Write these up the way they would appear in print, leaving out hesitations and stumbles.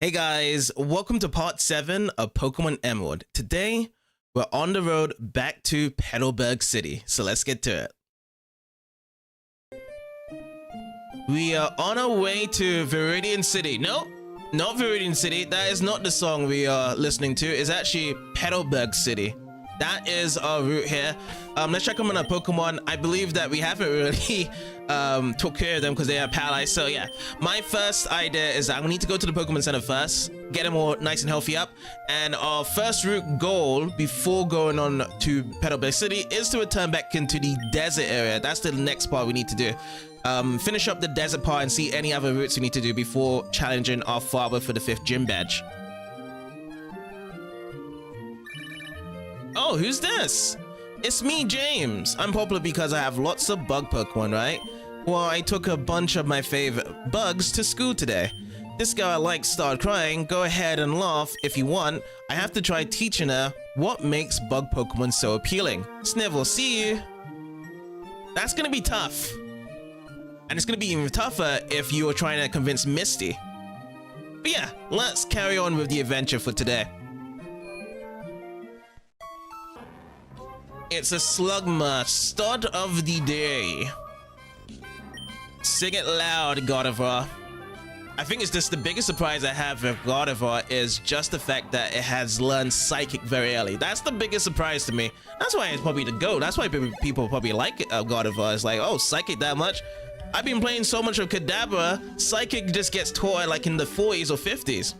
Hey guys, welcome to part 7 of Pokemon Emerald. Today, we're on the road back to Petalburg City, so let's get to it. We are on our way to Viridian City. No, not Viridian City. That is not the song we are listening to. It's actually Petalburg City. That is our route here. Let's check them on our Pokemon. I believe that we haven't really took care of them because they are paralyzed. So yeah, my first idea is that we need to go to the Pokemon Center first, get them all nice and healthy up. And our first route goal before going on to Petalburg City is to return back into the desert area. That's the next part we need to do. Finish up the desert part and see any other routes we need to do before challenging our father for the 5th gym badge. Oh, who's this? It's me, James. I'm popular because I have lots of bug Pokemon, right? Well, I took a bunch of my favorite bugs to school today. This guy I like started crying. Go ahead and laugh if you want. I have to try teaching her what makes bug Pokemon so appealing. Snivel, see you. That's gonna be tough. And it's gonna be even tougher if you are trying to convince Misty. But yeah, let's carry on with the adventure for today. It's a Slugma, start of the day. Sing it loud, Gardevoir. I think it's just the biggest surprise I have with Gardevoir is just the fact that it has learned Psychic very early. That's the biggest surprise to me. That's why it's probably the GOAT. That's why people probably like Gardevoir. It's like, oh, Psychic that much? I've been playing so much of Kadabra, Psychic just gets taught like in the 40s or 50s.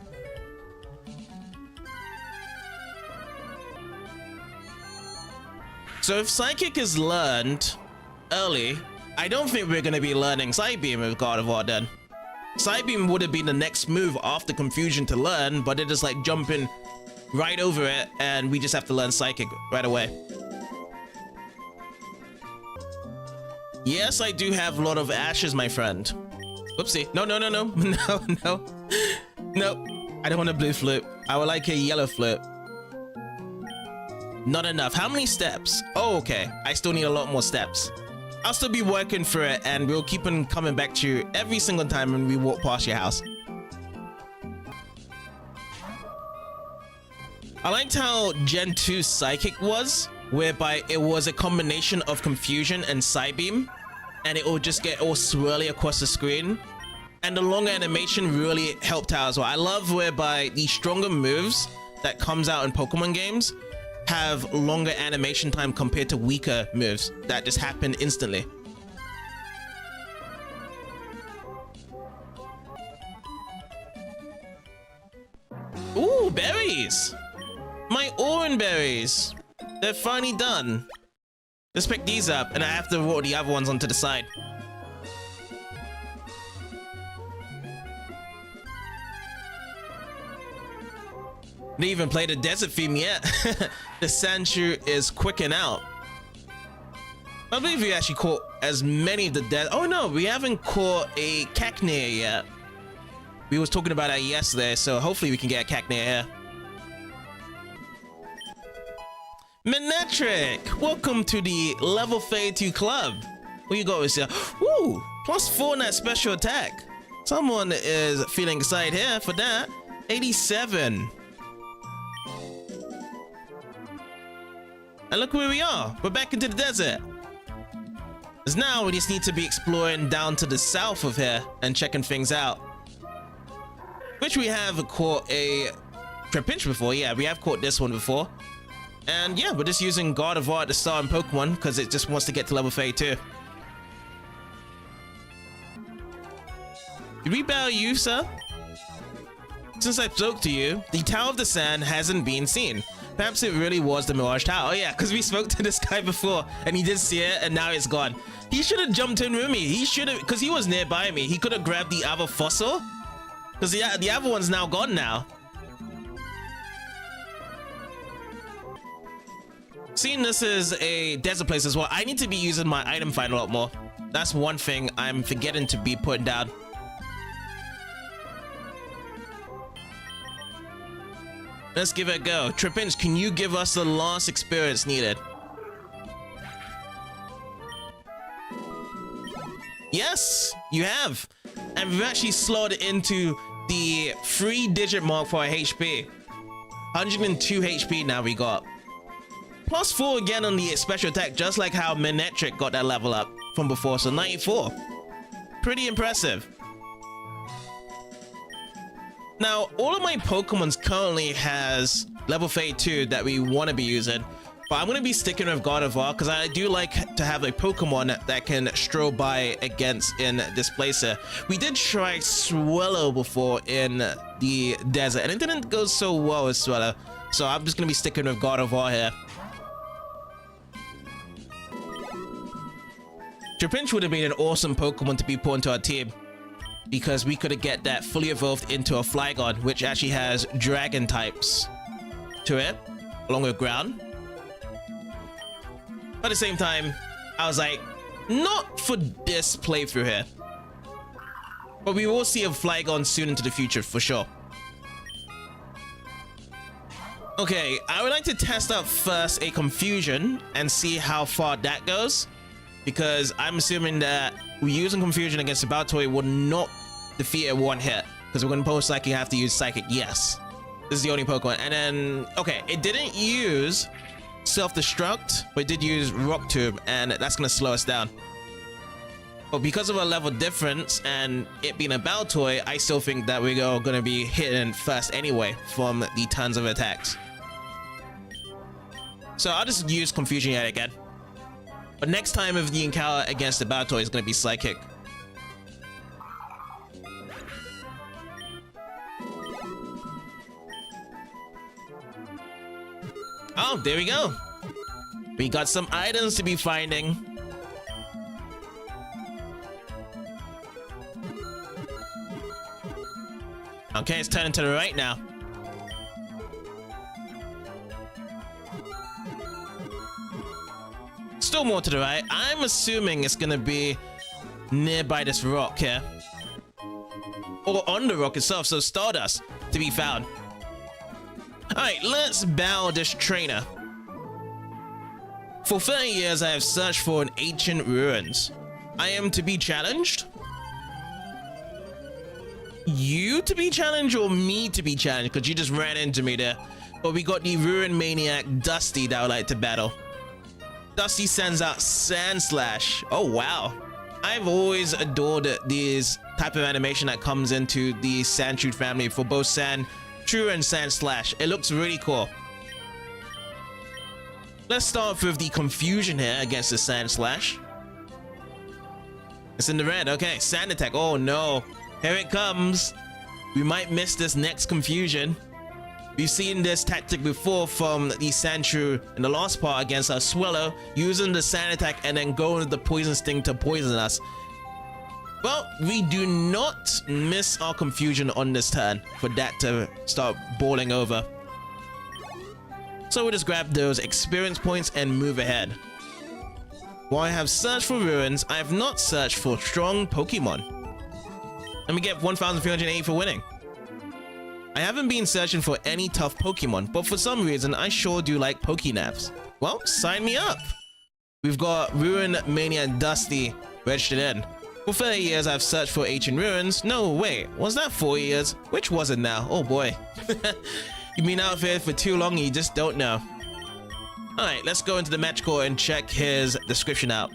So if Psychic is learned early, I don't think we're going to be learning Side Beam with Gardevoir then. Side Beam would have been the next move after Confusion to learn, but it is like jumping right over it and we just have to learn Psychic right away. Yes, I do have a lot of ashes, my friend. Whoopsie. No. No. I don't want a blue flip. I would like a yellow flip. Not enough. How many steps? Oh, okay. I still need a lot more steps. I'll still be working for it and we'll keep on coming back to you every single time when we walk past your house. I liked how Gen 2 Psychic was, whereby it was a combination of Confusion and Psybeam, and it will just get all swirly across the screen. And the longer animation really helped out as well. I love whereby the stronger moves that comes out in Pokemon games have longer animation time compared to weaker moves that just happen instantly. Ooh, berries! My orange berries! They're finally done. Let's pick these up and I have to roll the other ones onto the side. Didn't even play the desert theme yet. The Sandshrew is quicking out. I believe we actually caught as many of the desert. Oh no, we haven't caught a Cacnea yet. We was talking about that yesterday, so hopefully we can get a Cacnea here. Manectric, welcome to the level 32 club. What you got with you? Ooh, +4 in that special attack. Someone is feeling excited here for that. 87. And look where we are. We're back into the desert. Because now we just need to be exploring down to the south of here and checking things out. Which we have caught a Trapinch before. Yeah, we have caught this one before. And yeah, we're just using Gardevoir at the start in Pokemon because it just wants to get to level 32. Did we battle you, sir? Since I spoke to you, the Tower of the Sand hasn't been seen. Perhaps it really was the Mirage Tower. Oh yeah, because we spoke to this guy before and he did see it and now it's gone. He should have jumped in with me. He should have, because he was nearby me. He could have grabbed the other fossil. Because the other one's now gone now. Seeing this is a desert place as well, I need to be using my item find a lot more. That's one thing I'm forgetting to be putting down. Let's give it a go. Trapinch, can you give us the last experience needed? Yes, you have. And we've actually slowed it into the 3-digit mark for our HP. 102 HP now we got. +4 again on the special attack, just like how Manectric got that level up from before, so 94. Pretty impressive. Now, all of my Pokemons currently has level 32 that we want to be using, but I'm going to be sticking with Gardevoir because I do like to have a Pokemon that can stroll by against in Displacer. We did try Swellow before in the desert, and it didn't go so well with Swellow, so I'm just going to be sticking with Gardevoir here. Trapinch would have been an awesome Pokemon to be put into our team, because we could get that fully evolved into a Flygon, which actually has dragon types to it, along with ground. But at the same time, I was like, not for this playthrough here. But we will see a Flygon soon into the future, for sure. Okay, I would like to test out first a Confusion and see how far that goes, because I'm assuming that using Confusion against the Baltoy will not defeat it one hit, because we're going to most likely have to use Psychic. Yes, this is the only Pokemon. And then, okay, it didn't use Self-Destruct, but it did use Rock Tomb, and that's going to slow us down. But because of a level difference and it being a Baltoy, I still think that we're going to be hitting first anyway from the tons of attacks. So I'll just use Confusion yet again. But next time if the encounter against the Baltoy is going to be Psychic. Oh, there we go. We got some items to be finding. Okay, it's turning to the right now. Still more to the right. I'm assuming it's gonna be nearby this rock here. Or on the rock itself, so Stardust to be found. Alright, let's battle this trainer. For 30 years, I have searched for an ancient ruins. I am to be challenged? You to be challenged or me to be challenged? Because you just ran into me there. But we got the Ruin Maniac Dusty that I would like to battle. Dusty sends out Sand Slash. Oh, wow. I've always adored these type of animation that comes into the Sandshrew family for both Sandshrew and Sand Slash. It looks really cool. Let's start with the Confusion here against the Sand Slash. It's in the red. Okay, Sand Attack. Oh no, here it comes. We might miss this next Confusion. We've seen this tactic before from the Sandshrew in the last part against our Swellow, using the Sand Attack and then going with the Poison Sting to poison us. Well, we do not miss our Confusion on this turn for that to start balling over. So we'll just grab those experience points and move ahead. While I have searched for ruins, I have not searched for strong Pokemon. Let me get 1,380 for winning. I haven't been searching for any tough Pokemon, but for some reason I sure do like Pokénavs. Well, sign me up! We've got Ruin Mania Dusty registered in. For 30 years I've searched for ancient ruins. No, wait, was that 4 years? Which was it now? Oh boy. You've been out here for too long and you just don't know. Alright, let's go into the match court and check his description out.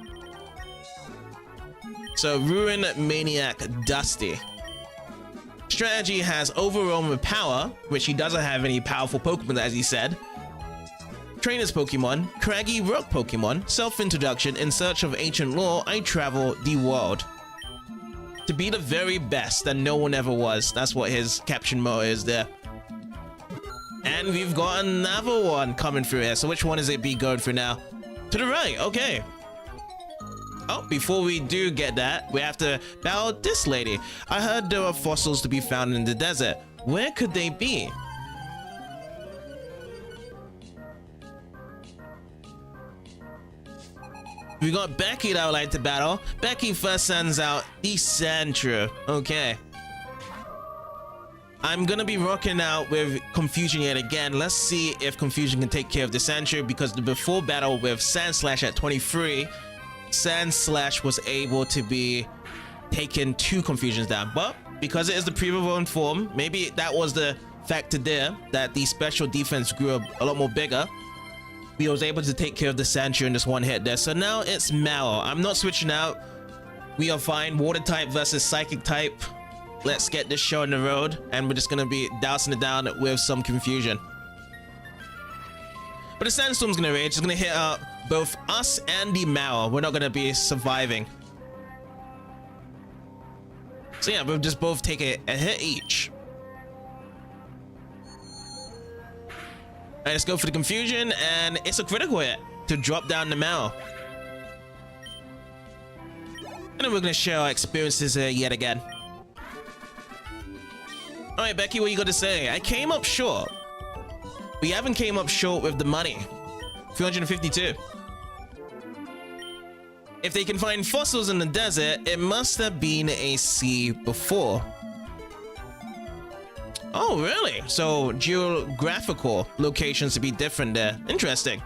So, Ruin Maniac Dusty. Strategy has Overwhelm with Power, which he doesn't have any powerful Pokemon as he said. Trainer's Pokemon, Craggy Rock Pokemon, Self-Introduction, in search of ancient lore, I travel the world. To be the very best that no one ever was. That's what his caption motto is there. And we've got another one coming through here. So which one is it be going through now? To the right, okay. Oh, before we do get that, we have to battle this lady. I heard there are fossils to be found in the desert. Where could they be? We got Becky that I would like to battle. Becky first sends out the Sandshrew. Okay. I'm gonna be rocking out with Confusion yet again. Let's see if Confusion can take care of the Sandshrew, because the before battle with Sand Slash at 23, Sand Slash was able to be taking 2 Confusions down. But because it is the pre-evolved form, maybe that was the factor there, that the special defense grew a lot more bigger. We was able to take care of the Sandshrew in this one hit there. So now it's Mallow. I'm not switching out. We are fine. Water type versus psychic type. Let's get this show on the road, and we're just gonna be dousing it down with some confusion. But the Sandstorm's gonna rage. It's gonna hit both us and the Mallow. We're not gonna be surviving. So yeah, we'll just both take a hit each. Alright, let's go for the confusion, and it's a critical hit to drop down the Mallow. And then we're gonna share our experiences here yet again. Alright, Becky, what you got to say? I came up short. We haven't came up short with the money. 352. If they can find fossils in the desert, it must have been a sea before. Oh, really? So geographical locations to be different there. Interesting.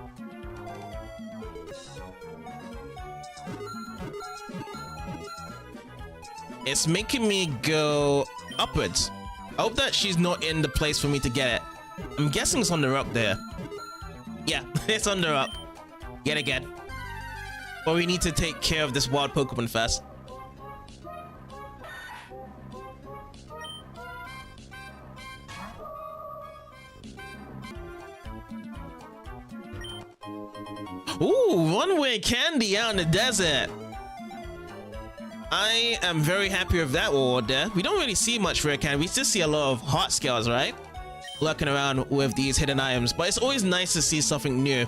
It's making me go upwards. I hope that she's not in the place for me to get it. I'm guessing it's on the rock there. Yeah, it's on the rock. Yet again. But we need to take care of this wild Pokemon first. Ooh, one-way candy out in the desert. I am very happy with that reward there. We don't really see much rare candy. We just see a lot of hot scales, right? Lurking around with these hidden items. But it's always nice to see something new.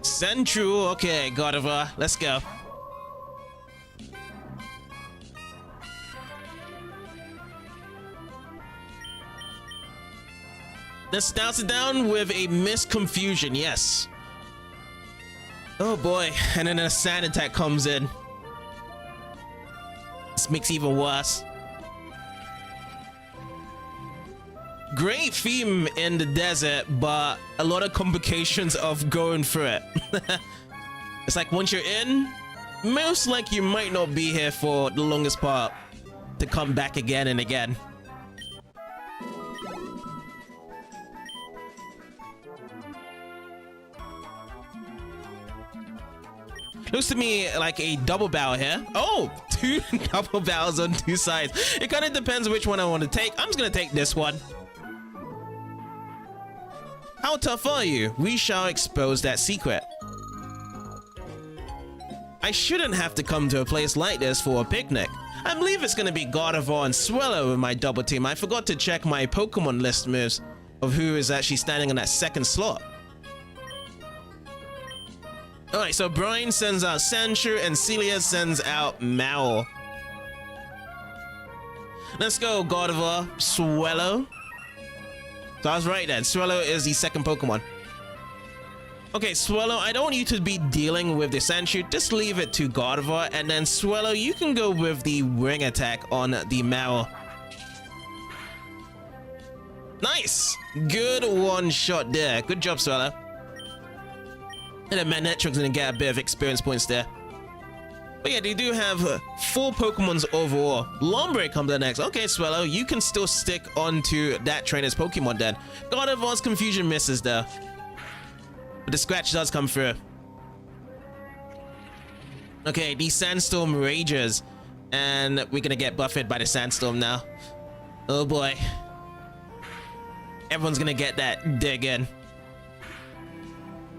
Sandshrew, okay, Godiva, let's go. Let's douse it down with a Mist Confusion, yes. Oh boy, and then a sand attack comes in. This makes it even worse. Great theme in the desert, but a lot of complications of going through it. It's like once you're in, most likely you might not be here for the longest part to come back again and again. Looks to me like a double barrel here. Oh, two double barrels on two sides. It kind of depends which one I want to take. I'm just gonna take this one. How tough are you? We shall expose that secret. I shouldn't have to come to a place like this for a picnic. I believe it's gonna be Gardevoir and Swallow with my double team. I forgot to check my Pokemon list moves of who is actually standing on that second slot. Alright, so Brian sends out Sandshrew and Celia sends out Mal. Let's go, Gardevoir, Swallow. So I was right then. Swallow is the second Pokemon. Okay, Swallow, I don't want you to be dealing with the Sandshrew. Just leave it to Gardevoir. And then Swallow, you can go with the Ring Attack on the Mal. Nice! Good one shot there. Good job, Swallow. And then Magnetric's gonna get a bit of experience points there. But yeah, they do have 4 Pokemons overall. Lombre comes up next. Okay, Swallow, you can still stick onto that trainer's Pokemon then. Gardevoir's Confusion misses there. But the scratch does come through. Okay, the Sandstorm rages. And we're gonna get buffeted by the Sandstorm now. Oh boy. Everyone's gonna get that dig in.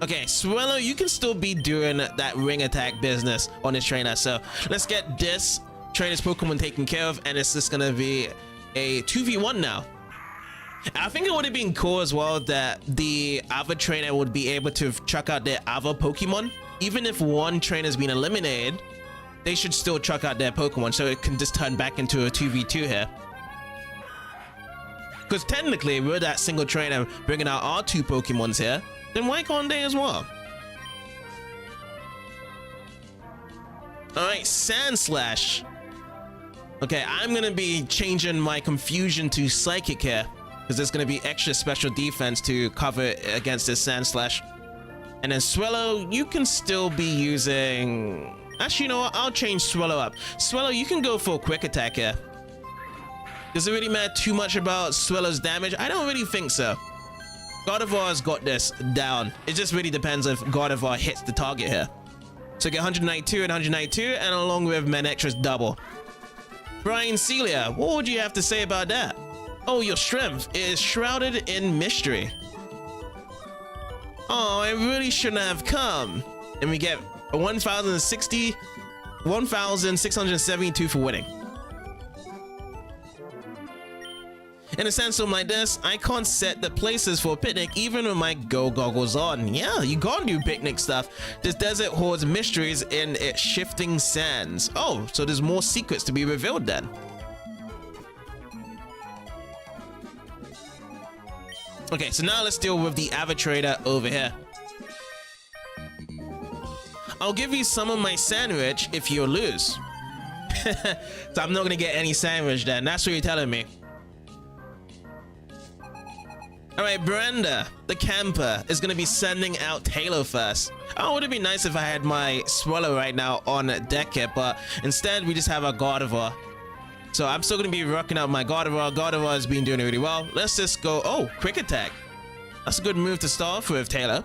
Okay, Swallow, you can still be doing that Ring Attack business on this trainer. So let's get this trainer's Pokemon taken care of, and it's just gonna be a 2v1 now. I think it would have been cool as well that the other trainer would be able to chuck out their other Pokemon. Even if one trainer's been eliminated, they should still chuck out their Pokemon so it can just turn back into a 2v2 here. Because technically, we're that single trainer bringing out our 2 Pokemons here. Then why can't they as well? Alright, Sand Slash. Okay, I'm gonna be changing my Confusion to Psychic here, because there's gonna be extra special defense to cover against this Sand Slash. And then Swallow, you can still be using... Actually, you know what? I'll change Swallow up. Swallow, you can go for a quick attack here. Does it really matter too much about Swallow's damage? I don't really think so. Gardevoir's got this down. It just really depends if Gardevoir hits the target here. So get 192 and 192, and along with Manectra's double. Brian Celia, what would you have to say about that? Oh, your strength is shrouded in mystery. Oh, I really shouldn't have come. And we get 1,672 for winning. In a sandstorm like this, I can't set the places for a picnic even with my go goggles on. Yeah, you can't do picnic stuff. This desert holds mysteries in its shifting sands. Oh, so there's more secrets to be revealed then. Okay, so now let's deal with the Avatrader over here. I'll give you some of my sandwich if you lose. So I'm not gonna get any sandwich then. That's what you're telling me. Alright, Brenda, the camper, is going to be sending out Taylor first. Oh, would it be nice if I had my Swallow right now on deck here, but instead we just have our Gardevoir. So I'm still going to be rocking out my Gardevoir. Gardevoir has been doing really well. Let's just go... Oh, quick attack. That's a good move to start off with, Taylor.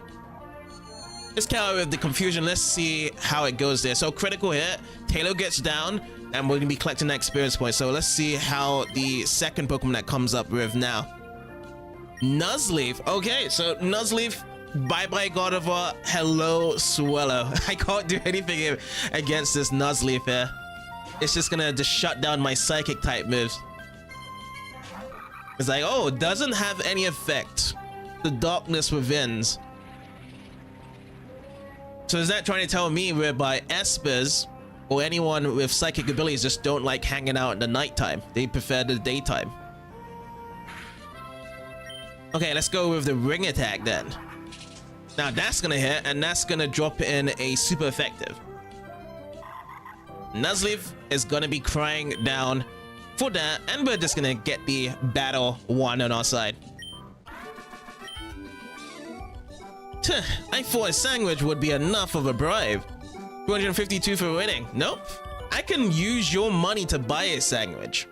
Let's count with the confusion. Let's see how it goes there. So critical hit. Taylor gets down, and we're going to be collecting that experience point. So let's see how the second Pokemon that comes up with now. Nuzleaf. Okay, so Nuzleaf, bye-bye Gardevoir, hello Swallow. I can't do anything against this Nuzleaf here. It's just gonna just shut down my psychic type moves. It's like, oh, it doesn't have any effect. The darkness withins. So is that trying to tell me whereby espers or anyone with psychic abilities just don't like hanging out in the nighttime? They prefer the daytime. Okay, let's go with the ring attack then. Now that's gonna hit, and that's gonna drop in a super effective. Nuzleaf is gonna be crying down for that, and we're just gonna get the battle one on our side. I thought a sandwich would be enough of a bribe. 252 for winning. Nope. I can use your money to buy a sandwich.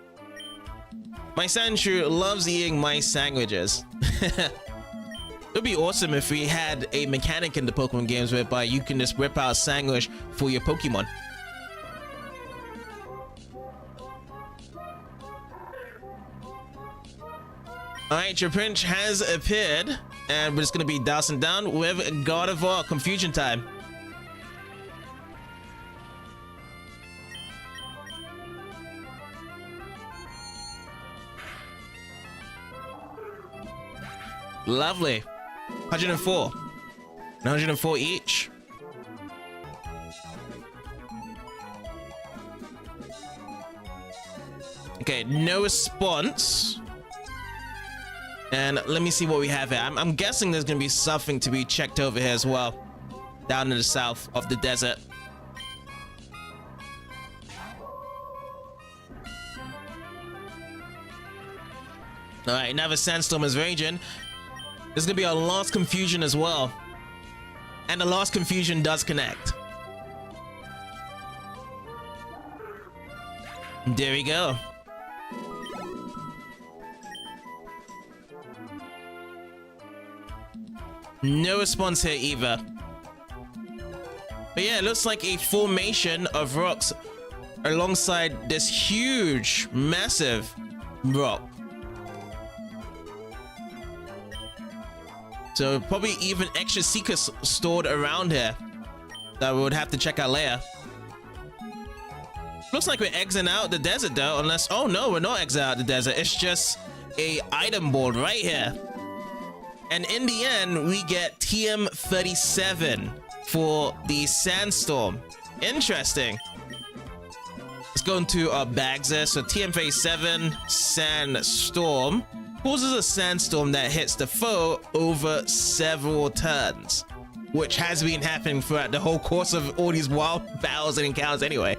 My Sandshrew loves eating my sandwiches. It would be awesome if we had a mechanic in the Pokemon games whereby you can just whip out a sandwich for your Pokemon. Alright, your Prince has appeared, and we're just going to be dousing down with Gardevoir. Confusion time. Lovely. 104. 104 each. Okay, no response. And let me see what we have here. I'm guessing there's gonna be something to be checked over here as well, down in the south of the desert. Alright, now the sandstorm is raging. There's gonna be a last confusion as well. And the last confusion does connect. There we go. No response here either. But yeah, it looks like a formation of rocks alongside this huge, massive rock. So probably even extra secrets stored around here that we would have to check out later. Looks like we're exiting out the desert though, unless... Oh no, we're not exiting out the desert. It's just a item board right here. And in the end, we get TM37 for the Sandstorm. Interesting. Let's go into our bags there. So TM37 Sandstorm causes a sandstorm that hits the foe over several turns, which has been happening throughout the whole course of all these wild battles and encounters anyway.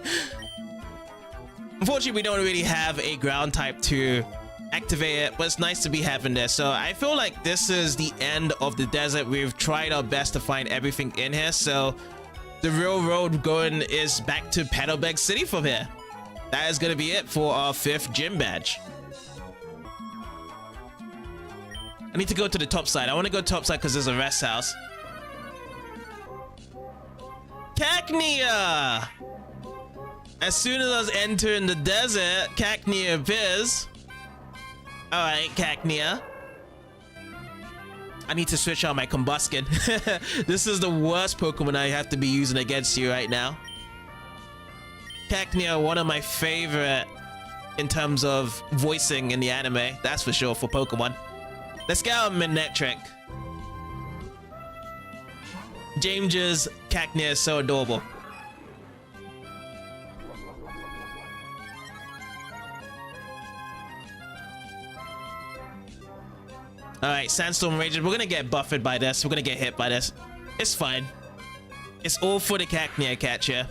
Unfortunately, we don't really have a ground type to activate it, but it's nice to be having this. So I feel like this is the end of the desert. We've tried our best to find everything in here, so the real road going is back to Petalburg City from here. That is going to be it for our 5th gym badge. I need to go to the top side. I want to go top side because there's a rest house. Cacnea! As soon as I was entering the desert, Cacnea appears. Alright, Cacnea. I need to switch out my Combuskin. This is the worst Pokemon I have to be using against you right now. Cacnea, one of my favorite in terms of voicing in the anime. That's for sure for Pokemon. Let's get out Manectric. James's Cacnea is so adorable. Alright, Sandstorm Ranger. We're gonna get buffered by this. We're gonna get hit by this. It's fine. It's all for the Cacnea catch here.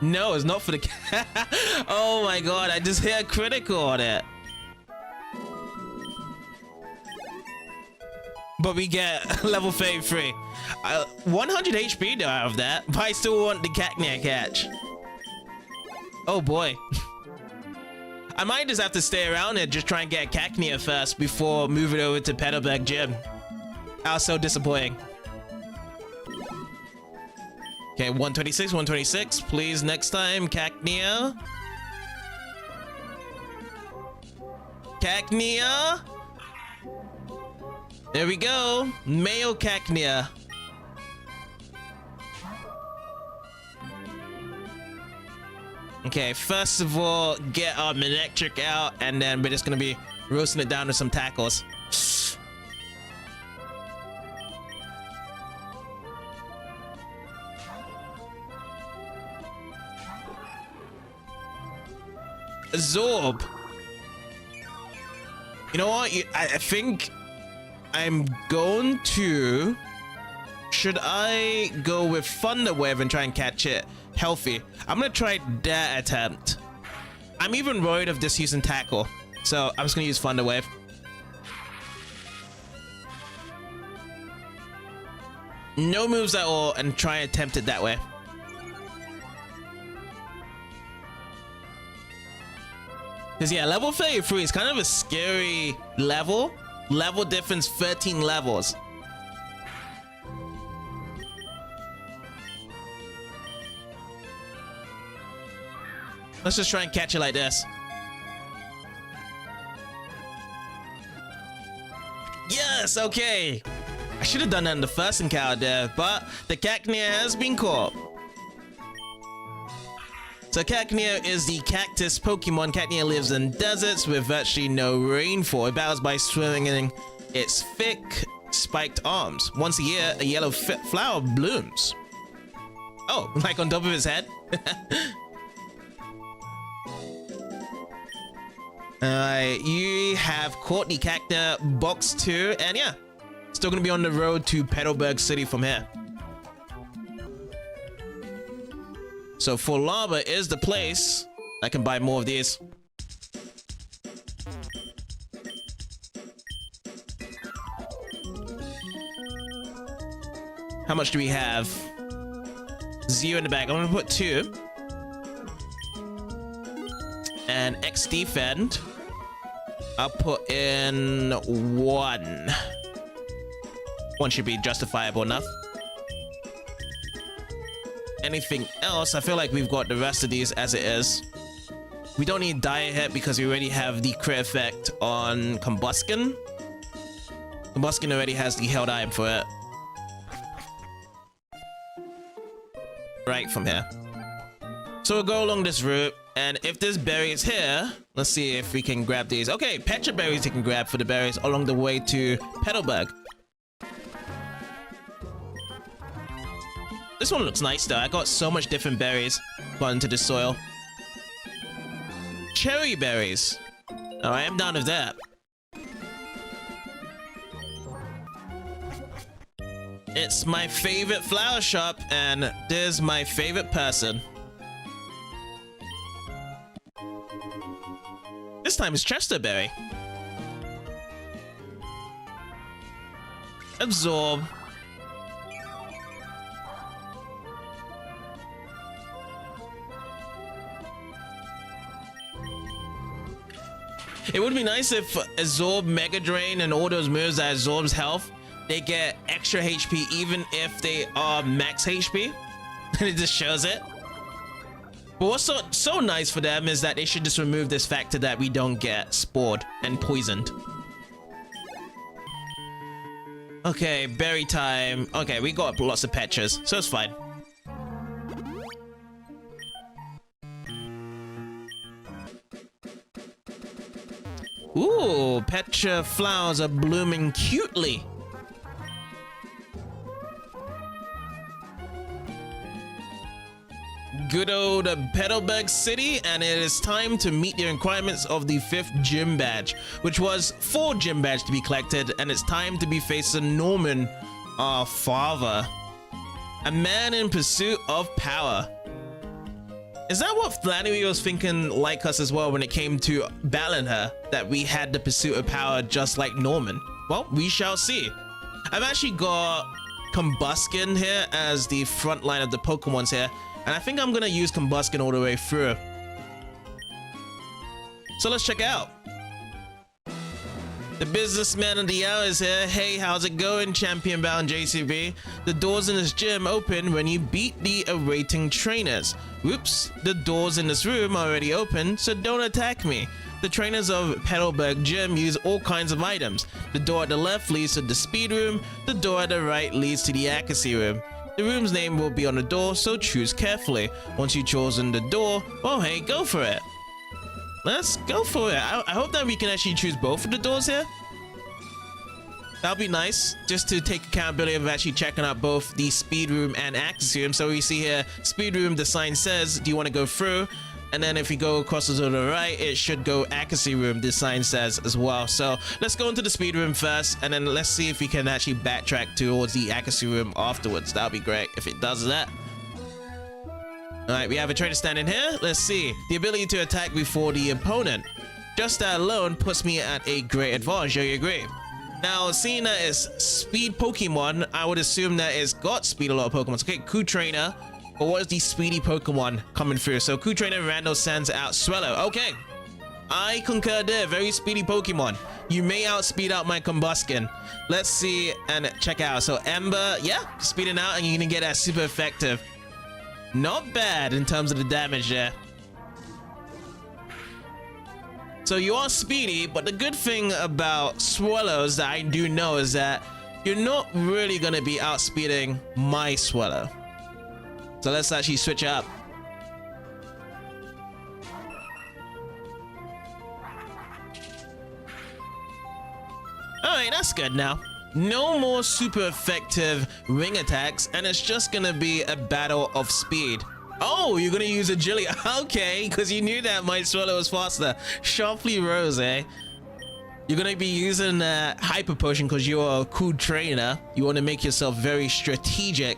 No, it's not for the oh my god, I just hit a critical on it. But we get level 33. 100 HP though out of that, but I still want the Cacnea catch. Oh boy. I might just have to stay around here, just try and get Cacnea first before moving over to Petalburg Gym. That was so disappointing. Okay, 126, 126. Please, next time, Cacnea. Cacnea. There we go. Male Cacnea. Okay, first of all, get our Manectric out, and then we're just gonna be roasting it down to some tackles. Absorb. You know what? I think I'm going to... Should I go with Thunder Wave and try and catch it healthy? I'm gonna try that attempt. I'm even worried of just using Tackle, so I'm just gonna use Thunder Wave. No moves at all, and try and attempt it that way. Because yeah, level 33 is kind of a scary level. Level difference 13 levels. Let's just try and catch it like this. Yes, okay. I should have done that in the first encounter there, but the Cacnea has been caught. So Cacnea is the cactus Pokemon. Cacnea lives in deserts with virtually no rainfall. It battles by swimming in its thick, spiked arms. Once a year, a yellow flower blooms. Oh, like on top of his head? You have caught the Cacnea box 2, and yeah, still gonna be on the road to Petalburg City from here. So Full Lava is the place. I can buy more of these. How much do we have? 0 in the bag. I'm gonna put 2. And X defend. I'll put in 1. 1 should be justifiable enough. Anything else? I feel like we've got the rest of these as it is. We don't need Dire Hit because we already have the crit effect on Combuskin. Combuskin already has the held item for it. Right from here. So we'll go along this route, and if there's berries here, let's see if we can grab these. Okay, Petra berries you can grab for the berries along the way to Petalburg. This one looks nice though. I got so much different berries put into the soil. Cherry berries. Alright, I'm down with that. It's my favorite flower shop, and there's my favorite person. This time it's Chesterberry. Absorb. It would be nice if Absorb, Mega Drain, and all those moves that absorbs health, they get extra HP even if they are max HP. And it just shows it. But what's so nice for them is that they should just remove this factor that we don't get spored and poisoned. Okay, berry time. Okay, we got lots of Petras, so it's fine. Ooh, Petra flowers are blooming cutely. Good old Petalburg City, and it is time to meet the requirements of the 5th gym badge, which was 4 gym badge to be collected, and it's time to be facing Norman, our father. A man in pursuit of power. Is that what Flannery was thinking like us as well when it came to battling her? That we had the pursuit of power just like Norman? Well, we shall see. I've actually got Combuskin here as the front line of the Pokemons here. And I think I'm gonna use Combuskin all the way through. So let's check out. The businessman of the hour is here. Hey, how's it going, champion bound JCB? The doors in this gym open when you beat the awaiting trainers. Whoops, the doors in this room are already open, so don't attack me. The trainers of Petalburg Gym use all kinds of items. The door at the left leads to the speed room. The door at the right leads to the accuracy room. The room's name will be on the door, so choose carefully. Once you've chosen the door, well, hey, go for it. Let's go for it. I hope that we can actually choose both of the doors here. That'll be nice, just to take accountability of actually checking out both the speed room and accuracy room. So we see here, speed room, the sign says, do you want to go through? And then if we go across to the right, it should go accuracy room, this sign says as well. So let's go into the speed room first, and then let's see if we can actually backtrack towards the accuracy room afterwards. That'll be great if it does that. All right, we have a trainer standing here. Let's see. The ability to attack before the opponent. Just that alone puts me at a great advantage. Do you agree? Now, seeing that it's speed Pokemon, I would assume that it's got speed a lot of Pokemon. Okay, Coup Trainer. But what is the speedy Pokemon coming through? So Coup Trainer Randall sends out Swellow. Okay, I concur there. Very speedy Pokemon. You may outspeed out my Combuskin. Let's see and check out. So Ember, yeah, speeding out, and you're gonna get that super effective. Not bad in terms of the damage there. So you are speedy, but the good thing about Swellows that I do know is that you're not really gonna be outspeeding my Swellow. So let's actually switch up. Alright, that's good now. No more super effective wing attacks, and it's just gonna be a battle of speed. Oh, you're gonna use agility. Okay, because you knew that my Swallow was faster. Sharply Rose, eh? You're gonna be using Hyper Potion because you're a cool trainer. You want to make yourself very strategic.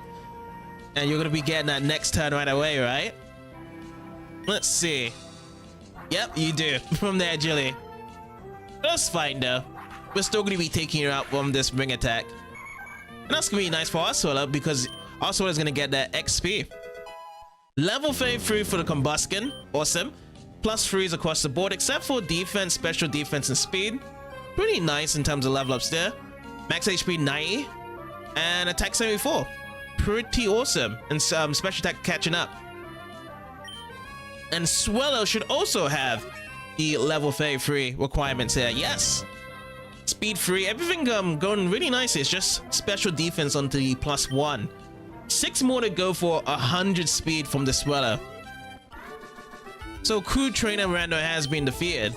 And you're gonna be getting that next turn right away, right? Let's see. Yep, you do. From the agility. That's fine though. We're still gonna be taking you out from this ring attack. And that's gonna be nice for our Swallow because our Swallow is gonna get that XP. Level 33 for the Combuskin. Awesome. Plus 3s across the board except for defense, special defense, and speed. Pretty nice in terms of level ups there. Max HP 90. And attack 74. Pretty awesome. And special attack catching up. And Swellow should also have the level 33 requirements here. Yes. Speed 3. Everything going really nice. It's just special defense onto the +1. 6 more to go for 100 speed from the Swellow. So Crew Trainer Rando has been defeated.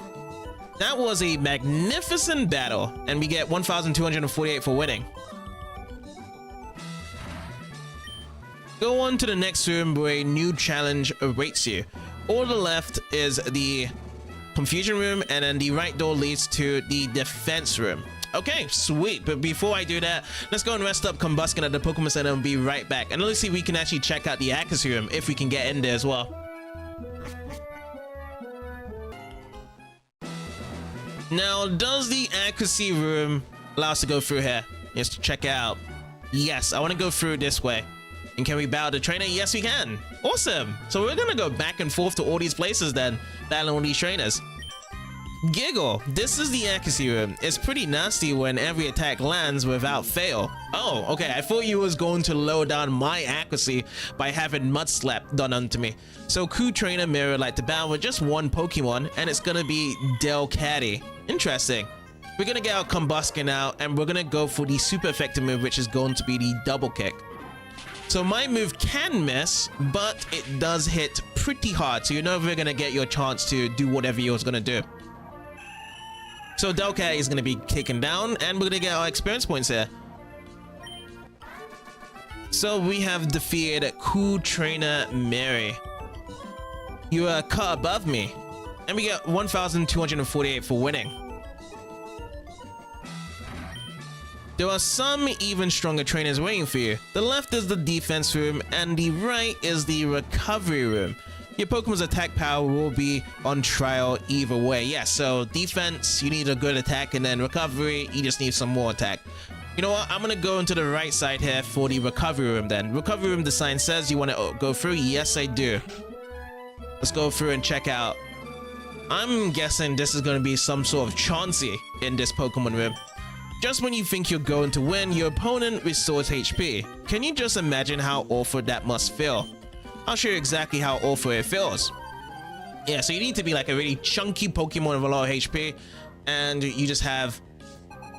That was a magnificent battle, and we get 1,248 for winning. Go on to the next room where a new challenge awaits you. All to the left is the confusion room, and then the right door leads to the defense room. Okay, sweet. But before I do that, let's go and rest up Combuskin at the Pokemon Center and be right back. And let's see if we can actually check out the accuracy room if we can get in there as well. Now, does the accuracy room allow us to go through here? Just to check out. Yes, I want to go through this way. And can we bow the trainer? Yes, we can. Awesome. So we're going to go back and forth to all these places then, battling all these trainers. Giggle. This is the accuracy room. It's pretty nasty when every attack lands without fail. Oh, okay. I thought you was going to lower down my accuracy by having Mud Slap done onto me. So Coup Trainer Mirror like to battle with just one Pokemon, and it's going to be Delcatty. Interesting. We're going to get our Combustion out, and we're going to go for the super effective move, which is going to be the Double Kick. So my move can miss, but it does hit pretty hard. So you know we're going to get your chance to do whatever you was going to do. So Delcat is going to be taken down, and we're going to get our experience points here. So we have defeated Coup Trainer Mary. You are cut above me, and we get 1,248 for winning. There are some even stronger trainers waiting for you. The left is the defense room, and the right is the recovery room. Your Pokemon's attack power will be on trial either way. Yeah, so defense, you need a good attack, and then recovery, you just need some more attack. You know what? I'm going to go into the right side here for the recovery room then. Recovery room, the sign says you want to go through. Yes, I do. Let's go through and check out. I'm guessing this is going to be some sort of Chauncey in this Pokemon room. Just when you think you're going to win, your opponent restores HP. Can you just imagine how awful that must feel? I'll show you exactly how awful it feels. Yeah, so you need to be like a really chunky Pokemon with a lot of HP, and you just have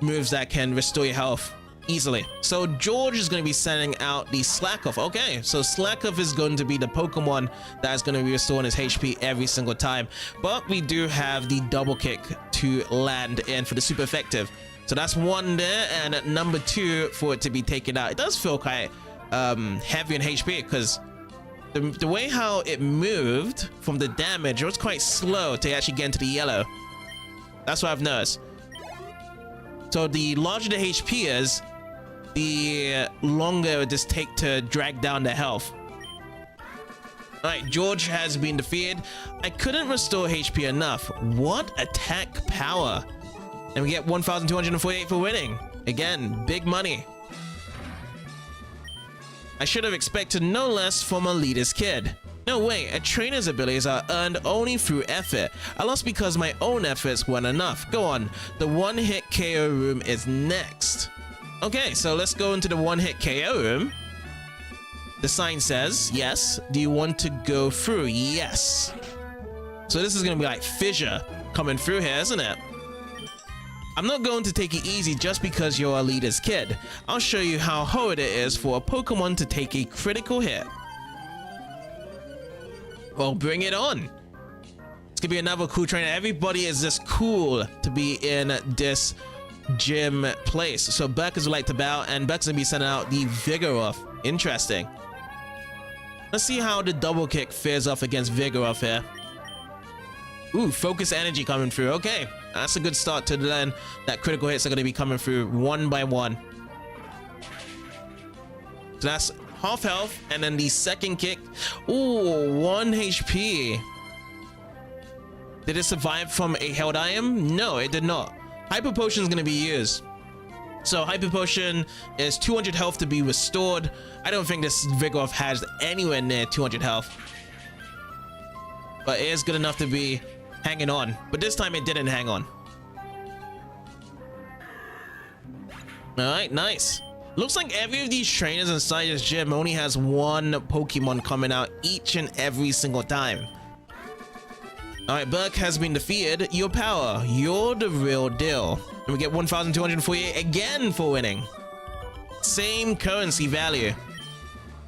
moves that can restore your health easily. So George is going to be sending out the Slackoff. Okay, so Slackoff is going to be the Pokemon that is going to be restoring his HP every single time. But we do have the Double Kick to land in for the super effective. So that's one there, and at number 2 for it to be taken out. It does feel quite heavy in HP because the way how it moved from the damage, it was quite slow to actually get into the yellow. That's what I've noticed. So the larger the HP is, the longer it would just take to drag down the health. Alright, George has been defeated. I couldn't restore HP enough. What attack power? And we get 1,248 for winning. Again, big money. I should have expected no less from a leader's kid. No way, a trainer's abilities are earned only through effort. I lost because my own efforts weren't enough. Go on, the one-hit KO room is next. Okay, so let's go into the one-hit KO room. The sign says, yes. Do you want to go through? Yes. So this is going to be like fissure coming through here, isn't it? I'm not going to take it easy just because you're a leader's kid. I'll show you how hard it is for a Pokemon to take a critical hit. Well, bring it on. It's gonna be another cool trainer. Everybody is just cool to be in this gym place. So Burkers would like to bow, and Burkers gonna be sending out the Vigoroth. Interesting. Let's see how the Double Kick fares off against Vigoroth here. Ooh, focus energy coming through. Okay, that's a good start to learn that critical hits are going to be coming through one by one. So that's half health, and then the second kick. Ooh, 1 HP. Did it survive from a held item? No, it did not. Hyper Potion is going to be used. So Hyper Potion is 200 health to be restored. I don't think this Vigoroth has anywhere near 200 health. But it is good enough to be hanging on, but this time it didn't hang on. All right, nice. Looks like every of these trainers inside this gym only has one Pokemon coming out each and every single time. All right, Burke has been defeated. Your power, you're the real deal. And we get 1,248 again for winning. Same currency value.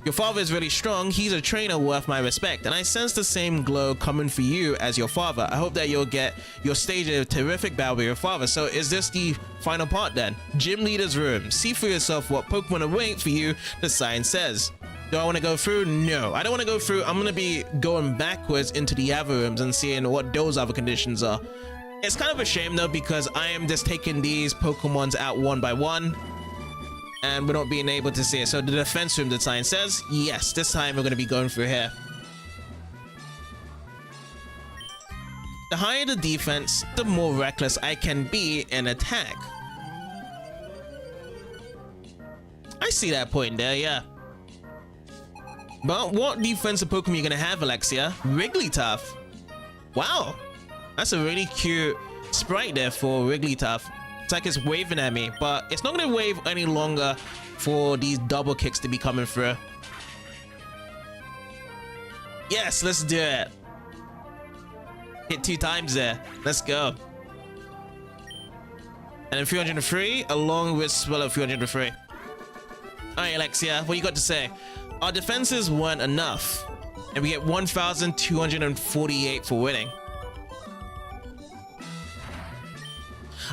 Your father is really strong. He's a trainer worth my respect, and I sense the same glow coming for you as your father. I hope that you'll get your stage a terrific battle with your father. So is this the final part then? Gym leader's room. See for yourself what Pokemon are waiting for you, the sign says. Do I want to go through? No, I don't want to go through. I'm going to be going backwards into the other rooms and seeing what those other conditions are. It's kind of a shame though, because I am just taking these Pokemons out one by one, and we're not being able to see it. So the defense room, the sign says, yes, this time we're going to be going through here. The The higher the defense, the more reckless I can be in attack. I see that point there, yeah. But what defensive Pokemon are you gonna have, Alexia? Wigglytuff. Wow, that's a really cute sprite there for Wigglytuff. It's like it's waving at me, but it's not gonna wave any longer for these double kicks to be coming through. Yes, let's do it. Hit 2 times there. Let's go. And then 303 along with Swallow 303. Alright, Alexia, what you got to say? Our defenses weren't enough, and we get 1,248 for winning.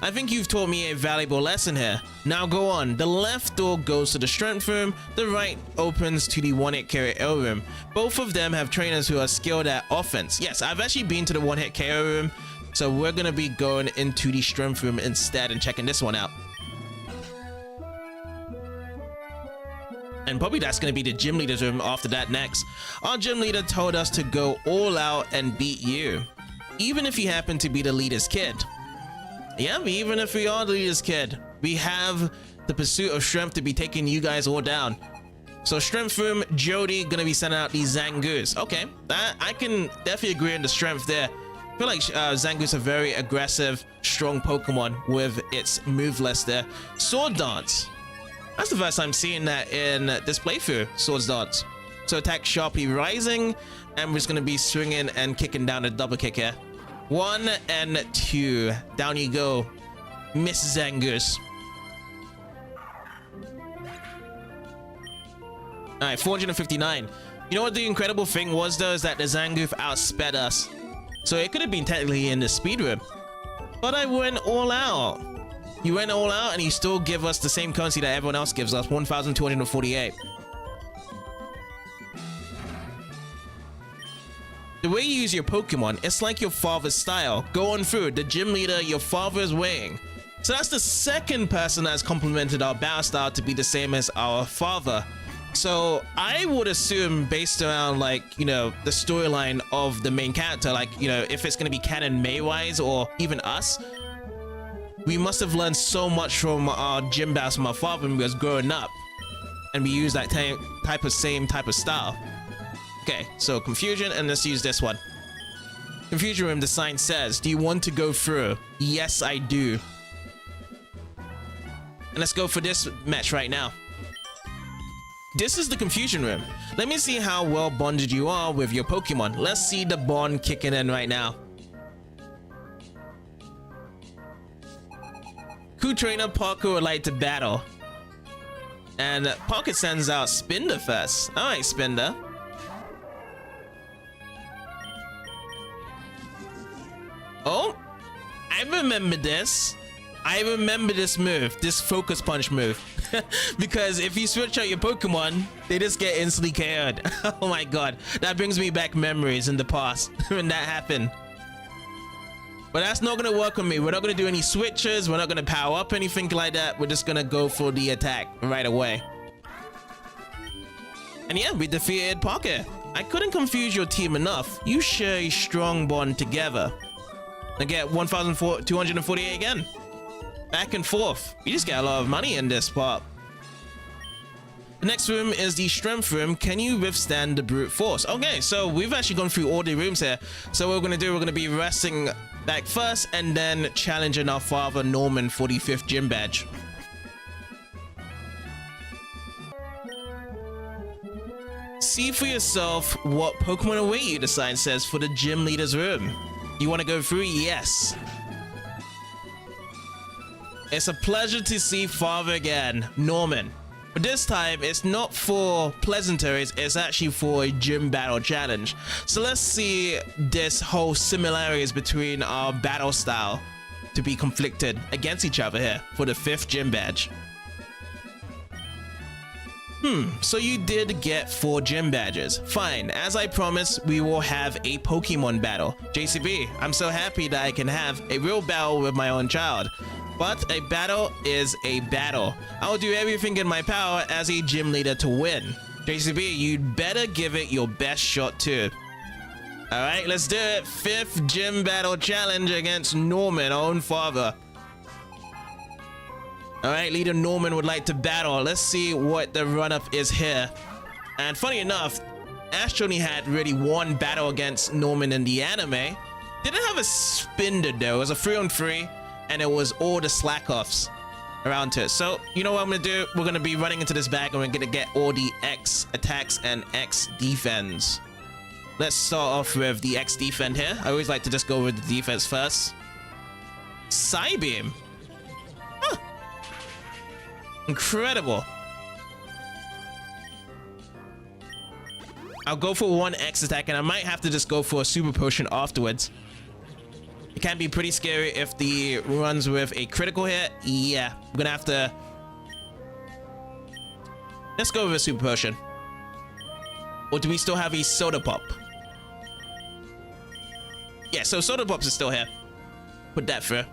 I think you've taught me a valuable lesson here. Now go on. The left door goes to the strength room, the right opens to the one-hit KO room. Both of them have trainers who are skilled at offense. Yes, I've actually been to the one-hit KO room, so we're gonna be going into the strength room instead and checking this one out. And probably that's going to be the gym leader's room after that next. Our gym leader told us to go all out and beat you, even if you happen to be the leader's kid. Yeah, even if we are the leader's kid, we have the pursuit of strength to be taking you guys all down. So strength room, Jody gonna be sending out these Zangoose. Okay, that I can definitely agree on the strength there. I feel like Zangoose are very aggressive, strong Pokemon with its move list there. Sword Dance. That's the first time seeing that in this playthrough, Swords Dance. So attack sharply rising, and we're just going to be swinging and kicking down a double kick here. 1 and 2. Down you go, Miss Zangoose. Alright, 459. You know what the incredible thing was though, is that the Zangoose outsped us. So it could have been technically in the speed room. But I went all out. You went all out and you still give us the same currency that everyone else gives us, 1,248. The way you use your Pokemon, it's like your father's style. Go on through, the gym leader, your father's weighing. So that's the second person that's complimented our battle style to be the same as our father. So I would assume, based around like, you know, the storyline of the main character, like, you know, if it's going to be canon May-wise or even us, we must have learned so much from our gym battles from our father when we was growing up, and we use that same type of style. Okay, so confusion, and let's use this one. Confusion room, the sign says, do you want to go through? Yes, I do. And let's go for this match right now. This is the confusion room. Let me see how well bonded you are with your Pokemon. Let's see the bond kicking in right now. Who trainer Parker would like to battle? And Parker sends out Spinder first. Alright, Spinder. Oh, I remember this. I remember this move, this focus punch move. Because if you switch out your Pokemon, they just get instantly KO'd. Oh my god, that brings me back memories in the past when that happened. But that's not gonna work on me. We're not gonna do any switches. We're not gonna power up anything like that. We're just gonna go for the attack right away. And yeah, we defeated Parker. I couldn't confuse your team enough. You share a strong bond together. I get 1,248 again. Back and forth. We just get a lot of money in this part. The next room is the strength room. Can you withstand the brute force? Okay, so we've actually gone through all the rooms here. So what we're gonna do, we're gonna be resting back first and then challenging our father Norman for the 5th gym badge. See for yourself what Pokemon await you, the sign says, for the gym leader's room. You want to go through? Yes. It's a pleasure to see father again, Norman. But this time, it's not for pleasantries, it's actually for a gym battle challenge. So let's see this whole similarities between our battle style to be conflicted against each other here for the 5th gym badge. So you did get 4 gym badges. Fine, as I promised, we will have a Pokemon battle. JCB, I'm so happy that I can have a real battle with my own child. But a battle is a battle. I will do everything in my power as a gym leader to win. JCB, you'd better give it your best shot too. All right, let's do it. 5th gym battle challenge against Norman, own father. All right, leader Norman would like to battle. Let's see what the run-up is here. And funny enough, Ash only had really one battle against Norman in the anime. Didn't have a spinner though. It was a 3-on-3, and it was all the slack-offs around to it. So, you know what I'm gonna do? We're gonna be running into this bag, and we're gonna get all the X attacks and X defense. Let's start off with the X defense here. I always like to just go with the defense first. Psybeam. Huh. Incredible. I'll go for one X attack, and I might have to just go for a super potion afterwards. It can be pretty scary if the runs with a critical hit. Yeah, I'm gonna have to... Let's go with a super potion. Or do we still have a soda pop? Yeah, so soda pops is still here. Put that through.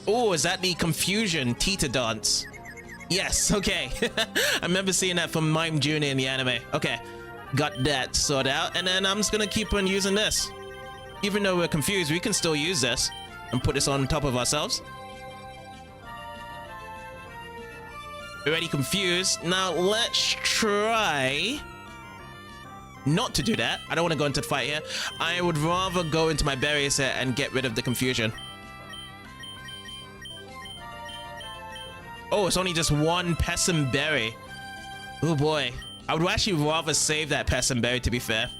Oh, is that the confusion Tita dance? Yes, okay. I remember seeing that from Mime Jr. in the anime. Okay, got that sorted out. And then I'm just gonna keep on using this. Even though we're confused, we can still use this and put this on top of ourselves. Already confused. Now let's try not to do that. I don't want to go into the fight here. I would rather go into my berries here and get rid of the confusion. Oh, it's only just one Pessim berry. Oh boy. I would actually rather save that Pessim berry, to be fair.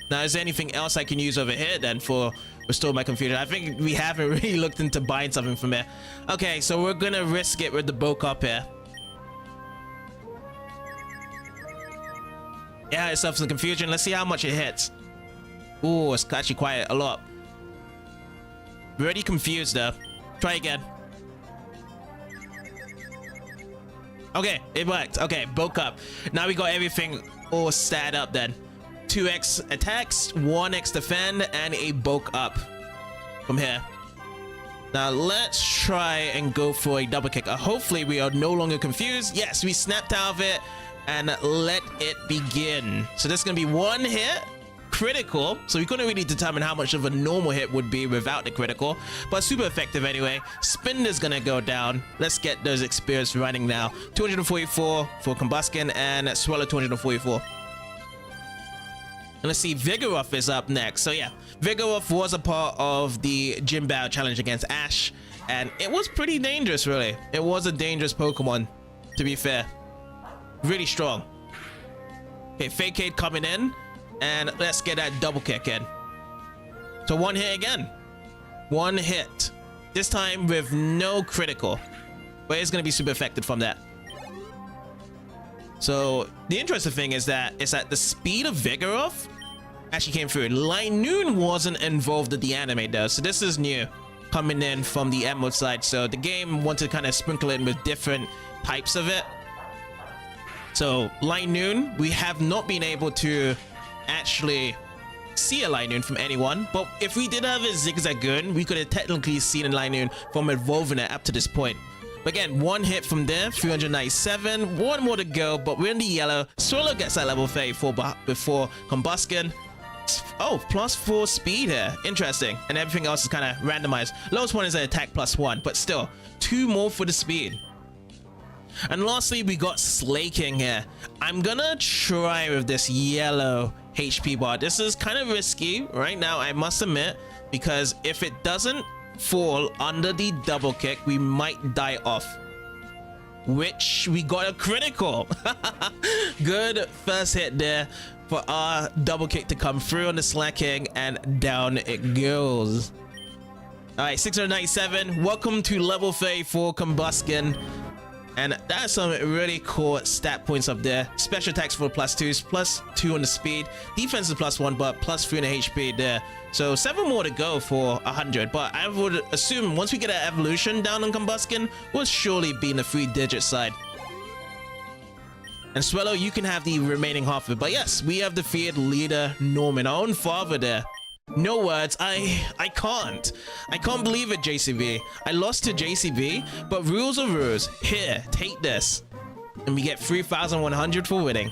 Now, is there anything else I can use over here then for restore my confusion? I think we haven't really looked into buying something from here. Okay, so we're gonna risk it with the bulk up here. Yeah, itself some confusion. Let's see how much it hits. Oh, it's actually quite a lot. We're already confused though. Try again. Okay, it worked. Okay, bulk up. Now we got everything all stat up then. 2x attacks, 1x defend, and a bulk up from here. Now let's try and go for a double kick. Hopefully we are no longer confused. Yes, we snapped out of it and let it begin. So this is gonna be one hit, critical. So we couldn't really determine how much of a normal hit would be without the critical, but super effective anyway. Spin is gonna go down. Let's get those experience running now. 244 for Combustion and Swallow 244. And let's see, Vigoroth is up next. So yeah, Vigoroth was a part of the Gym Battle Challenge against Ash, and it was pretty dangerous, really. It was a dangerous Pokemon, to be fair. Really strong. Okay, Facade coming in, and let's get that double kick in. So one hit again. One hit. This time with no critical, but it's gonna be super effective from that. So the interesting thing is that the speed of Vigoroth actually came through. Light Noon wasn't involved in the anime though, so this is new, coming in from the Emerald side. So the game wanted to kind of sprinkle in with different types of it. So Light Noon, we have not been able to actually see a Light Noon from anyone, but if we did have a Zigzagoon, we could have technically seen a Light Noon from evolving it up to this point. But again, one hit from there, 397, one more to go, but we're in the yellow. Swallow gets that level 34 before Combustion. Oh, +4 speed here. Interesting. And everything else is kind of randomized. Lowest one is an attack +1, but still, 2 more for the speed. And lastly, we got Slaking here. I'm gonna try with this yellow HP bar. This is kind of risky right now, I must admit, because if it doesn't fall under the double kick, we might die off. Which we got a critical. Good first hit there for our double kick to come through on the Slaking, and down it goes. All right, 697. Welcome to level 34 Combustion. And that's some really cool stat points up there. Special attacks for +2s, +2 on the speed. Defense is +1, but +3 on the HP there. So 7 more to go for 100. But I would assume once we get an evolution down on Combustion, we'll surely be in the 3-digit side. And Swallow, you can have the remaining half of it. But yes, we have defeated leader Norman, our own father there. No words. I can't believe it, JCB. I lost to JCB, but rules are rules. Here, take this. And we get 3,100 for winning.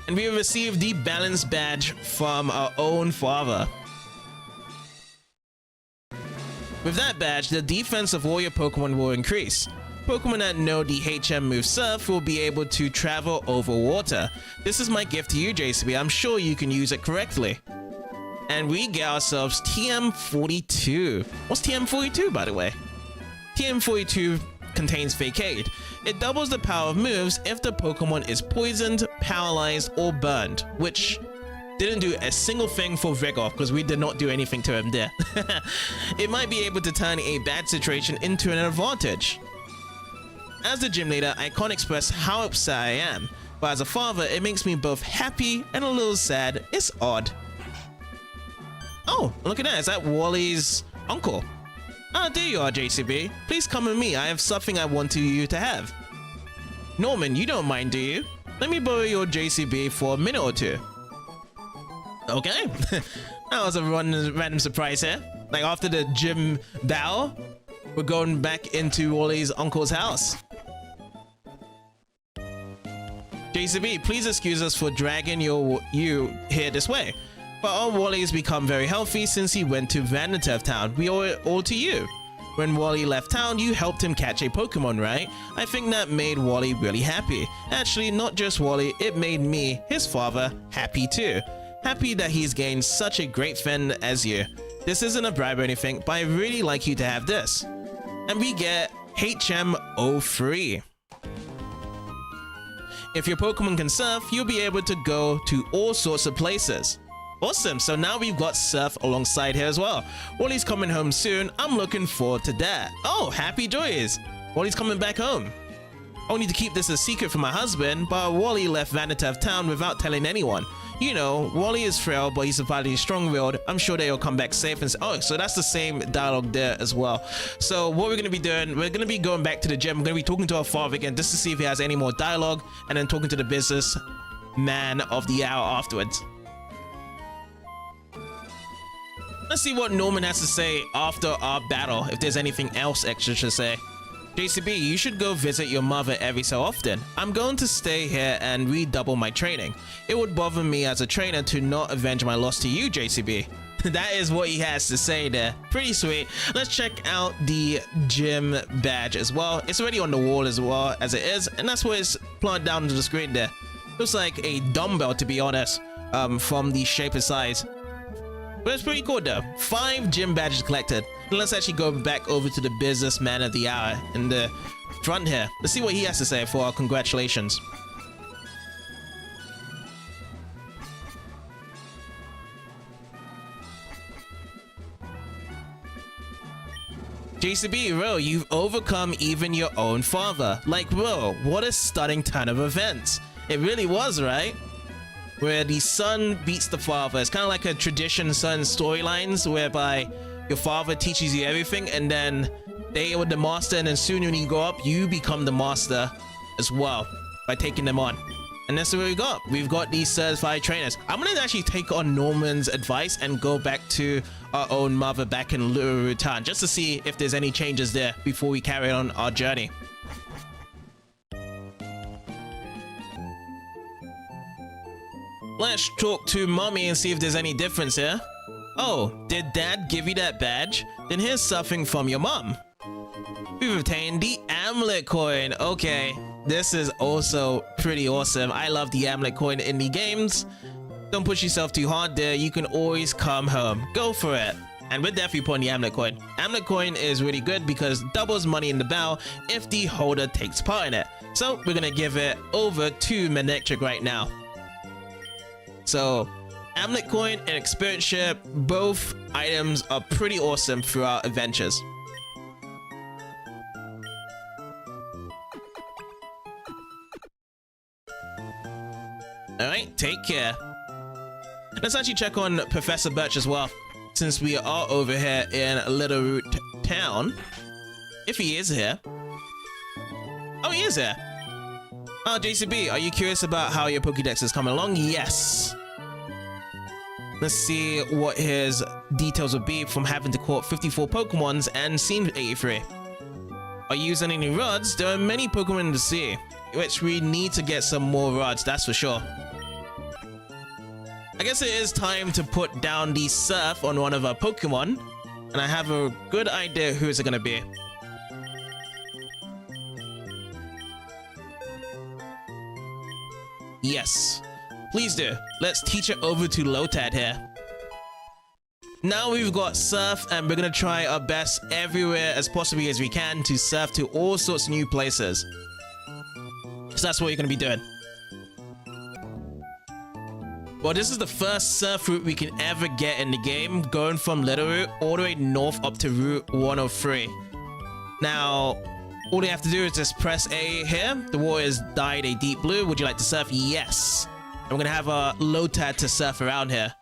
And we received the balance badge from our own father. With that badge, the defense of all your Pokemon will increase. Pokemon that know the HM move Surf will be able to travel over water. This is my gift to you, JCB. I'm sure you can use it correctly. And we get ourselves TM42. What's TM42, by the way? TM42 contains Fake Aid. It doubles the power of moves if the Pokemon is poisoned, paralyzed, or burned, which didn't do a single thing for Vigor because we did not do anything to him there. It might be able to turn a bad situation into an advantage. As the gym leader, I can't express how upset I am, but as a father, it makes me both happy and a little sad. It's odd. Oh, look at that. Is that Wally's uncle? Ah, there you are, JCB. Please come with me. I have something I want you to have. Norman, you don't mind, do you? Let me borrow your JCB for a minute or two. Okay. That was a random surprise here. Like after the gym battle, we're going back into Wally's uncle's house. JCB, please excuse us for dragging you here this way. But our Wally has become very healthy since he went to Rematch Town. We owe it all to you. When Wally left town, you helped him catch a Pokemon, right? I think that made Wally really happy. Actually, not just Wally, it made me, his father, happy too. Happy that he's gained such a great friend as you. This isn't a bribe or anything, but I really like you to have this. And we get HM03. If your Pokemon can surf, you'll be able to go to all sorts of places. Awesome, so now we've got surf alongside here as well. Wally's coming home soon. I'm looking forward to that. Oh, happy joys. Wally's coming back home. I need to keep this a secret from my husband, but Wally left Rematch Town without telling anyone. You know, Wally is frail, but he's surprisingly strong-willed. I'm sure they'll come back safe and oh, so that's the same dialogue there as well. So what we're going to be doing, we're going to be going back to the gym. We're going to be talking to our father again just to see if he has any more dialogue, and then talking to the business man of the hour afterwards. Let's see what Norman has to say after our battle, if there's anything else extra to say. JCB, you should go visit your mother every so often. I'm going to stay here and redouble my training. It would bother me as a trainer to not avenge my loss to you, JCB. That is what he has to say there. Pretty sweet. Let's check out the gym badge as well. It's already on the wall as well as it is, and that's what it's planted down to the screen there. Looks like a dumbbell, to be honest, from the shape and size. But it's pretty cool though. 5 gym badges collected. And let's actually go back over to the businessman of the hour in the front here. Let's see what he has to say for our congratulations. JCB, bro, you've overcome even your own father. Like, bro, what a stunning turn of events. It really was, right? Where the son beats the father. It's kind of like a tradition son storylines whereby your father teaches you everything and then they were the master, and then soon when you grow up, you become the master as well by taking them on. And that's what we got. We've got these certified trainers. I'm going to actually take on Norman's advice and go back to our own mother back in Lavaridge Town just to see if there's any changes there before we carry on our journey. Let's talk to mommy and see if there's any difference here. Oh, did dad give you that badge? Then here's something from your mom. We've obtained the amulet coin. Okay, this is also pretty awesome. I love the amulet coin in the games. Don't push yourself too hard there. You can always come home. Go for it. And we're definitely putting the amulet coin. Amulet coin is really good because doubles money in the battle if the holder takes part in it. So we're gonna give it over to Manectric right now. So, amulet coin and experience share, both items are pretty awesome throughout adventures. Alright, take care. Let's actually check on Professor Birch as well, since we are over here in Lavaridge Town. If he is here. Oh, he is here. Oh, JCB, are you curious about how your Pokédex is coming along? Yes. Let's see what his details would be from having to caught 54 Pokémons and seen 83. are using any rods, there are many Pokemon in the sea, which we need to get some more rods, that's for sure. I guess it is time to put down the surf on one of our Pokemon, and I have a good idea who is it going to be. Yes, please do. Let's teach it over to Lotad here. Now we've got surf, and we're going to try our best everywhere as possibly as we can to surf to all sorts of new places. So that's what you're going to be doing. Well, this is the first surf route we can ever get in the game, going from Little Route all the way north up to Route 103. Now, all you have to do is just press A here. The water is dyed a deep blue. Would you like to surf? Yes. And we're going to have a Lotad to surf around here.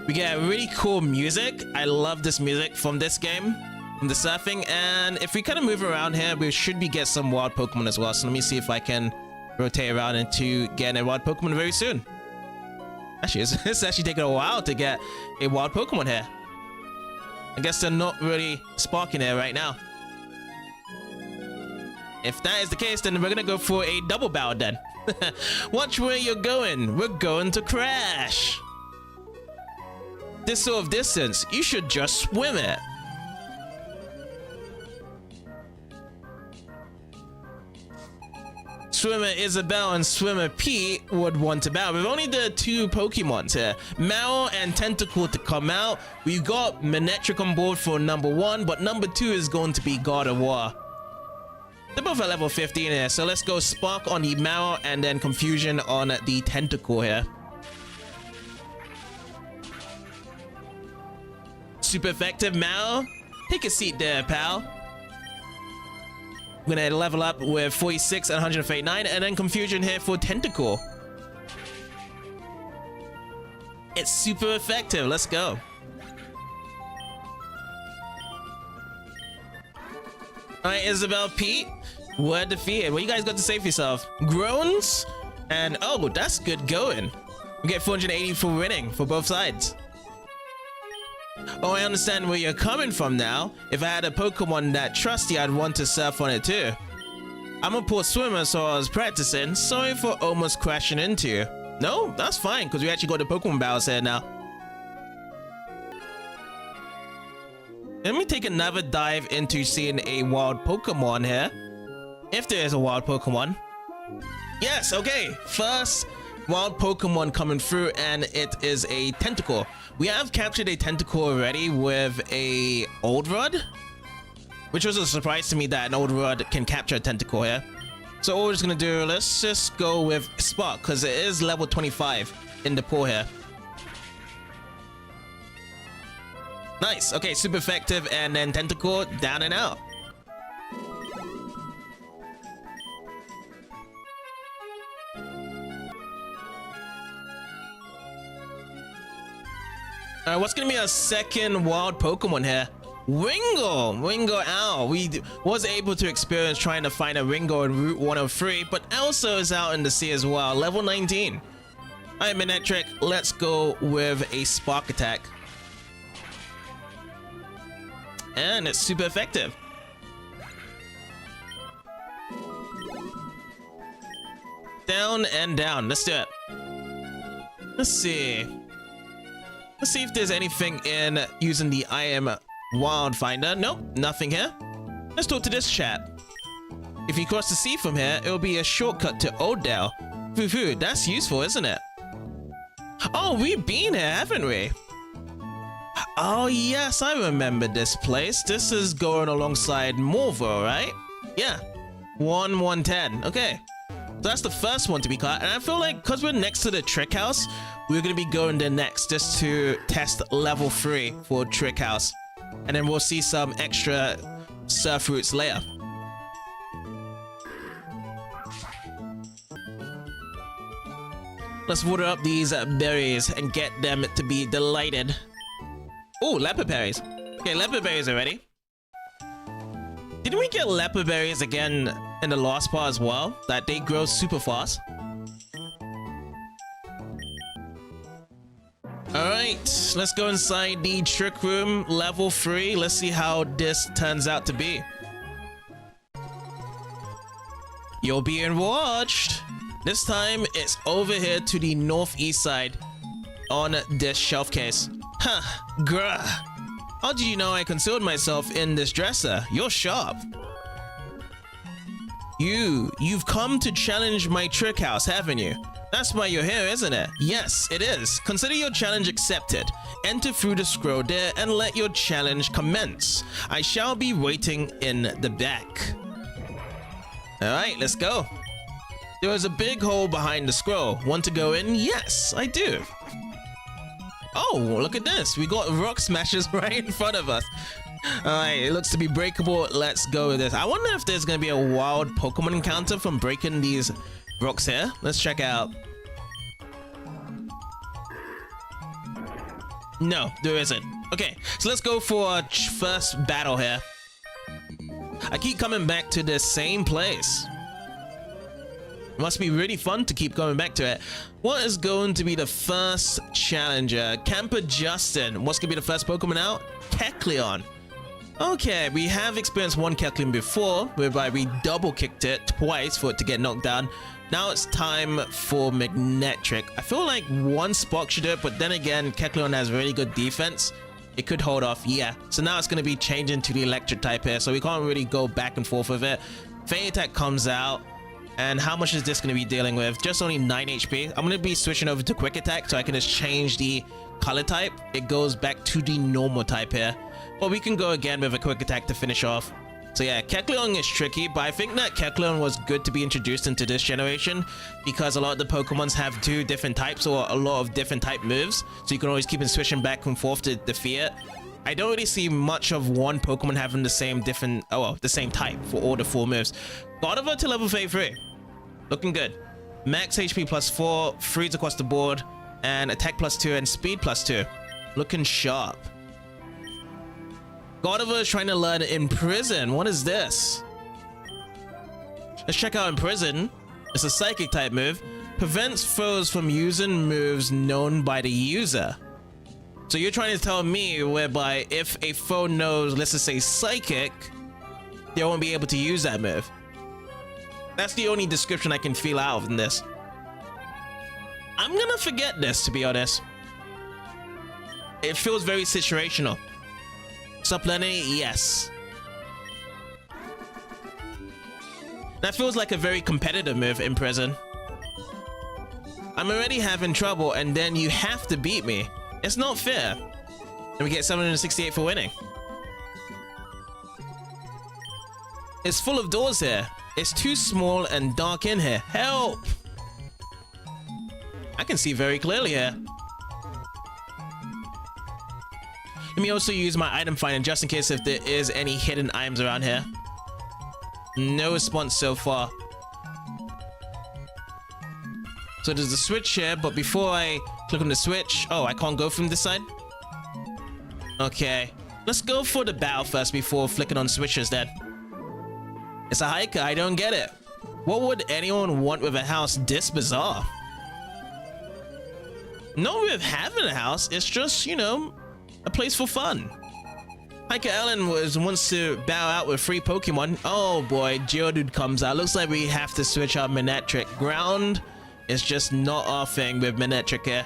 We get really cool music. I love this music from this game, from the surfing. And if we kind of move around here, we should get some wild Pokemon as well. So let me see if I can rotate around into getting a wild Pokemon very soon. Actually, it's actually taking a while to get a wild Pokemon here. I guess they're not really sparking here right now. If that is the case, then we're gonna go for a double battle then. Watch where you're going. We're going to crash. This sort of distance, you should just swim it. Swimmer Isabel and Swimmer Pete would want to battle. We've only the two Pokemons here, Mao and Tentacle, to come out. We've got Manectric on board for number 1, but number 2 is going to be God of War. They're both at level 15 here, so let's go Spark on the Mao and then Confusion on the Tentacle here. Super effective, Mao. Take a seat there, pal. We're gonna level up with 46 and 139, and then Confusion here for Tentacle. It's super effective. Let's go. Alright, Isabel, Pete, we're defeated. What you guys got to say for yourself? Groans? And oh, that's good going. We get 480 for winning for both sides. Oh, I understand where you're coming from now. If I had a Pokemon that trusty, I'd want to surf on it too. I'm a poor swimmer, so I was practicing. Sorry for almost crashing into you. No, that's fine, because we actually got the Pokemon battles here now. Let me take another dive into seeing a wild Pokemon here. If there is a wild Pokemon. Yes, okay. First wild Pokemon coming through, and it is a Tentacle. We have captured a Tentacle already with a Old Rod, which was a surprise to me that an Old Rod can capture a Tentacle here. So all we're just gonna do, let's just go with Spark, because it is level 25 in the pool here. Nice. Okay, super effective, and then Tentacle down and out. What's gonna be our second wild Pokemon here? Wingull! Wingull Owl. We was able to experience trying to find a Wingull in Route 103, but also is out in the sea as well. Level 19. Alright, Manectric, let's go with a Spark Attack. And it's super effective. Down and down. Let's do it. Let's see. Let's see if there's anything in using the I Am Wild Finder. Nope, nothing here. Let's talk to this chat. If you cross the sea from here, it'll be a shortcut to Oldale. Foo-foo, that's useful, isn't it? Oh, we've been here, haven't we? Oh, yes, I remember this place. This is going alongside Morville, right? Yeah. 110. Okay. So that's the first one to be caught. And I feel like because we're next to the Trick House, we're going to be going there next just to test level 3 for Trick House. And then we'll see some extra surf routes later. Let's water up these berries and get them to be delighted. Oh, leopard berries. Okay, leopard berries already. Didn't we get leopard berries again in the last part as well? That they grow super fast. Alright, let's go inside the trick room, level 3. Let's see how this turns out to be. You're being watched. This time, it's over here to the northeast side on this shelf case. Huh, grr. How did you know I concealed myself in this dresser? You're sharp. You've come to challenge my trick house, haven't you? That's why you're here, isn't it? Yes, it is. Consider your challenge accepted. Enter through the scroll there and let your challenge commence. I shall be waiting in the back. Alright, let's go. There is a big hole behind the scroll. Want to go in? Yes, I do. Oh, look at this. We got rock smashes right in front of us. Alright, it looks to be breakable. Let's go with this. I wonder if there's going to be a wild Pokemon encounter from breaking these rocks here. Let's check out. No, there isn't. Okay, so let's go for our first battle here. I keep coming back to the same place. Must be really fun to keep going back to it. What is going to be the first challenger? Camper Justin. What's going to be the first Pokemon out? Kecleon. Okay, we have experienced one Kecleon before, whereby we double kicked it twice for it to get knocked down. Now it's time for Magnetric. I feel like one Spark should do it, but then again, Kecleon has really good defense. It could hold off, yeah. So now it's going to be changing to the Electric type here, so we can't really go back and forth with it. Fairy Attack comes out. And how much is this going to be dealing with? Just only 9 HP. I'm going to be switching over to Quick Attack so I can just change the color type. It goes back to the normal type here. But we can go again with a Quick Attack to finish off. So yeah, Kecleon is tricky, but I think that Kecleon was good to be introduced into this generation because a lot of the Pokemons have 2 different types or a lot of different type moves. So you can always keep on switching back and forth to defeat it. I don't really see much of one Pokemon having the same the same type for all the 4 moves. Gardevoir to level 33. Looking good. Max HP +4, freeze across the board, and attack +2 and speed +2. Looking sharp. Gardevoir is trying to learn Imprison. What is this? Let's check out Imprison. It's a psychic type move. Prevents foes from using moves known by the user. So you're trying to tell me whereby if a foe knows, let's just say psychic, they won't be able to use that move. That's the only description I can feel out of this. I'm gonna forget this, to be honest. It feels very situational. Sup, Lenny? Yes. That feels like a very competitive move in prison. I'm already having trouble and then you have to beat me. It's not fair. And we get 768 for winning. It's full of doors here. It's too small and dark in here. Help! I can see very clearly here. Let me also use my item finder just in case if there is any hidden items around here. No response so far. So there's a switch here, but before I click on the switch... Oh, I can't go from this side? Okay. Let's go for the battle first before flicking on switches then. It's a hiker, I don't get it. What would anyone want with a house this bizarre? Not with having a house, it's just, you know, a place for fun. Hiker Ellen wants to bow out with 3 Pokemon. Oh boy, Geodude comes out. Looks like we have to switch our Manectric. Ground is just not our thing with Manectric here.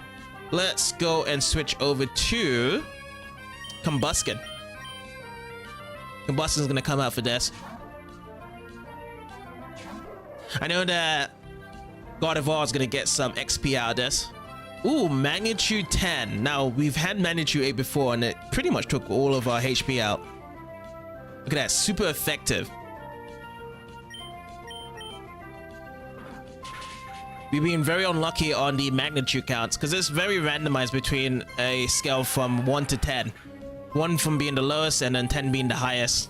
Let's go and switch over to Combusken. Combusken's gonna come out for this. I know that Gardevoir is gonna get some XP out of this. Ooh, magnitude 10. Now, we've had magnitude 8 before, and it pretty much took all of our HP out. Look at that, super effective. We've been very unlucky on the magnitude counts, because it's very randomized between a scale from 1 to 10. 1 from being the lowest, and then 10 being the highest.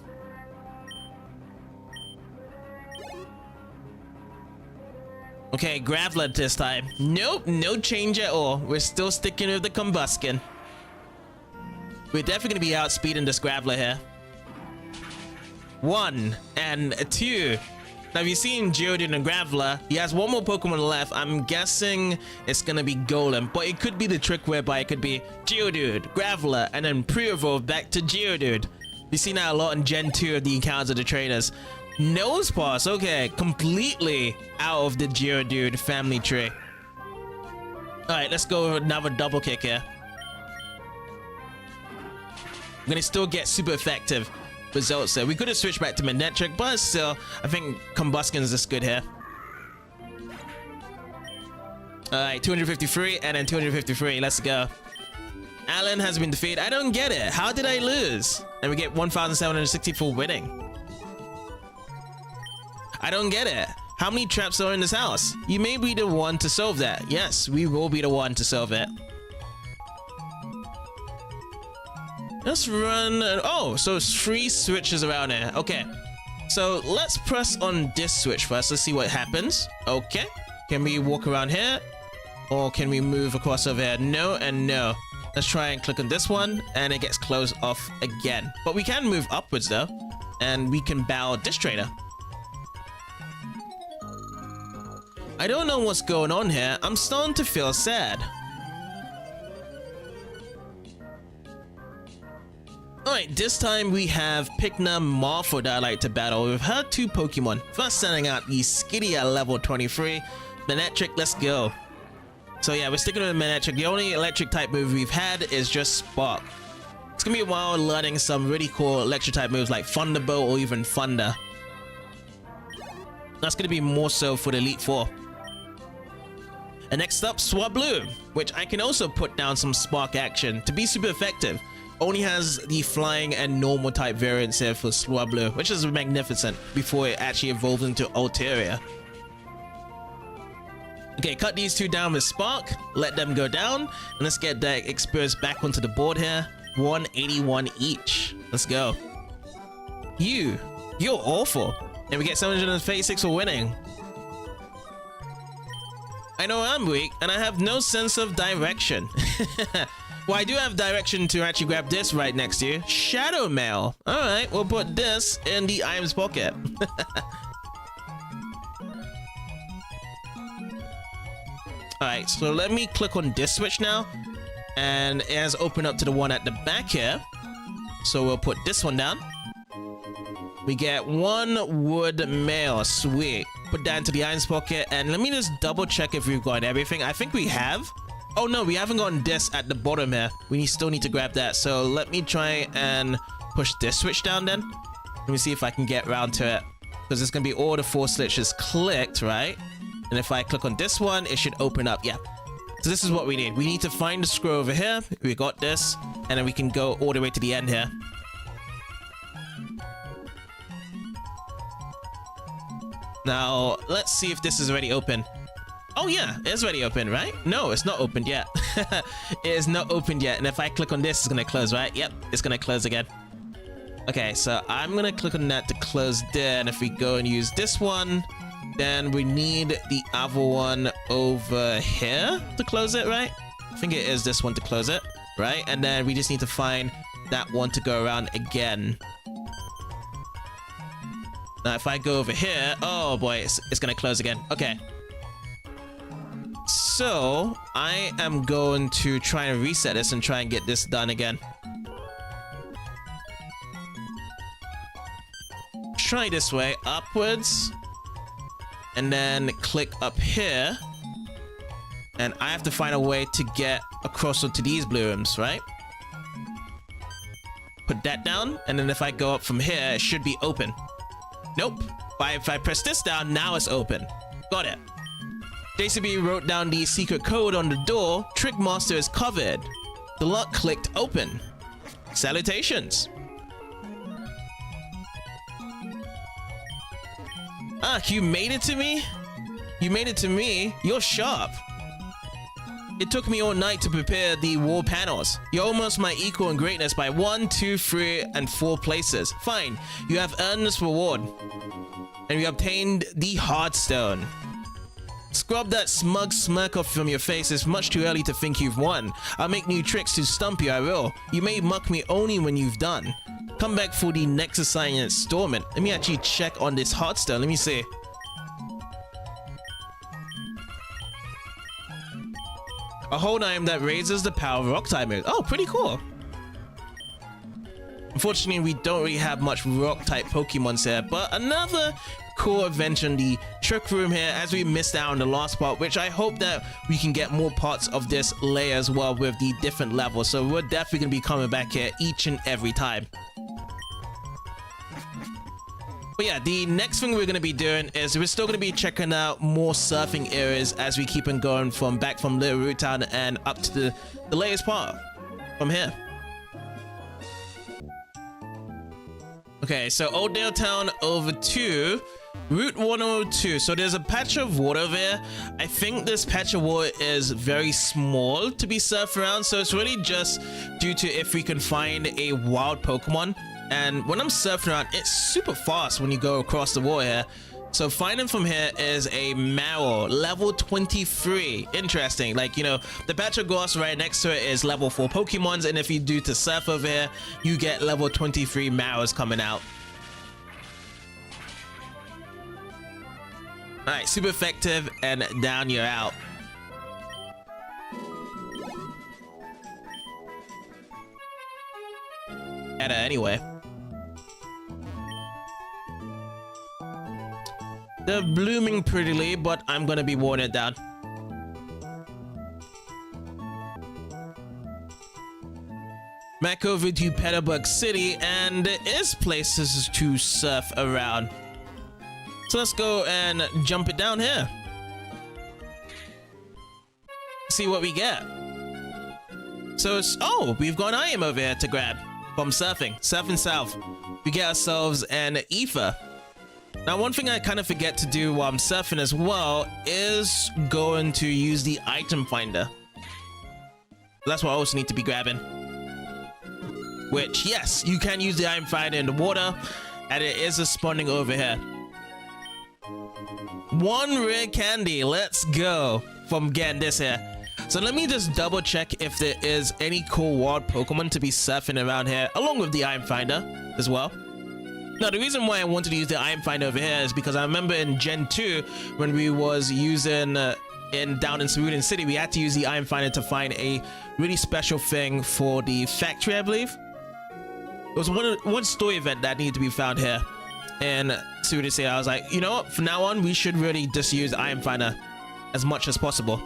Okay, Graveler this time. Nope, no change at all. We're still sticking with the Combusken. We're definitely going to be outspeeding this Graveler here. 1 and 2. Now, if you've seen Geodude and Graveler, he has 1 more Pokemon left. I'm guessing it's going to be Golem, but it could be the trick whereby it could be Geodude, Graveler, and then pre-evolve back to Geodude. We've seen that a lot in Gen 2 of the encounters of the trainers. Nose pass, okay. Completely out of the Geodude family tree. Alright, let's go with another double kick here. I'm gonna still get super effective results there. We could have switched back to Manectric, but still, I think Combustion is just good here. Alright, 253 and then 253. Let's go. Alan has been defeated. I don't get it. How did I lose? And we get 1,760 for winning. I don't get it. How many traps are in this house? You may be the one to solve that. Yes, we will be the one to solve it. Let's run. Oh, so it's 3 switches around here. Okay. So let's press on this switch first. Let's see what happens. Okay. Can we walk around here? Or can we move across over here? No and no. Let's try and click on this one. And it gets closed off again. But we can move upwards though. And we can bow this trainer. I don't know what's going on here. I'm starting to feel sad. Alright, this time we have Picna Martha that I like to battle with her 2 Pokemon. First sending out the Skitty at level 23. Manectric, let's go. So yeah, we're sticking with Manectric. The only electric type move we've had is just Spark. It's gonna be a while learning some really cool electric type moves like Thunderbolt or even Thunder. That's gonna be more so for the Elite Four. And next up, Swablu, which I can also put down some Spark action to be super effective. Only has the flying and normal type variants here for Swablu, which is magnificent before it actually evolves into Altaria. Okay, cut these 2 down with Spark, let them go down, and let's get that experience back onto the board here. 181 each. Let's go. You're awful. And we get 736 for winning. I know I'm weak, and I have no sense of direction. Well, I do have direction to actually grab this right next to you. Shadow Mail. Alright, we'll put this in the items pocket. Alright, so let me click on this switch now. And it has opened up to the one at the back here. So we'll put this one down. We get 1 wood mail. Sweet. Put that into the items pocket. And let me just double check if we've got everything. I think we have. Oh no, we haven't gotten this at the bottom here. We still need to grab that. So let me try and push this switch down then. Let me see if I can get around to it. Because it's going to be all the 4 switches clicked, right? And if I click on this one, it should open up. Yeah. So this is what we need. We need to find the scroll over here. We got this. And then we can go all the way to the end here. Now, let's see if this is already open. Oh yeah, it's already open, right? No, it's not opened yet. It is not opened yet. And if I click on this, it's going to close, right? Yep, it's going to close again. Okay, so I'm going to click on that to close there. And if we go and use this one, then we need the other one over here to close it, right? I think it is this one to close it, right? And then we just need to find that one to go around again. Now, if I go over here, oh boy, it's going to close again. Okay. So, I am going to try and reset this and try and get this done again. Try this way, upwards. And then click up here. And I have to find a way to get across onto these blue rooms, right? Put that down, and then if I go up from here, it should be open. Nope. But if I press this down, now it's open. Got it. JCB wrote down the secret code on the door. Trickmaster is covered. The lock clicked open. Salutations. Ah, you made it to me? You made it to me? You're sharp. It took me all night to prepare the wall panels. You're almost my equal in greatness by 1, 2, 3, and 4 places. Fine, you have earned this reward. And you obtained the Heartstone. Scrub that smug smirk off from your face. It's much too early to think you've won. I'll make new tricks to stump you, I will. You may muck me only when you've done. Come back for the next assignment installment. Let me actually check on this Heartstone. Let me see. A whole item that raises the power of rock type moves. Oh, pretty cool. Unfortunately, we don't really have much rock type Pokemons here, but another cool adventure in the trick room here as we missed out on the last part, which I hope that we can get more parts of this layer as well with the different levels. So we're definitely going to be coming back here each and every time. But yeah, the next thing we're going to be doing is we're still going to be checking out more surfing areas as we keep on going from back from Lavaridge Town and up to the latest part from here. Okay, so Oldale Town over to Route 102. So there's a patch of water there. I think this patch of water is very small to be surfed around. So it's really just due to if we can find a wild Pokemon. And when I'm surfing around, it's super fast when you go across the water here. So finding from here is a Marrow, level 23. Interesting. Like, you know, the patch of grass right next to it is level 4 Pokemons. And if you do to surf over here, you get level 23 Marrows coming out. All right, super effective, and down you're out. Anyway. They're blooming prettily, but I'm gonna be watering it down. Back over to Petalburg City, and there is places to surf around. So let's go and jump it down here. See what we get. So it's, oh, we've got an item over here to grab from surfing. Surfing south. We get ourselves an ether. Now, one thing I kind of forget to do while I'm surfing as well is going to use the item finder. That's what I also need to be grabbing. Which, yes, you can use the item finder in the water, and it is responding over here. One rare candy. Let's go from getting this here. So let me just double check if there is any cool wild Pokemon to be surfing around here, along with the item finder as well. Now, the reason why I wanted to use the item finder over here is because I remember in Gen 2, when we was using down in Rematch City, we had to use the item finder to find a really special thing for the factory, I believe. It was one story event that needed to be found here in Rematch City. I was like, you know what? From now on, we should really just use item finder as much as possible.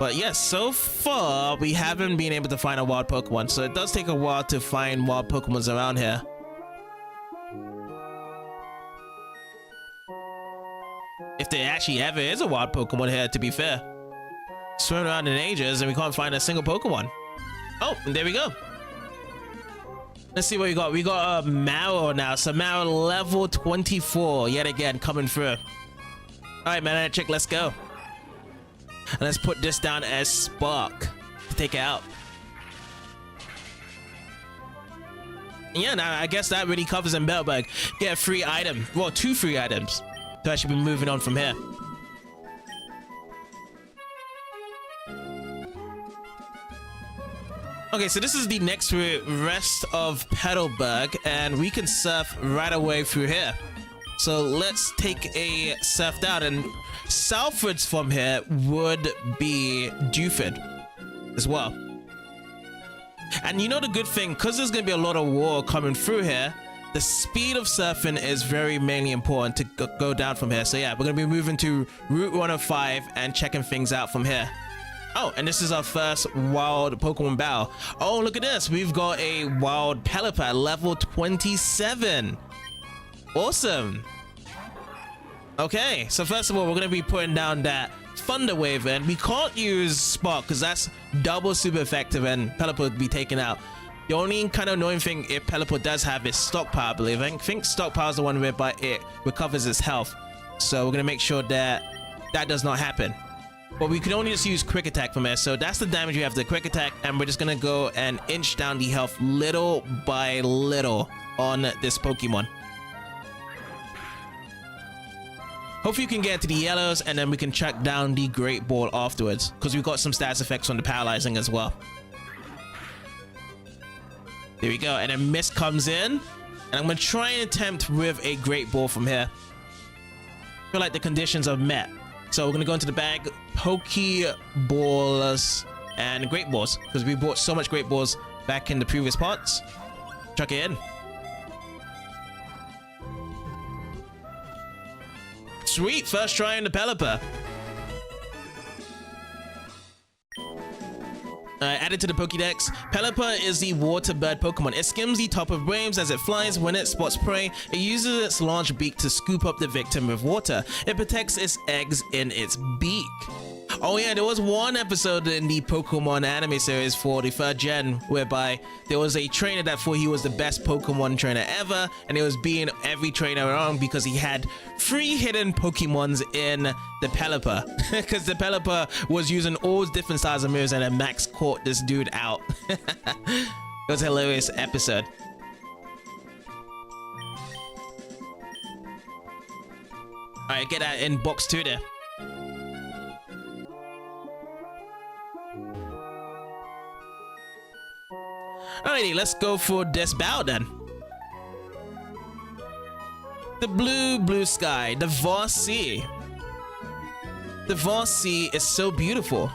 But yes, so far we haven't been able to find a wild Pokemon, so it does take a while to find wild Pokemons around here. If there actually ever is a wild Pokemon here, to be fair. Swimming around in ages and we can't find a single Pokemon. Oh, and there we go. Let's see what we got. We got a Marrow now. So Marrow level 24 yet again coming through. All right, man, chick, let's go. And let's put this down as Spark to take it out. Yeah, now I guess that really covers in Petalburg. Get a free item. Well, 2 free items to actually be moving on from here. Okay, so this is the next rest of Petalburg, and we can surf right away through here. So let's take a surf down, and southwards from here would be Dewford as well. And you know the good thing, because there's going to be a lot of water coming through here, the speed of surfing is very mainly important to go down from here. So yeah, we're going to be moving to Route 105 and checking things out from here. Oh, and this is our first wild Pokemon battle. Oh, look at this. We've got a wild Pelipper, level 27. Awesome. Okay, so first of all, we're going to be putting down that Thunder Wave, and we can't use Spark because that's double super effective and Pelipper would be taken out. The only kind of annoying thing if Pelipper does have is Stockpile, I believe. I think Stockpile is the one whereby it recovers its health. So we're going to make sure that that does not happen. But we can only just use Quick Attack from here. So that's the damage we have, the Quick Attack, and we're just going to go and inch down the health little by little on this Pokemon. Hopefully you can get into the yellows, and then we can track down the Great Ball afterwards, because we've got some stats effects on the paralyzing as well. There we go, and then Mist comes in, and I'm going to try and attempt with a Great Ball from here. I feel like the conditions are met. So we're going to go into the bag, Pokeballs and Great Balls, because we bought so much Great Balls back in the previous parts. Chuck it in. Sweet, first try in the Pelipper. Added to the Pokédex, Pelipper is the water bird Pokemon. It skims the top of waves as it flies. When it spots prey, it uses its large beak to scoop up the victim with water. It protects its eggs in its beak. Oh yeah, there was one episode in the Pokemon anime series for the 3rd gen whereby there was a trainer that thought he was the best Pokemon trainer ever, and he was being every trainer wrong because he had 3 hidden Pokemons in the Pelipper. Because the Pelipper was using all different styles of moves, and then Max caught this dude out. It was a hilarious episode. Alright, get that in box 2 there. Alrighty, let's go for this battle then. The blue sky, the vast sea. The vast sea is so beautiful.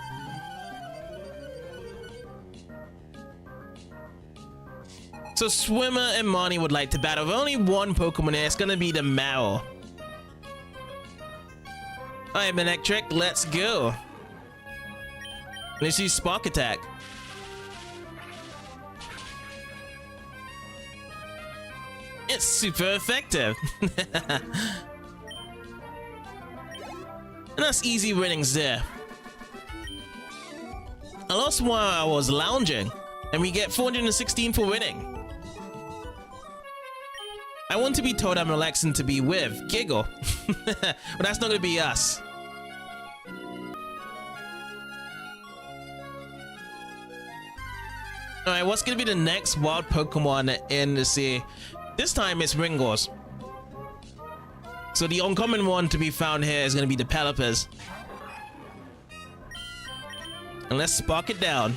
So Swimmer and Marnie would like to battle. With only one Pokemon here, it's gonna be the Marrow. Alright, Manectric, let's go. Let's use Spark Attack. It's super effective. And that's easy winnings there. I lost while I was lounging, and we get 416 for winning. I want to be told I'm relaxing to be with. Giggle. But that's not gonna be us. Alright, what's gonna be the next wild Pokemon in the sea? This time it's Ringors. So the uncommon one to be found here is going to be the Pelippers. And let's spark it down.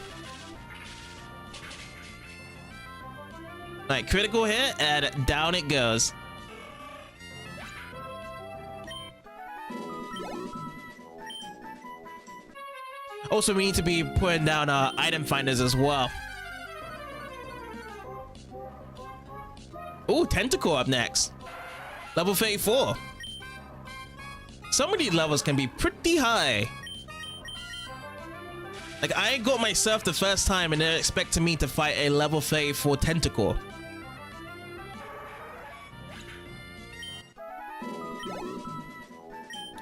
Alright, critical hit, and down it goes. Also, we need to be putting down our item finders as well. Ooh, Tentacle up next. Level 34. Some of these levels can be pretty high. Like, I got myself the first time and they're expecting me to fight a level 34 Tentacle.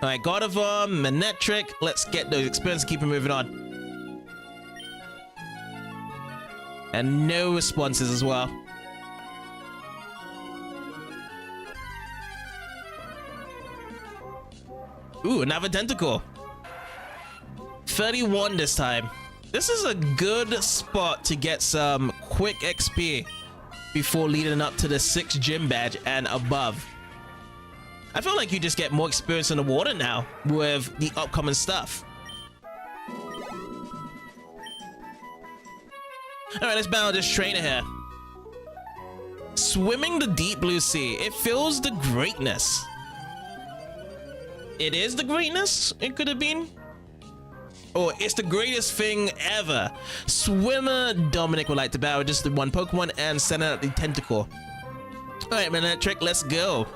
Alright, Gardevoir, Manectric. Let's get those experience and keep it moving on. And no responses as well. Ooh, another Tentacle. 31 this time. This is a good spot to get some quick XP before leading up to the 6th gym badge and above. I feel like you just get more experience in the water now with the upcoming stuff. Alright, let's battle this trainer here. Swimming the deep blue sea. It feels the greatness. It is the greatness, it could have been. Oh, it's the greatest thing ever. Swimmer Dominic would like to battle just the one Pokemon and send out the Tentacle. Alright, Manectric, let's go.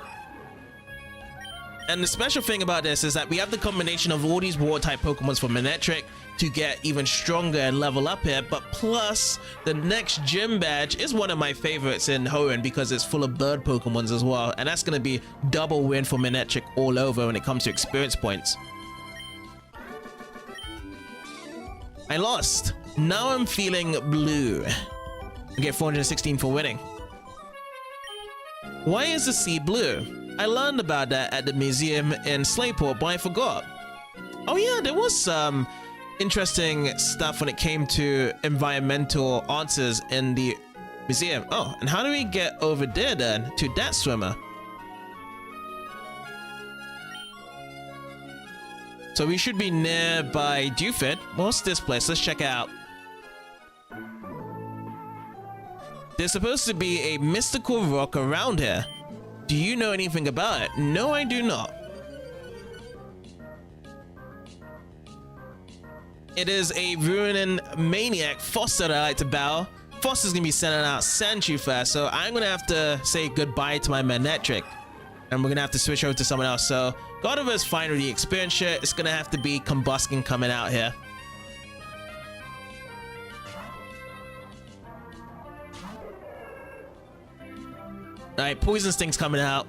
And the special thing about this is that we have the combination of all these water-type Pokemons for Manectric to get even stronger and level up here, but plus the next gym badge is one of my favorites in Hoenn because it's full of bird Pokemons as well, and that's going to be double win for Manectric all over when it comes to experience points. I lost. Now I'm feeling blue. I get 416 for winning. Why is the sea blue? I learned about that at the museum in Slateport, but I forgot. Oh yeah, there was some interesting stuff when it came to environmental answers in the museum. Oh, and how do we get over there then to that swimmer? So we should be nearby Dewford. What's this place? Let's check it out. There's supposed to be a mystical rock around here. Do you know anything about it? No, I do not. It is a ruining maniac foster that I like to battle Foster's gonna be sending out Sentry first, so I'm gonna have to say goodbye to my Manectric, and we're gonna have to switch over to someone else. So Gardevoir's fine with the experience share. It's gonna have to be Combuskin coming out here. Alright, Poison Sting's coming out.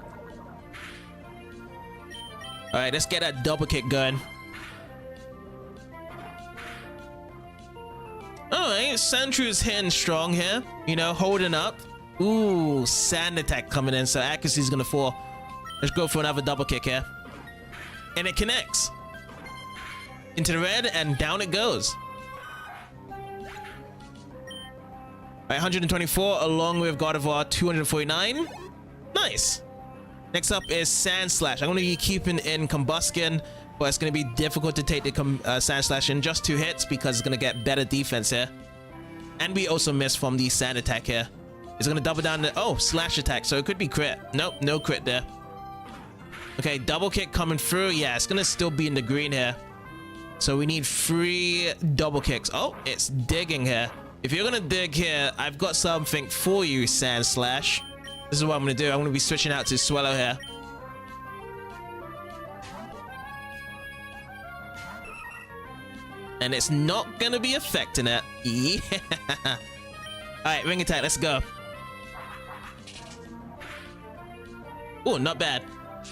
Alright, let's get that double kick going. Alright, Sandshrews hitting strong here. You know, holding up. Ooh, Sand Attack coming in, so accuracy's gonna fall. Let's go for another double kick here. And it connects. Into the red, and down it goes. Alright, 124 along with Gardevoir 249. Nice. Next up is Sand Slash. I'm going to be keeping in Combuskin, but it's going to be difficult to take the Sand Slash in just 2 hits because it's going to get better defense here. And we also missed from the Sand Attack here. It's going to double down the... Oh, Slash Attack, so it could be crit. Nope, no crit there. Okay, double kick coming through. Yeah, it's going to still be in the green here. So we need 3 double kicks. Oh, it's digging here. If you're going to dig here, I've got something for you, Sand Slash. This is what I'm going to do. I'm going to be switching out to Swallow here. And it's not going to be affecting it. Yeah. Alright, Ring Attack. Let's go. Oh, not bad.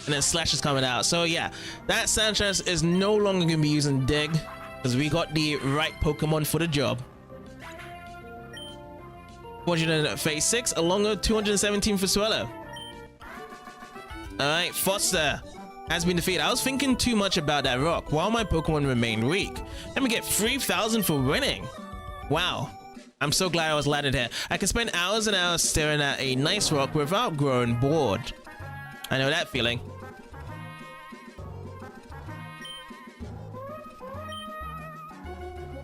And then Slash is coming out. So yeah, that Sanchez is no longer going to be using Dig because we got the right Pokemon for the job. 436 along with 217 for Swallow. Alright, Foster has been defeated. I was thinking too much about that rock while my Pokemon remained weak. Let me get 3,000 for winning. Wow. I'm so glad I was landed here. I can spend hours and hours staring at a nice rock without growing bored. I know that feeling.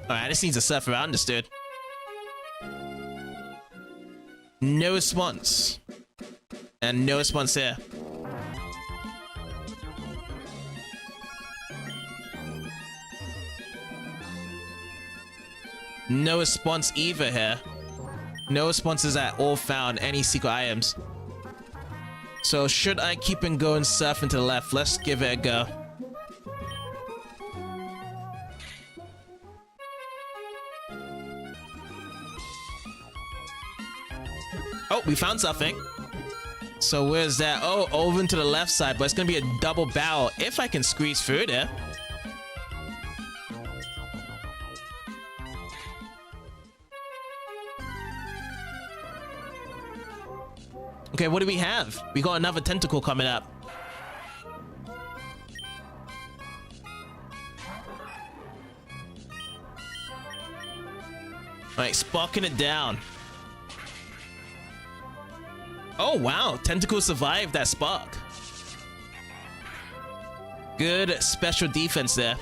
Alright, this needs to surf around this dude. No response. And no response here. No response either here. No responses at all found any secret items. So should I keep on going surfing to the left? Let's give it a go. Oh, we found something. So where's that? Oh, over to the left side, but it's gonna be a double barrel if I can squeeze through there. Okay, what do we have? We got another tentacle coming up. Alright, sparking it down. Oh, wow. Tentacle survived that spark. Good special defense there.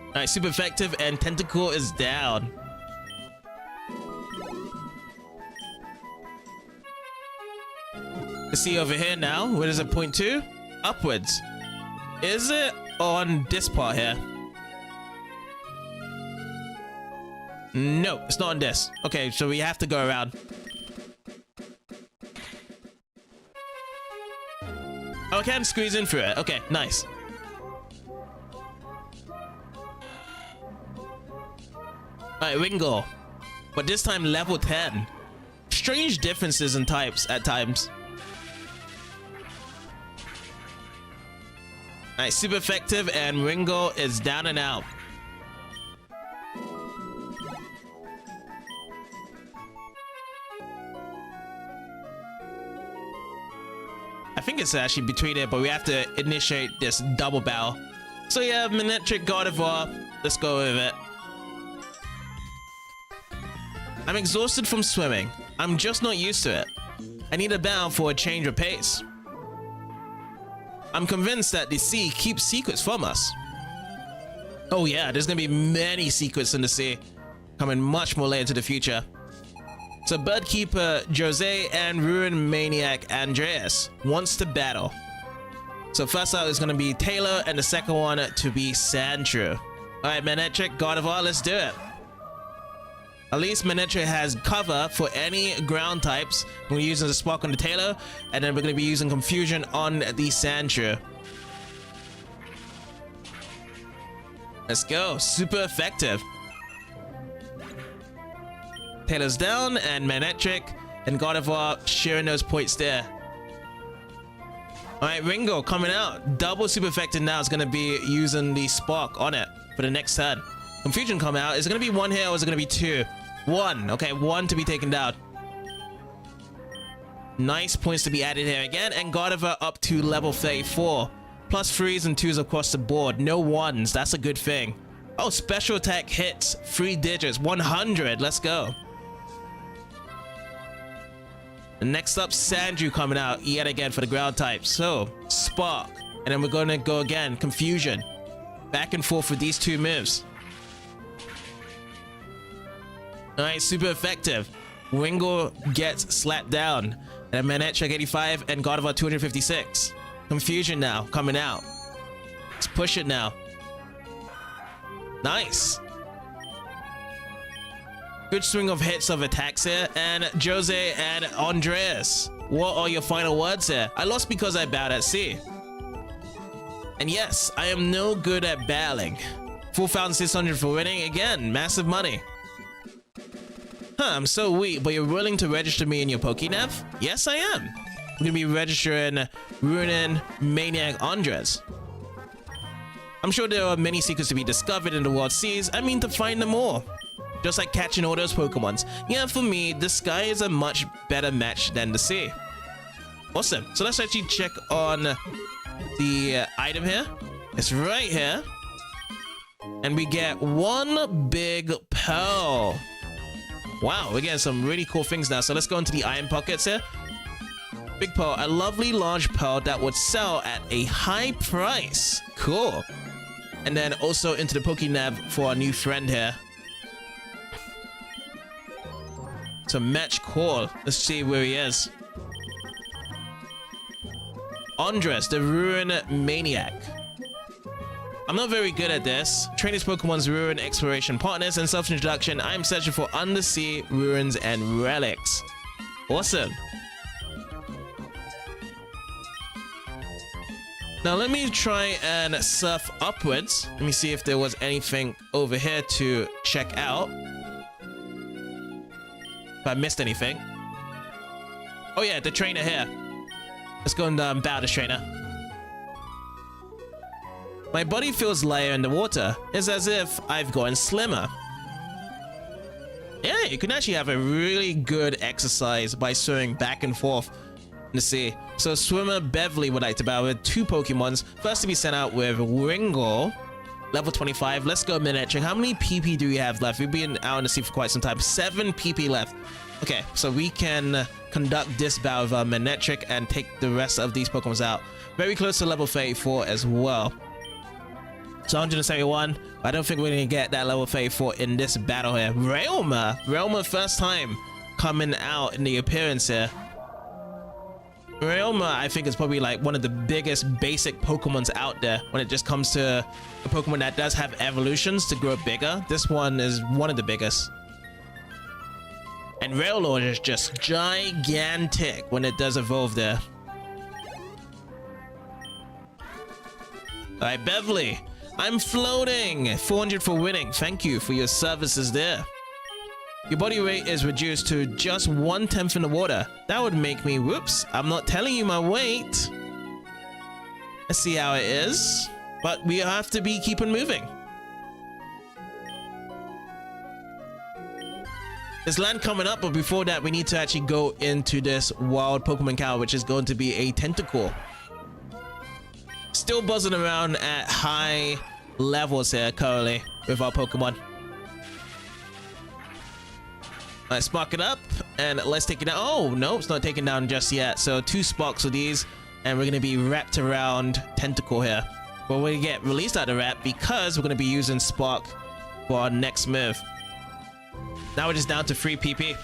Alright, super effective, and Tentacle is down. Let's see over here now. Where does it point to? Upwards. Is it on this part here? No, it's not on this. Okay, so we have to go around. Oh, I can squeeze in through it. Okay, nice. Alright, Wingull. But this time level 10. Strange differences in types at times. Alright, super effective, and Wingull is down and out. I think it's actually between it, but we have to initiate this double barrel. So yeah, Manectric Gardevoir. Let's go with it. I'm exhausted from swimming. I'm just not used to it. I need a bow for a change of pace. I'm convinced that the sea keeps secrets from us. Oh yeah, there's gonna be many secrets in the sea. Coming much more later into the future. So Birdkeeper Jose and Ruin Maniac Andreas wants to battle. So first out is gonna be Taylor, and the second one to be Sandshrew. Alright, Manectric Gardevoir, let's do it. At least Manectric has cover for any ground types. We're using the Spark on the Tailor, and then we're going to be using Confusion on the Sandshrew. Let's go. Super effective. Tailor's down, and Manectric and Gardevoir sharing those points there. Alright, Ringo coming out. Double super effective now is going to be using the Spark on it for the next turn. Confusion come out. Is it going to be 1 hit or is it going to be 2? 1. Okay, 1 to be taken down. Nice points to be added here again. And Gardevoir up to level 34. Plus 3s and 2s across the board. No 1s. That's a good thing. Oh, special attack hits. 3 digits. 100. Let's go. And next up, Sandshrew coming out yet again for the ground type. So, Spark. And then we're going to go again. Confusion. Back and forth with these 2 moves. Alright, super effective. Wingull gets slapped down. And Manectric 85 and Gardevoir 256. Confusion now, coming out. Let's push it now. Nice. Good swing of hits of attacks here. And Jose and Andreas, what are your final words here? I lost because I bowed at sea. And yes, I am no good at battling. 4,600 for winning. Again, massive money. Huh, I'm so weak, but you're willing to register me in your Pokénav? Yes, I am. I'm gonna be registering Ruinin, Maniac, Andres. I'm sure there are many secrets to be discovered in the world seas. I mean to find them all. Just like catching all those Pokemons. Yeah, for me, the sky is a much better match than the sea. Awesome. So let's actually check on the item here. It's right here. And we get 1 big pearl. Wow, we're getting some really cool things now. So let's go into the iron pockets here. Big pearl, a lovely large pearl that would sell at a high price. Cool. And then also into the Pokénav for our new friend here. So match call. Let's see where he is. Andres, the Ruin Maniac. I'm not very good at this. Training Pokemon's Ruin exploration partners and self-introduction. I'm searching for undersea ruins and relics. Awesome. Now let me try and surf upwards. Let me see if there was anything over here to check out. If I missed anything. Oh yeah, the trainer here. Let's go and bow this trainer. My body feels lighter in the water. It's as if I've gotten slimmer. Yeah, you can actually have a really good exercise by swimming back and forth in the sea. So swimmer Beverly would like to battle with 2 Pokemons. First to be sent out with Wingull, level 25. Let's go Manectric. How many PP do we have left? We've been out in the sea for quite some time. 7 PP left. Okay, so we can conduct this battle with Manectric and take the rest of these Pokemons out. Very close to level 34 as well. So 171. I don't think we're gonna get that level 34 in this battle here. Realma first time coming out in the appearance here. Realma, I think, is probably like one of the biggest basic Pokemons out there when it just comes to a Pokemon that does have evolutions to grow bigger. This one is one of the biggest. And Railord is just gigantic when it does evolve there. Alright, Beverly. I'm floating. 400 for winning. Thank you for your services there. Your body weight is reduced to just 1/10 in the water. That would make me, whoops, I'm not telling you my weight. Let's see how it is. But we have to be keeping moving. There's land coming up, but before that, we need to actually go into this wild Pokemon cow, which is going to be a Tentacool. Still buzzing around at high levels here currently with our Pokemon. Let's spark it up and let's take it down. Oh, no, it's not taken down just yet. So 2 sparks of these and we're going to be wrapped around Tentacool here. But we're going to get released out of the wrap because we're going to be using Spark for our next move. Now we're just down to 3 PP.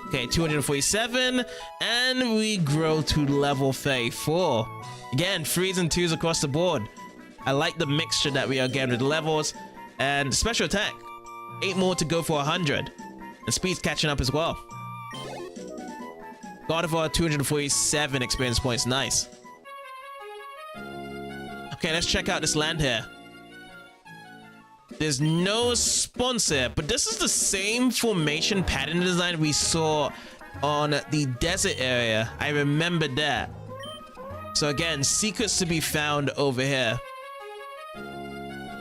Okay, 247, and we grow to level 34. Again, 3s and 2s across the board. I like the mixture that we are getting with levels and special attack. 8 more to go for 100. And speed's catching up as well. God of War 247 experience points. Nice. Okay, let's check out this land here. There's no sponsor, but this is the same formation pattern design we saw on the desert area. I remember that. So again, secrets to be found over here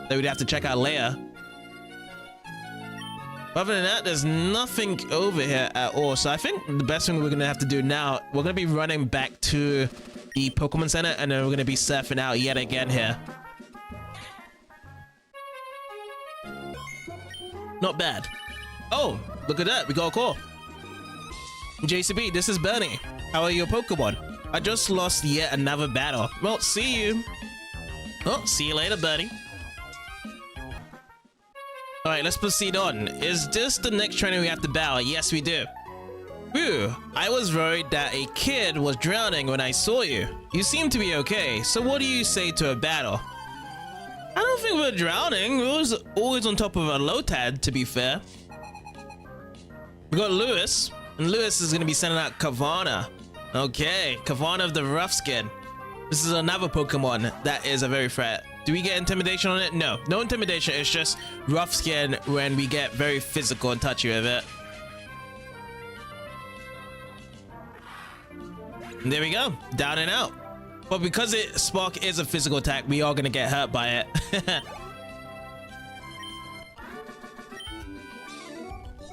that we'd have to check out later. Other than that, there's nothing over here at all. So I think the best thing we're gonna have to do now, we're gonna be running back to the Pokemon Center, and then we're gonna be surfing out yet again here. Not bad. Oh, look at that. We got a call. JCB, this is Bernie. How are your Pokemon? I just lost yet another battle. Well, see you. Oh, see you later, buddy. Alright, let's proceed on. Is this the next trainer we have to battle? Yes, we do. Ooh, I was worried that a kid was drowning when I saw you. You seem to be okay, so what do you say to a battle? I don't think we're drowning. We was always on top of a Lotad, to be fair. We got Lewis, and Lewis is going to be sending out Kavana. Okay, Kavana of the Rough Skin. This is another Pokemon that is a very threat. Do we get intimidation on it? No, no intimidation. It's just Rough Skin when we get very physical and touchy with it. And there we go, down and out. But because Spark is a physical attack, we are going to get hurt by it.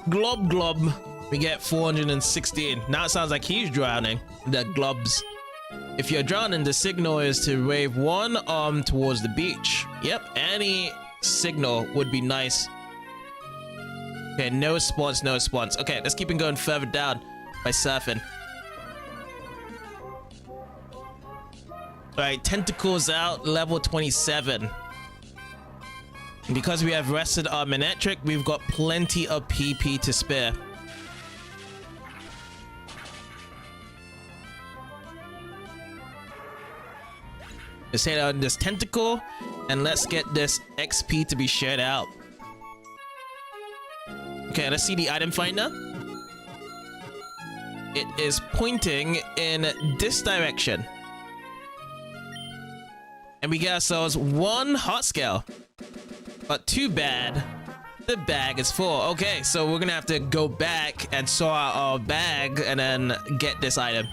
Glob Glob. We get 416. Now it sounds like he's drowning. The globs. If you're drowning, the signal is to wave one arm towards the beach. Yep, any signal would be nice. Okay, no response, no response. Okay, let's keep it going further down by surfing. Alright, Tentacles out, level 27. And because we have rested our Manectric, we've got plenty of PP to spare. Let's hit on this Tentacle, and let's get this XP to be shared out. Okay, let's see the item finder. It is pointing in this direction. And we get ourselves 1 hot scale. But too bad, the bag is full. Okay, so we're gonna have to go back and sort out our bag and then get this item.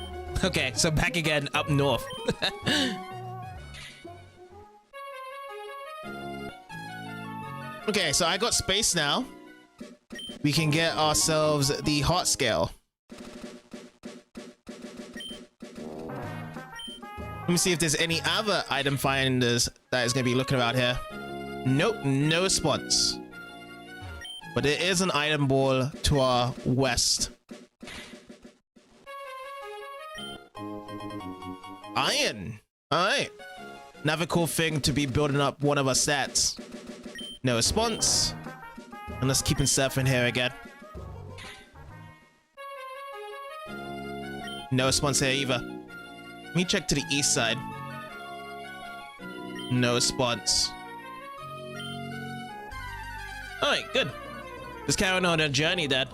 Okay, so back again up north. Okay, so I got space now. We can get ourselves the hot scale. Let me see if there's any other item finders that is going to be looking around here. Nope, no response. But there is an item ball to our west. Iron. Alright. Another cool thing to be building up one of our stats. No response. And let's keep on surfing here again. No response here either. Let me check to the east side. No response. Alright, good. Let's carry on our journey then.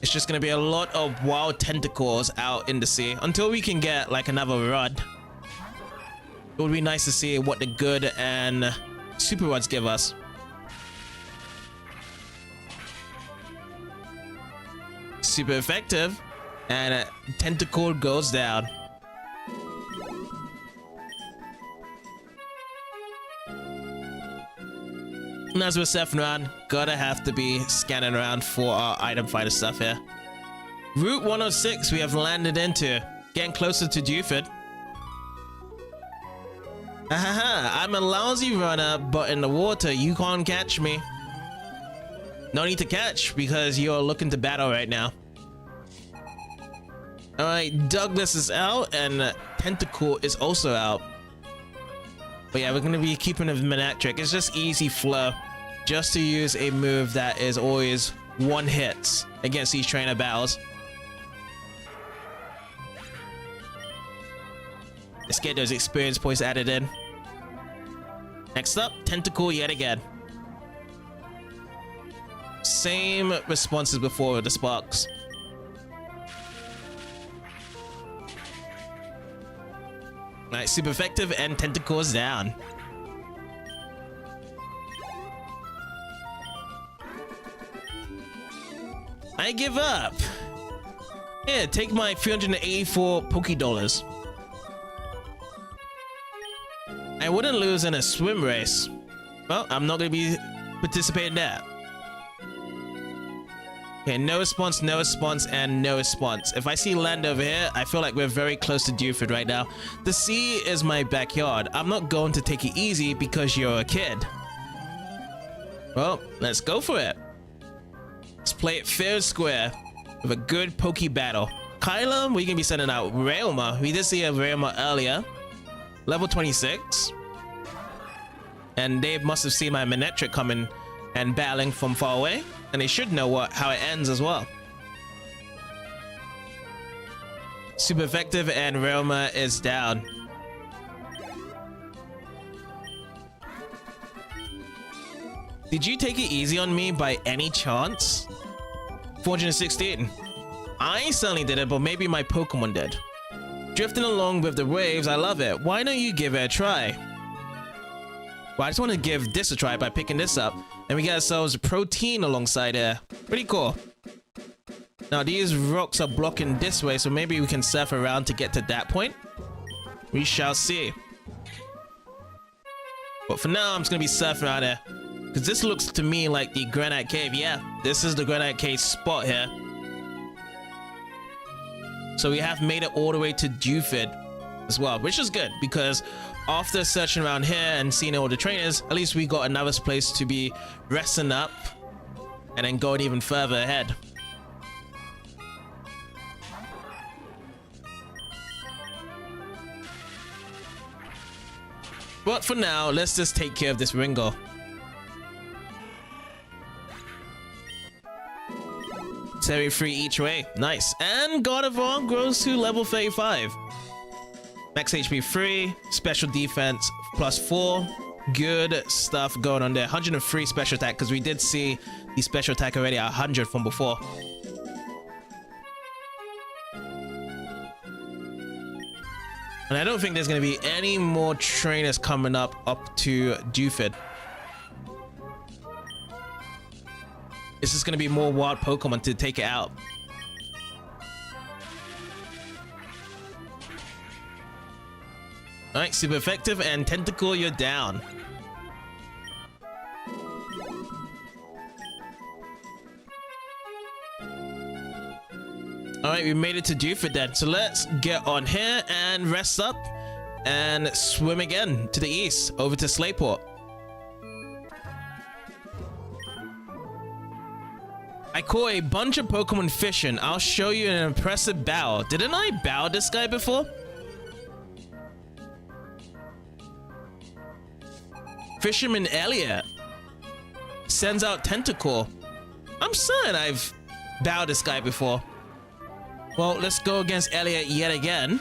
It's just gonna be a lot of wild tentacles out in the sea until we can get like another rod. It would be nice to see what the good and super rods give us. Super effective, and a tentacle goes down. And as we're surfing around, gotta have to be scanning around for our item finder stuff here. Route 106 we have landed into, getting closer to Dewford. Ahaha, I'm a lousy runner, but in the water you can't catch me. No need to catch because you're looking to battle right now. Alright, Douglas is out and Tentacle is also out. But yeah, we're going to be keeping with Manectric. It's just easy flow. Just to use a move that is always one hit against these trainer battles. Let's get those experience points added in. Next up, Tentacle yet again. Same responses before with the sparks. Alright, super effective and Tentacles down. I give up. Yeah, take my 384 Poké Dollars. I wouldn't lose in a swim race. Well, I'm not going to be participating in that. Okay, no response, and no response. If I see land over here, I feel like we're very close to Dewford right now. The sea is my backyard. I'm not going to take it easy because you're a kid. Well, let's go for it. Let's play it fair and square with a good Poké battle. Kyla, we're gonna be sending out Realma. We did see a Realma earlier. Level 26. And they must have seen my Manectric coming and battling from far away. And they should know how it ends as well. Super effective and Realma is down. Did you take it easy on me by any chance? 416. I certainly did it, but maybe my Pokemon did. Drifting along with the waves, I love it. Why don't you give it a try? Well, I just want to give this a try by picking this up. And we get ourselves protein alongside here. Pretty cool. Now, these rocks are blocking this way, so maybe we can surf around to get to that point. We shall see. But for now, I'm just going to be surfing around here. Because this looks to me like the Granite Cave. Yeah, this is the Granite Cave spot here. So we have made it all the way to Dewford as well, which is good because after searching around here and seeing all the trainers, at least we got another place to be resting up and then going even further ahead. But for now, let's just take care of this Ringo. Terry free each way. Nice. And Gardevoir grows to level 35. Max HP 3, special defense +4. Good stuff going on there. 103 special attack because we did see the special attack already at 100 from before. And I don't think there's going to be any more trainers coming up to Dewford. It's just going to be more wild Pokemon to take it out. Alright, super effective and Tentacle, you're down. Alright, we made it to Dewford then. So let's get on here and rest up and swim again to the east over to Slateport. I caught a bunch of Pokemon fishing. I'll show you an impressive bow. Didn't I bow this guy before? Fisherman Elliot sends out Tentacle. I'm certain I've bowed this guy before. Well, let's go against Elliot yet again.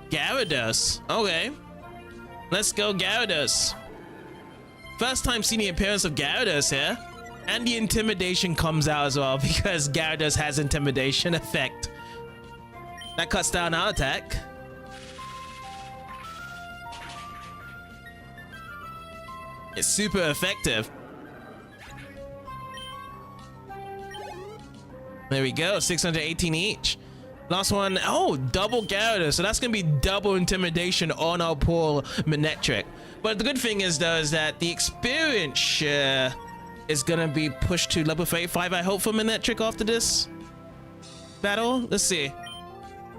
Gyarados. Okay. Let's go Gyarados. First time seeing the appearance of Gyarados here. And the intimidation comes out as well because Gyarados has intimidation effect. That cuts down our attack. It's super effective. There we go, 618 each. Last one, oh, double Gyarados. So that's going to be double intimidation on our poor Manectric. But the good thing is, though, is that the experience share is going to be pushed to level 35, I hope, for Manectric after this battle. Let's see.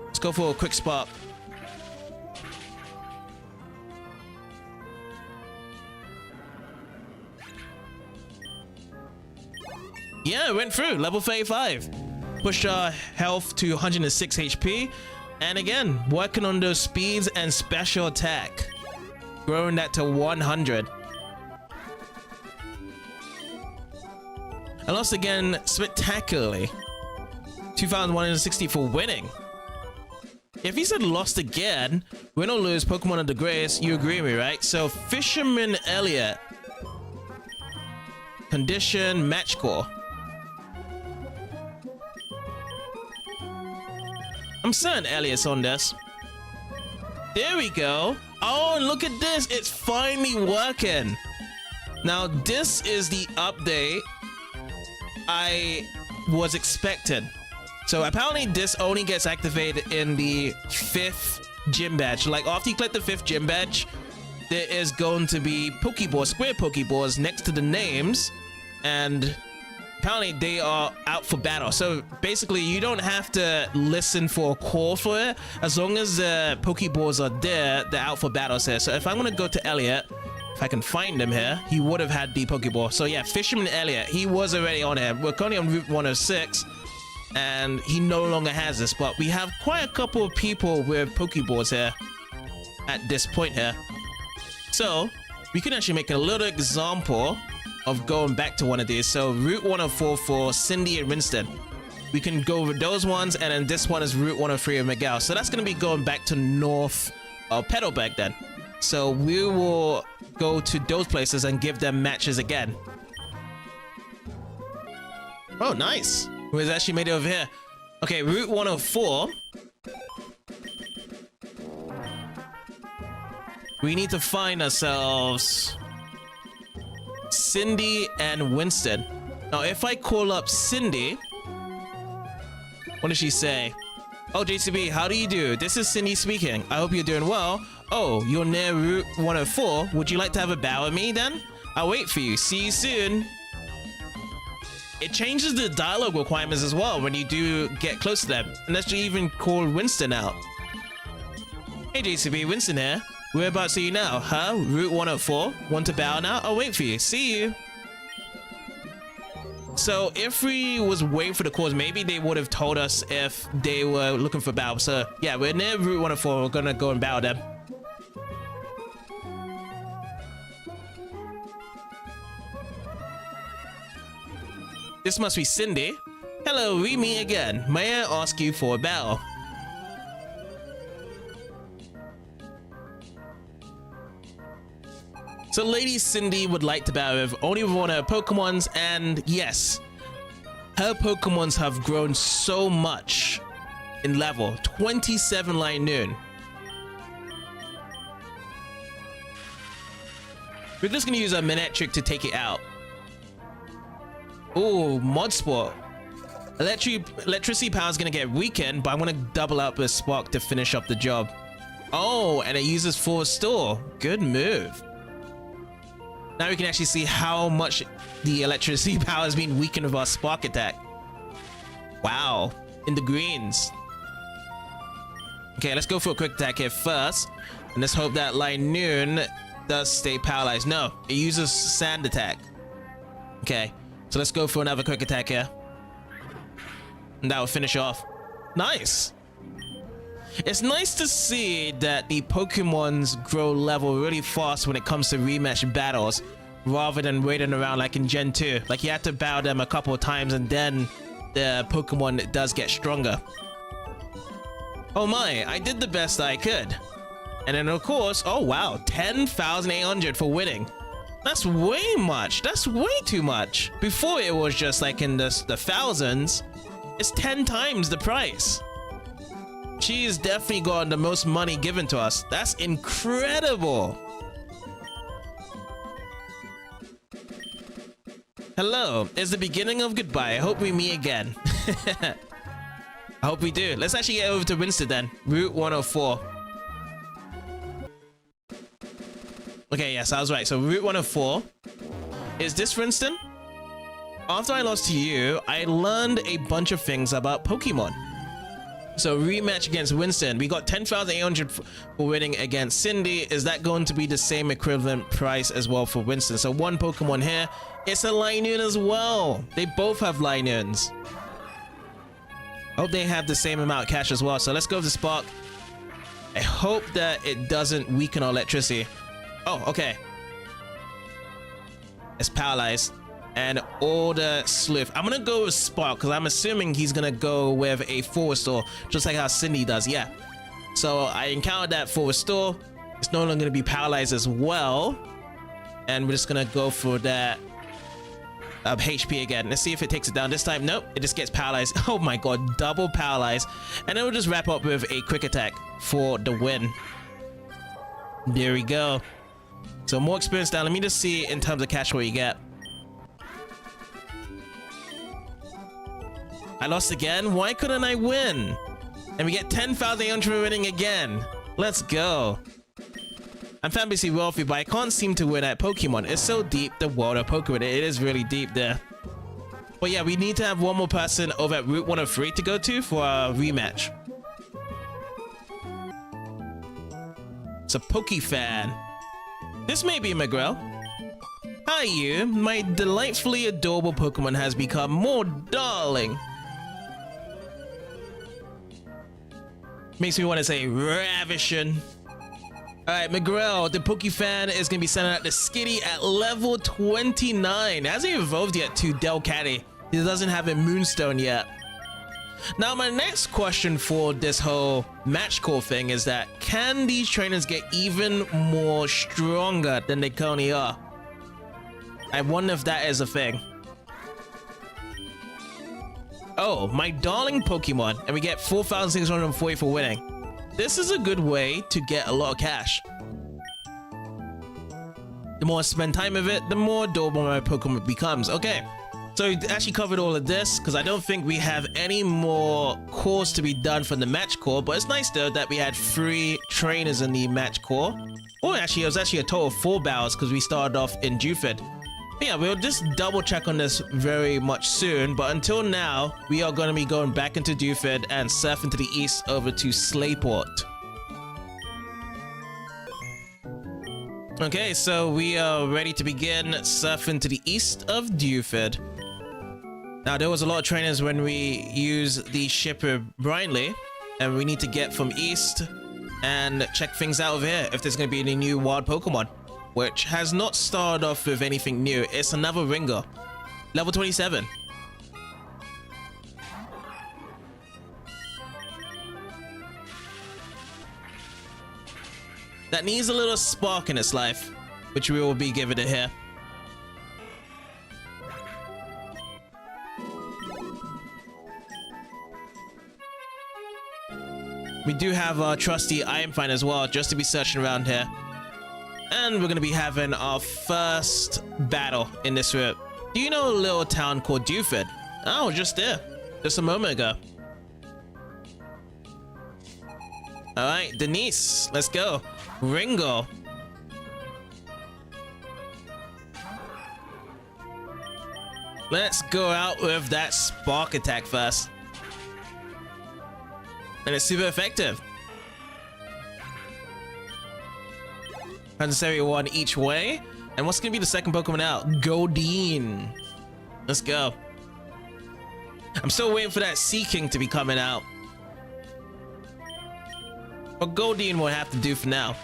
Let's go for a quick spark. Yeah, it went through. Level 35. Pushed our health to 106 HP. And again, working on those speeds and special attack. Growing that to 100. I lost again spectacularly. 2,160 for winning. If he said lost again, win or lose, Pokemon of the greatest, you agree with me, right? So Fisherman Elliot. Condition, match core. I'm certain Elliot's on this. There we go. Oh, and look at this. It's finally working. Now, this is the update I was expecting. So apparently this only gets activated in the 5th gym badge. Like after you collect the 5th gym badge, there is going to be Pokeballs, square Pokeballs next to the names, and apparently they are out for battle. So basically you don't have to listen for a call for it. As long as the Pokeballs are there, they're out for battles here. So if I'm gonna go to Elliot, if I can find him here, he would have had the Pokeball. So yeah, Fisherman Elliot, he was already on here. We're currently on Route 106. And he no longer has this, but we have quite a couple of people with Pokeballs here at this point here. So we can actually make a little example of going back to one of these. So Route 104 for Cindy and Winston. We can go over those ones, and then this one is Route 103 of Miguel. So that's going to be going back to north of Petalburg then. So we will go to those places and give them matches again. Oh, nice. Who's actually made it over here? Okay, Route 104. We need to find ourselves Cindy and Winston. Now, if I call up Cindy, what does she say? Oh, JCB, how do you do? This is Cindy speaking. I hope you're doing well. Oh, you're near Route 104. Would you like to have a bow with me then? I'll wait for you. See you soon. It changes the dialogue requirements as well when you do get close to them. And let's even call Winston out. Hey JCB, Winston here. Whereabouts are you now? Huh? Route 104? Want to bow now? I'll wait for you. See you. So if we was waiting for the calls, maybe they would have told us if they were looking for bow. So yeah, we're near Route 104. We're gonna go and bow them. This must be Cindy. Hello, we meet again. May I ask you for a bow? So Lady Cindy would like to bow with only one of her Pokemons, and yes, her Pokemons have grown so much in level. 27 Linoon. We're just gonna use a Manectric to take it out. Oh, Mod Sport. Electricity power is gonna get weakened, but I'm gonna double up with Spark to finish up the job. Oh, and it uses full restore. Good move. Now we can actually see how much the electricity power has been weakened with our Spark attack. Wow, in the greens. Okay, let's go for a quick attack here first, and let's hope that Linoon does stay paralyzed. No, it uses sand attack. Okay. So let's go for another quick attack here. And that will finish off. Nice. It's nice to see that the Pokemons grow level really fast when it comes to rematch battles, rather than waiting around like in Gen 2. Like you have to battle them a couple of times and then the Pokemon does get stronger. Oh my, I did the best I could. And then of course, oh wow, 10,800 for winning. That's way much. That's way too much. Before it was just like in the thousands. It's 10 times the price. She's definitely gotten the most money given to us. That's incredible. Hello, it's the beginning of goodbye. I hope we meet again. I hope we do. Let's actually get over to Winston then. Route 104. Okay, yes, I was right. So Route 104. Is this Winston? After I lost to you, I learned a bunch of things about Pokemon. So rematch against Winston. We got 10,800 for winning against Cindy. Is that going to be the same equivalent price as well for Winston? So one Pokemon here. It's a Linoon as well. They both have Linoons. Hope they have the same amount of cash as well. So let's go to Spark. I hope that it doesn't weaken our electricity. Oh, okay. It's paralyzed. and Order Sleuth. I'm gonna go with Spark because I'm assuming he's gonna go with a full restore, just like how Cindy does. Yeah. So I encountered that full restore. It's no longer gonna be paralyzed as well, and we're just gonna go for that HP again. Let's see if it takes it down this time. Nope, it just gets paralyzed. Oh my god, double paralyzed, and then we'll just wrap up with a quick attack for the win. There we go. So more experience down. Let me just see in terms of cash what you get. I lost again. Why couldn't I win? And we get 10,800 for winning again. Let's go. I'm fabulously wealthy, but I can't seem to win at Pokemon. It's so deep, the world of Pokemon. It is really deep there. But yeah, we need to have one more person over at Route 103 to go to for our rematch. It's a Pokefan. This may be Miguel. Hi you, my delightfully adorable Pokemon has become more darling. Makes me want to say ravishing. Alright, Miguel, the Pokefan is going to be sending out the Skitty at level 29. It hasn't evolved yet to Delcatty. He doesn't have a Moonstone yet. Now, my next question for this whole match call thing is that, can these trainers get even more stronger than they currently are? I wonder if that is a thing. Oh, my darling Pokemon, and we get 4,640 for winning. This is a good way to get a lot of cash. The more I spend time with it, the more adorable my Pokemon becomes. Okay. So we actually covered all of this because I don't think we have any more cores to be done from the match core, but it's nice though that we had 3 trainers in the match core. Oh, actually, it was actually a total of 4 battles because we started off in Dewford. But yeah, we'll just double check on this very much soon, but until now, we are going to be going back into Dewford and surfing to the east over to Slateport. Okay, so we are ready to begin surfing to the east of Dewford. Now, there was a lot of trainers when we use the shipper blindly, and we need to get from east and check things out over here if there's going to be any new wild Pokemon, which has not started off with anything new. It's another Ringer, level 27. That needs a little spark in its life, which we will be giving it here. We do have our trusty Iron Find as well, just to be searching around here. And we're going to be having our first battle in this route. Do you know a little town called Dewford? Oh, just there. Just a moment ago. Alright, Denise, let's go. Ringo. Let's go out with that spark attack first. And it's super effective. 171 each way. And what's gonna be the second Pokemon out? Goldeen. Let's go. I'm still waiting for that Sea King to be coming out. But Goldeen will have to do for now.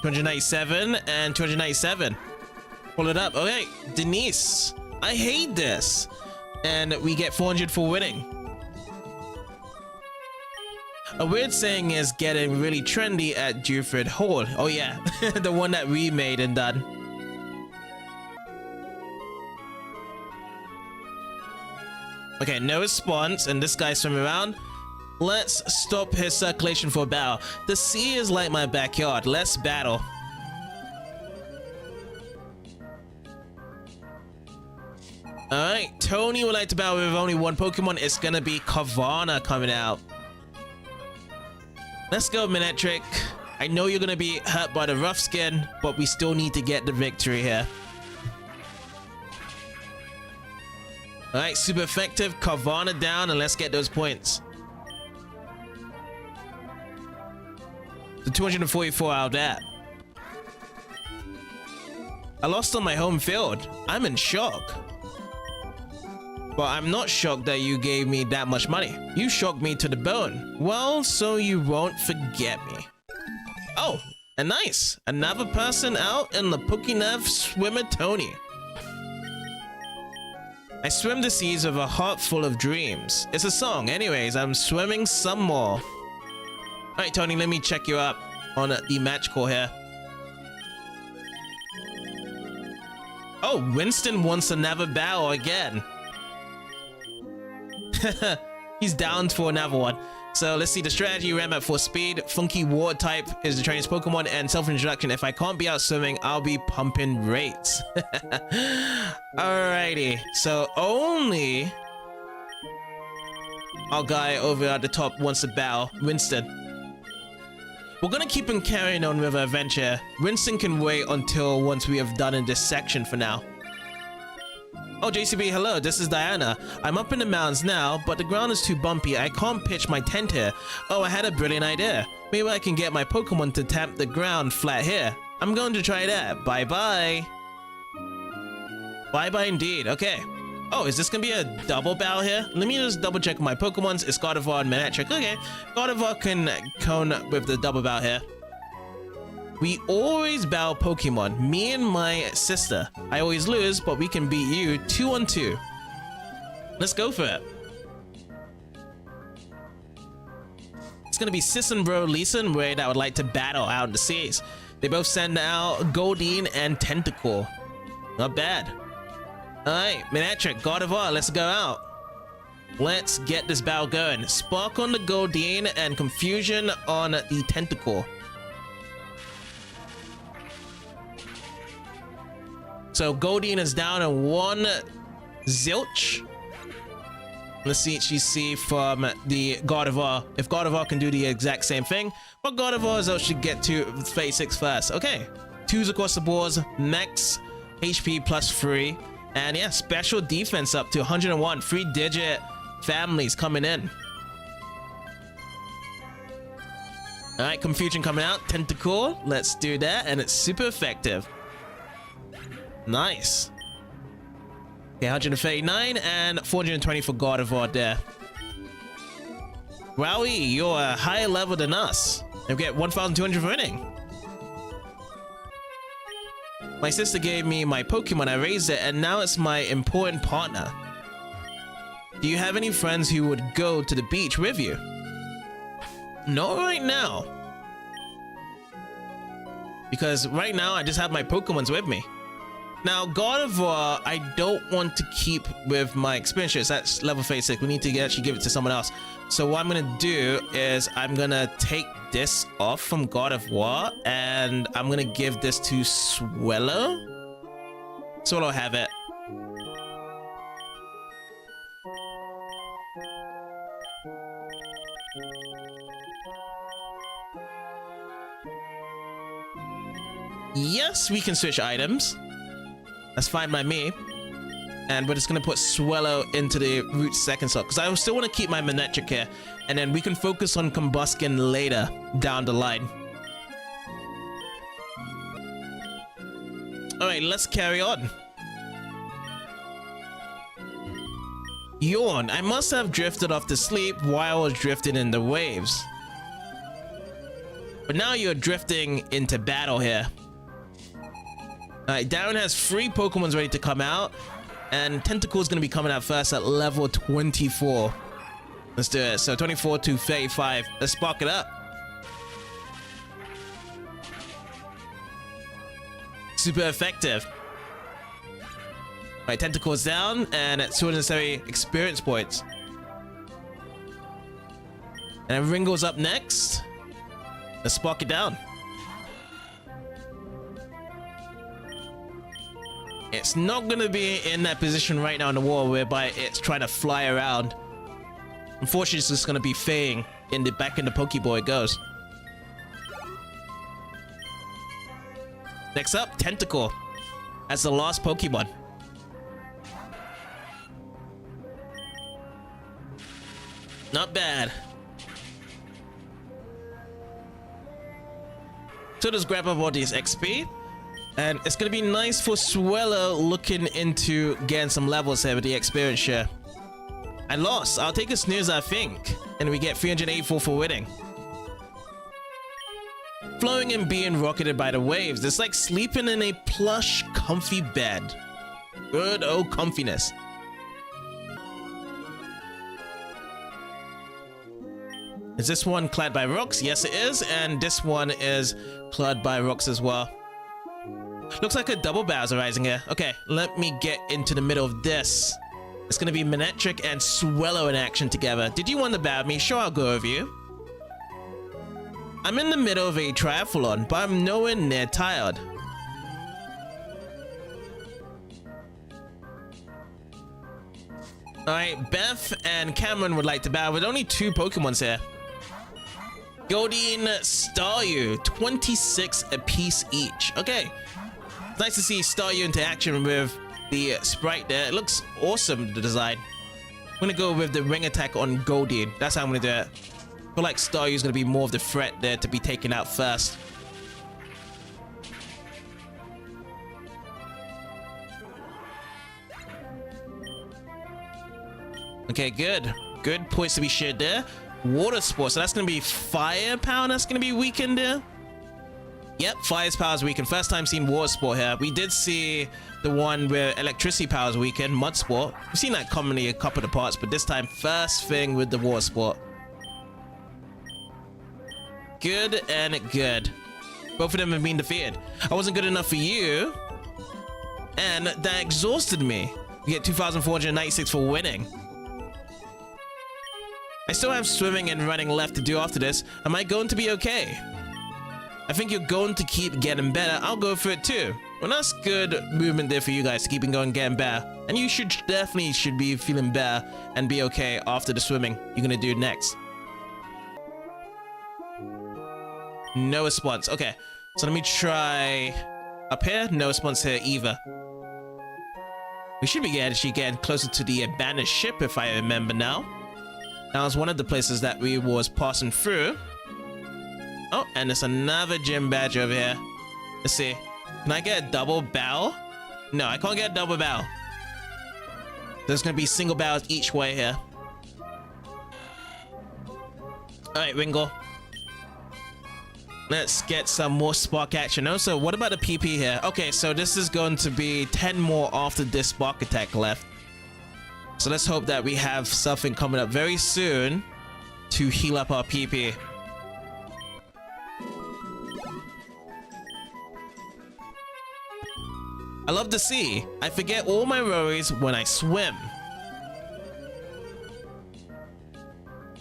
$297 and $297. Pull it up. Okay, Denise. I hate this. And we get 400 for winning. A weird saying is getting really trendy at Dewford Hall. Oh yeah, the one that we made and done. Okay, no response, and this guy's swimming around. Let's stop his circulation for a battle. The sea is like my backyard. Let's battle. Alright, Tony would like to battle with only one Pokemon. It's gonna be Carvana coming out. Let's go, Manectric. I know you're gonna be hurt by the rough skin, but we still need to get the victory here. Alright, super effective. Carvana down, and let's get those points. The 244 out of that. I lost on my home field. I'm in shock. But I'm not shocked that you gave me that much money. You shocked me to the bone. Well, so you won't forget me. Oh, and nice. Another person out in the Pokénev swimmer Tony. I swim the seas with a heart full of dreams. It's a song. Anyways, I'm swimming some more. Alright, Tony, let me check you up on the match call here. Oh, Winston wants another battle again. He's down for another one. So let's see the strategy. Ram at 4 speed. Funky water type is the trainer's Pokemon, and self-introduction. If I can't be out swimming, I'll be pumping rates. Alrighty. So only our guy over at the top wants to battle Winston. We're gonna keep him carrying on with our adventure. Winston can wait until once we have done in this section for now. Oh, JCB, hello, this is Diana. I'm up in the mountains now, but the ground is too bumpy. I can't pitch my tent here. Oh, I had a brilliant idea. Maybe I can get my Pokemon to tap the ground flat here. I'm going to try that. Bye-bye. Bye-bye indeed. Okay. Oh, is this gonna be a double battle here? Let me just double check my Pokemons. It's Gardevoir and Manectric. Okay. Gardevoir can cone with the double battle here. We always battle Pokemon, me and my sister. I always lose, but we can beat you 2-on-2. Let's go for it. It's gonna be Sis and Bro Lisa and Ray that would like to battle out in the seas. They both send out Goldeen and Tentacle. Not bad. Alright, Manectric, Gardevoir, let's go out. Let's get this battle going. Spark on the Goldeen and Confusion on the Tentacle. So Goldeen is down in 1 zilch. Let's see what she see from the Gardevoir. If Gardevoir can do the exact same thing, but Gardevoir though should get to 36 first. Okay, 2s across the boards, max HP +3, and yeah, special defense up to 101. 3-digit families coming in. All right, Confusion coming out. Tentacle, let's do that, and it's super effective. Nice. Okay, 139 and 420 for Gardevoir there. Wowie, you're a higher level than us. You get 1,200 for winning. My sister gave me my Pokemon, I raised it, and now it's my important partner. Do you have any friends who would go to the beach with you? Not right now. Because right now I just have my Pokemons with me. Now, Gardevoir, I don't want to keep with my experience shares. That's level 36. We need to actually give it to someone else. So what I'm going to do is I'm going to take this off from Gardevoir, and I'm going to give this to Swellow. Swellow, have it. Yes, we can switch items. That's fine by me. And we're just gonna put Swellow into the root second slot because I still want to keep my Manectric here, and then we can focus on Combuskin later down the line. All right, let's carry on. Yawn. I must have drifted off to sleep while I was drifting in the waves. But now you're drifting into battle here. Alright, Darren has 3 Pokemons ready to come out, and Tentacle is going to be coming out first at level 24. Let's do it. So 24 to 35. Let's spark it up. Super effective. Alright, Tentacle is down, and it's 270 experience points. And then Ringo's up next. Let's spark it down. It's not going to be in that position right now in the wall whereby it's trying to fly around. Unfortunately, it's just going to be faying in the back in the Pokeball it goes. Next up, Tentacle as the last Pokemon. Not bad. So just grab up all these XP. And it's going to be nice for Swellow looking into getting some levels here with the experience share. I lost. I'll take a snooze, I think. And we get 384 for winning. Flowing and being rocketed by the waves. It's like sleeping in a plush, comfy bed. Good old comfiness. Is this one clad by rocks? Yes, it is. And this one is clad by rocks as well. Looks like a double bows arising here. Okay, let me get into the middle of this. It's going to be Manectric and Swellow in action together. Did you want to bow me? Sure, I'll go over you. I'm in the middle of a triathlon, but I'm nowhere near tired. Alright, Beth and Cameron would like to bow with only 2 Pokemons here. Goldeen, Staryu, 26 apiece each. Okay, it's nice to see Staryu into action with the sprite there. It looks awesome, the design. I'm gonna go with the ring attack on Goldeen. That's how I'm gonna do it. I feel like Staryu is gonna be more of the threat there to be taken out first. Okay, good. Good points to be shared there. Water Sport, so that's gonna be Firepower that's gonna be weakened there. Yep, Fire's power is weakened. First time seeing Water Sport here. We did see the one where Electricity power is weakened, Mud Sport. We've seen that commonly a couple of parts, but this time first thing with the Water Sport. Good and good. Both of them have been defeated. I wasn't good enough for you, and that exhausted me. You get 2,496 for winning. I still have swimming and running left to do after this. Am I going to be okay? I think you're going to keep getting better. I'll go for it too. Well, that's good movement there for you guys to keep going getting better. And you definitely should be feeling better and be okay after the swimming you're gonna do next. No response. Okay, so let me try up here. No response here either. We should be getting closer to the abandoned ship if I remember now. That was one of the places that we was passing through. Oh, and there's another gym badge over here. Let's see. Can I get a double bow? No, I can't get a double bow. There's gonna be single bows each way here. Alright, Wingle. Let's get some more spark action. Also, what about the PP here? Okay, so this is going to be 10 more after this spark attack left. So let's hope that we have something coming up very soon to heal up our PP. I love the sea. I forget all my worries when I swim.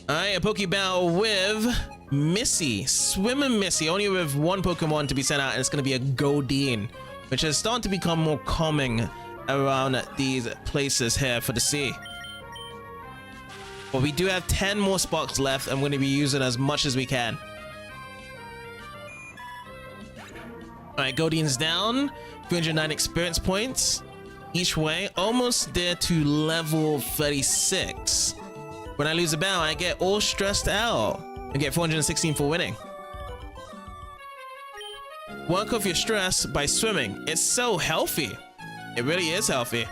Alright, a Pokeball with Missy. Swimming Missy, only with 1 Pokemon to be sent out, and it's going to be a Goldeen, which is starting to become more common around these places here for the sea. But we do have 10 more sparks left. I'm going to be using as much as we can. Alright, Goldeen's down. 309 experience points each way. Almost there to level 36. When I lose a battle, I get all stressed out. I get 416 for winning. Work off your stress by swimming. It's so healthy. It really is healthy.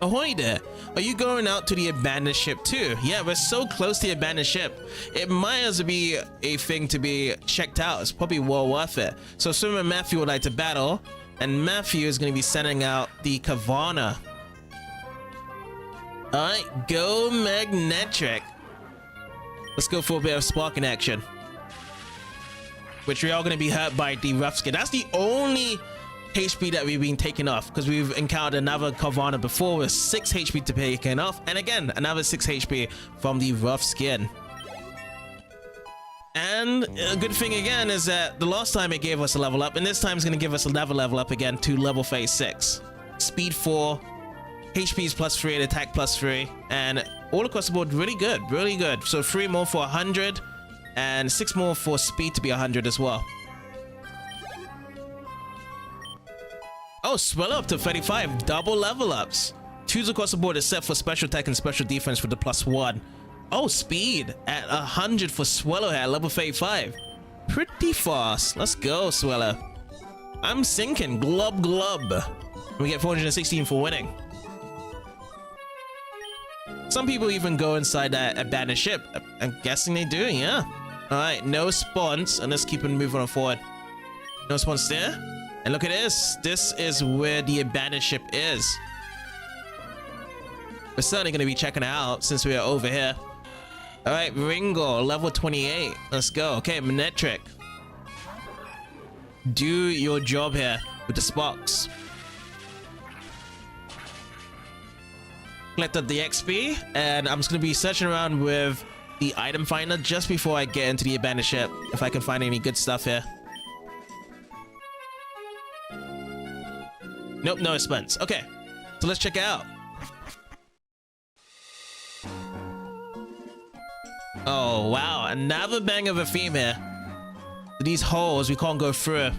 Ahoy there. Are you going out to the abandoned ship too? Yeah, we're so close to the abandoned ship. It might as well be a thing to be checked out. It's probably well worth it. So Swimmer and Matthew would like to battle, and Matthew is going to be sending out the Kavana. Alright, go Magnetric. Let's go for a bit of sparking action. Which we are going to be hurt by the rough skin. That's the only HP that we've been taken off, because we've encountered another Kavana before with 6 HP to be taken off, and again another 6 HP from the rough skin. And a good thing again is that the last time it gave us a level up, and this time it's going to give us another level up again to level 36. Speed 4, HP is +3 and attack +3, and all across the board really good, really good. So 3 more for 100 and 6 more for speed to be 100 as well. Oh, swell up to 35, double level ups. 2s across the board except for special attack and special defense for the +1. Oh, speed at 100 for Swellow here, level 35. Pretty fast. Let's go, Swellow. I'm sinking. Glub glub. We get 416 for winning. Some people even go inside that abandoned ship. I'm guessing they do, yeah. Alright, no spawns, and let's keep on moving on forward. No spawns there. And look at this. This is where the abandoned ship is. We're certainly going to be checking it out since we are over here. Alright, Ringo, level 28. Let's go. Okay, Manetric. Do your job here with the sparks. Collect up the XP, and I'm just going to be searching around with the item finder just before I get into the abandoned ship, if I can find any good stuff here. Nope, no expense. Okay, so let's check it out. Oh, wow. Another bang of a theme here. These holes, we can't go through.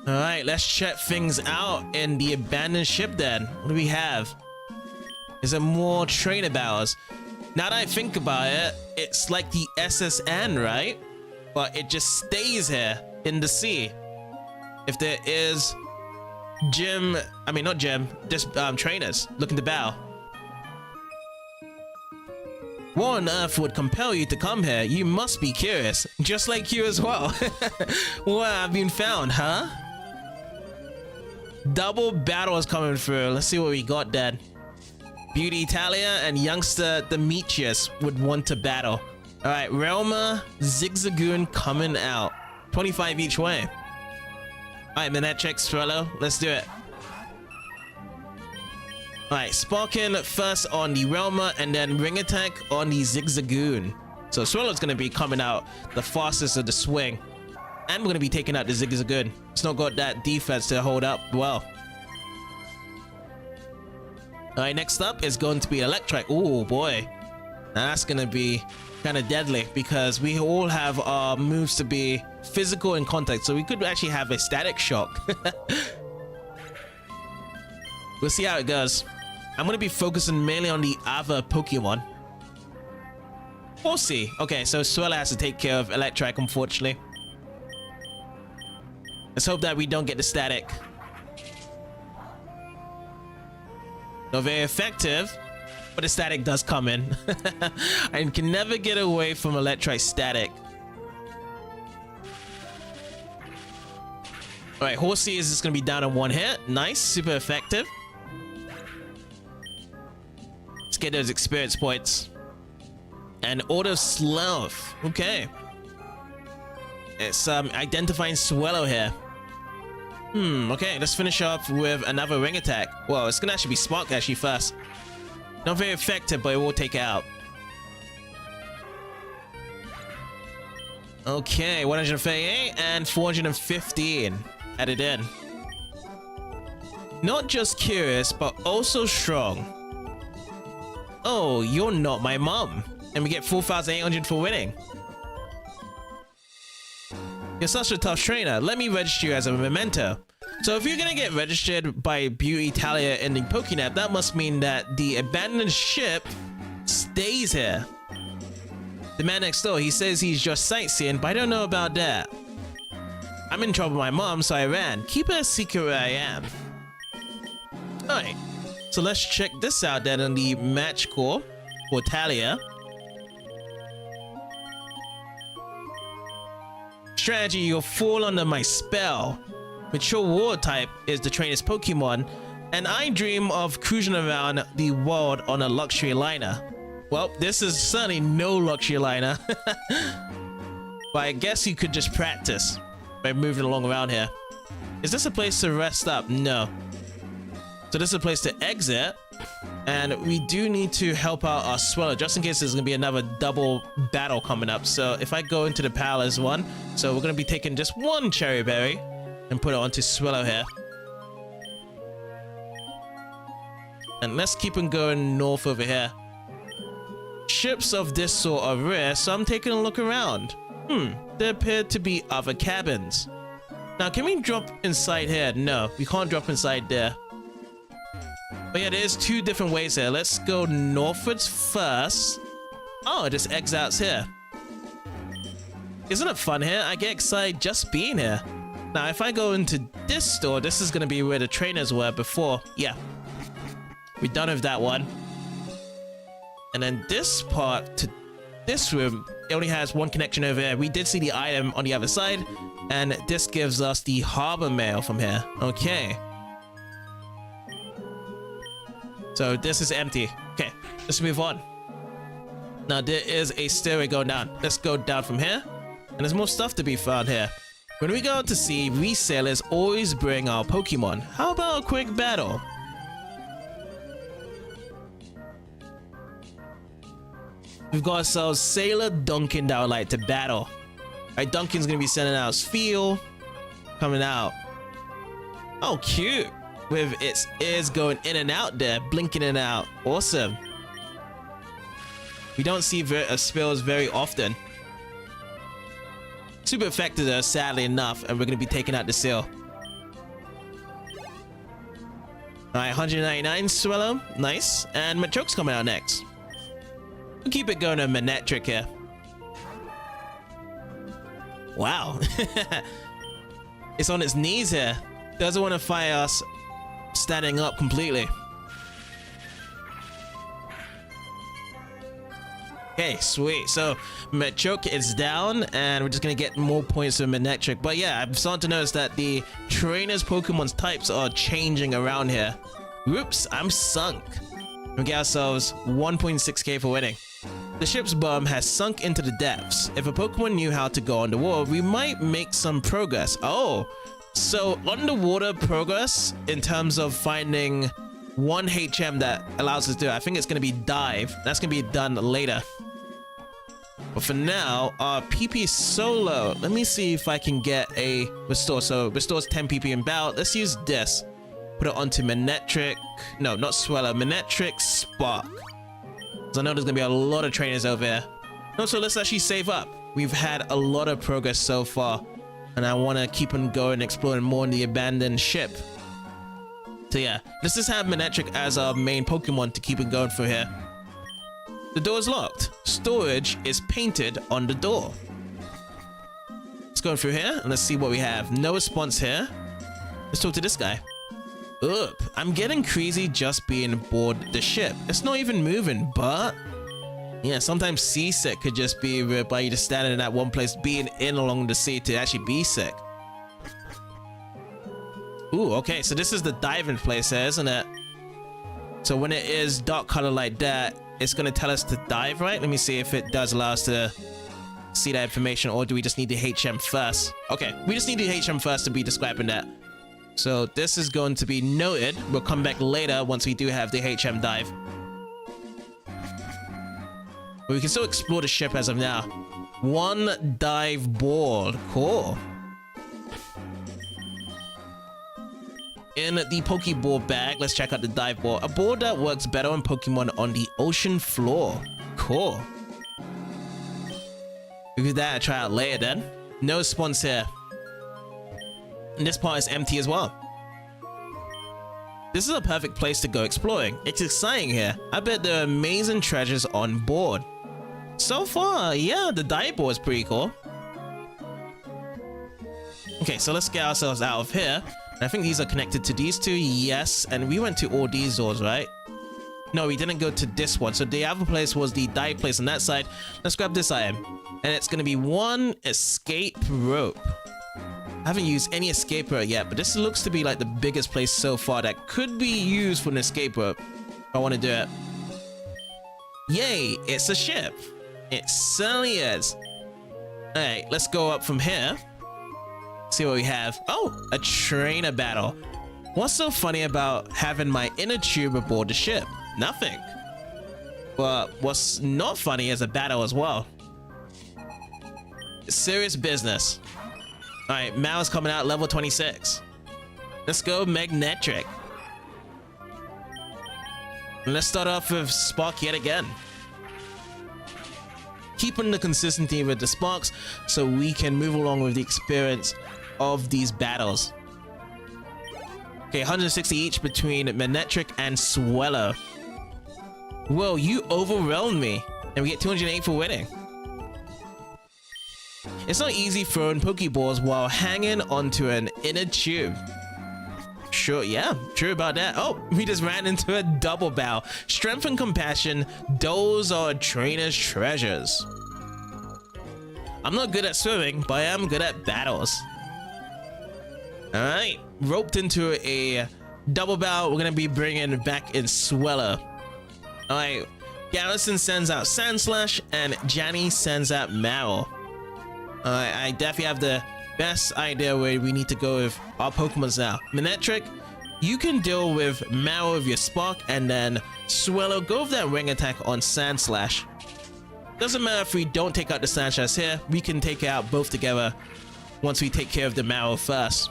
Alright, let's check things out in the abandoned ship then. What do we have? Is there more trainer barrels? Now that I think about it, it's like the SSN, right? But it just stays here in the sea. If there is gym, I mean not gym, just trainers looking to bow. What on earth would compel you to come here? You must be curious, just like you as well. What have been found, huh? Double battle is coming through. Let's see what we got then. Beauty Italia and youngster Demetrius would want to battle. All right, Relma, Zigzagoon coming out. 25 each way. All right, Manetric, Swallow, let's do it. Alright, Sparkin first on the Relma and then Ring Attack on the Zigzagoon. So Swallow's going to be coming out the fastest of the swing. And we're going to be taking out the Zigzagoon. It's not got that defense to hold up well. Alright, next up is going to be Electric. Oh boy. Now that's going to be kind of deadly because we all have our moves to be physical in contact. So we could actually have a static shock. We'll see how it goes. I'm going to be focusing mainly on the other Pokemon. We'll see. Okay, so Swellow has to take care of Electric, unfortunately. Let's hope that we don't get the static. Not very effective, but the static does come in. I can never get away from Electric static. Alright, Horsey is just going to be down in one hit. Nice, super effective. Let's get those experience points. And Order Sloth. Okay. It's identifying Swallow here. Okay, let's finish off with another ring attack. Well, it's gonna actually be Spark actually first. Not very effective, but it will take it out. Okay, 138 and 415 added in. Not just curious, but also strong. Oh, you're not my mom. And we get 4,800 for winning. You're such a tough trainer. Let me register you as a memento. So if you're gonna get registered by Beauty Italia in the Pokénap, that must mean that the abandoned ship stays here. The man next door, he says he's just sightseeing, but I don't know about that. I'm in trouble with my mom, so I ran. Keep it a secret where I am. Alright, so let's check this out then on the match core for Talia. Strategy, you'll fall under my spell. Mature War type is the trainer's Pokemon, and I dream of cruising around the world on a luxury liner. Well, this is certainly no luxury liner. But I guess you could just practice by moving along around here. Is this a place to rest up? No. So this is a place to exit. And we do need to help out our Swallow just in case there's going to be another double battle coming up. So if I go into the Palace one, so we're going to be taking just one Cherry Berry and put it onto Swallow here. And let's keep on going north over here. Ships of this sort are rare, so I'm taking a look around. There appear to be other cabins. Now, can we drop inside here? No, we can't drop inside there. But yeah, there's two different ways here. Let's go northwards first. Oh, it just exits here. Isn't it fun here? I get excited just being here. Now, if I go into this store, this is going to be where the trainers were before. Yeah. We're done with that one. And then this part to this room, it only has one connection over here. We did see the item on the other side, and this gives us the harbor mail from here. Okay. So this is empty. Okay, let's move on. Now there is a stairway going down. Let's go down from here. And there's more stuff to be found here. When we go out to sea, we sailors always bring our Pokemon. How about a quick battle? We've got ourselves Sailor Duncan that would like to battle. Alright, Duncan's gonna be sending out Spheal. Coming out. Oh, cute. With its ears going in and out there, blinking in and out. Awesome. We don't see Spheals very often. Super effective though, sadly enough, and we're gonna be taking out the seal. Alright, 199 Swallow. Nice. And Machoke's coming out next. We'll keep it going to Manectric here. Wow. It's on its knees here. Doesn't want to fight us standing up completely. Okay, sweet. So Machoke is down, and we're just gonna get more points from Manectric. But yeah, I'm starting to notice that the trainers Pokemon's types are changing around here. Whoops, I'm sunk. We get ourselves 1.6k for winning. The ship's bottom has sunk into the depths. If a Pokemon knew how to go underwater, we might make some progress. Oh, so underwater progress in terms of finding one HM that allows us to do it. I think it's going to be Dive. That's going to be done later. But for now, our PP is so low. Let me see if I can get a Restore. So restores 10 PP in bout. Let's use this. Put it onto Manectric. No, not Swellow. Manectric Spark. I know there's gonna be a lot of trainers over here. No, so let's actually save up. We've had a lot of progress so far, and I want to keep on going, exploring more in the abandoned ship. So yeah, let's just have Manectric as our main Pokemon to keep it going for here. The door is locked. Storage is painted on the door. Let's go through here and let's see what we have. No response here. Let's talk to this guy. Up. I'm getting crazy just being aboard the ship. It's not even moving, but yeah, sometimes seasick could just be by you just standing in that one place, being in along the sea to actually be sick. Ooh, okay, so this is the diving place here, isn't it? So when it is dark color like that, it's gonna tell us to dive, right? Let me see if it does allow us to see that information, or do we just need the HM first? Okay, we just need the HM first to be describing that. So this is going to be noted. We'll come back later once we do have the HM dive. But we can still explore the ship as of now. One dive board. Cool. In the Pokeball bag, let's check out the dive board. A board that works better on Pokemon on the ocean floor. Cool. We'll do that and try out later then. No response here. And this part is empty as well. This is a perfect place to go exploring. It's exciting here. I bet there are amazing treasures on board. So far, yeah, the dive board is pretty cool. Okay, so let's get ourselves out of here. I think these are connected to these two. Yes, and we went to all these doors, right? No, we didn't go to this one. So the other place was the dive place on that side. Let's grab this item. And it's going to be one escape rope. I haven't used any escape rope yet, but this looks to be like the biggest place so far that could be used for an escape rope. If I want to do it. Yay, it's a ship. It certainly is. Alright, let's go up from here. See what we have. Oh, a trainer battle. What's so funny about having my inner tube aboard the ship? Nothing. But what's not funny is a battle as well. Serious business. Alright, Mal's coming out level 26. Let's go Manectric. And let's start off with Spark yet again. Keeping the consistency with the Sparks so we can move along with the experience of these battles. Okay, 160 each between Manectric and Swellow. Whoa, you overwhelmed me. And we get 208 for winning. It's not easy throwing Pokeballs while hanging onto an inner tube. Sure, yeah, true about that. Oh, we just ran into a double bow. Strength and compassion, those are trainer's treasures. I'm not good at swimming, but I am good at battles. All right, roped into a double bow. We're gonna be bringing back in Sweller. All right, Garrison sends out Sandslash and Janny sends out Marrow. All right, I definitely have the best idea where we need to go with our Pokemons now. Manectric, you can deal with Marrow with your Spark, and then Swallow, go with that Ring Attack on Sandslash. Doesn't matter if we don't take out the Sandslash here, we can take out both together once we take care of the Marrow first.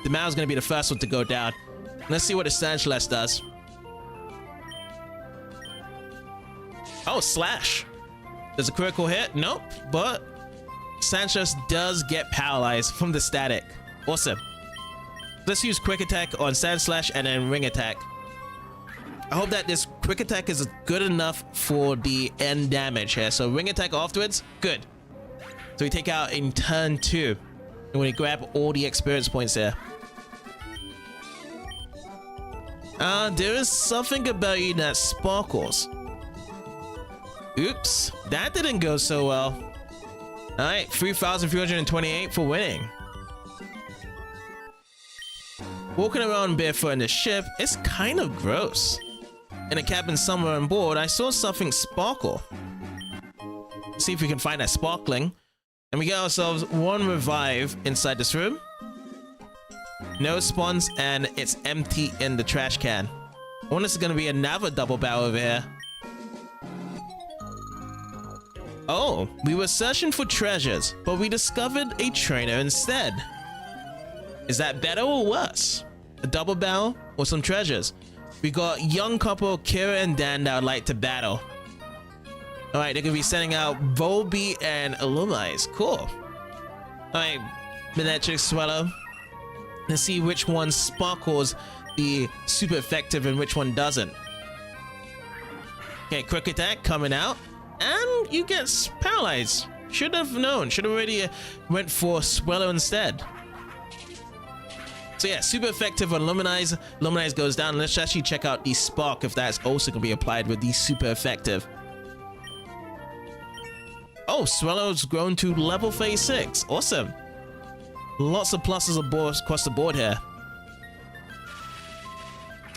The Marrow's gonna be the first one to go down. Let's see what the Sandslash does. Oh, Slash. Does a critical hit? Nope, but Sandslash does get paralyzed from the static. Awesome. Let's use Quick Attack on Sandslash and then Ring Attack. I hope that this Quick Attack is good enough for the end damage here. So Ring Attack afterwards, good. So we take out in turn 2. And we grab all the experience points here. There is something about you that sparkles. Oops, that didn't go so well. Alright, 3,328 for winning. Walking around barefoot in the ship is kind of gross. In a cabin somewhere on board, I saw something sparkle. Let's see if we can find that sparkling. And we get ourselves 1 revive inside this room. No spawns, and it's empty in the trash can. I wonder if it's gonna be another double bow over here. Oh, we were searching for treasures, but we discovered a trainer instead. Is that better or worse? A double bow or some treasures? We got young couple Kira and Dan that would like to battle. Alright, they're gonna be sending out Volby and Illumise. Cool. Alright, Manectric Swallow. Let's see which one sparkles the super effective and which one doesn't. Okay, Quick Attack coming out. And you get paralyzed. Should have known. Should have already went for Swallow instead. So yeah, super effective on Luminize. Luminize goes down. Let's actually check out the Spark if that's also going to be applied with the super effective. Oh, Swallow's grown to level 36. Awesome. Lots of pluses across the board here.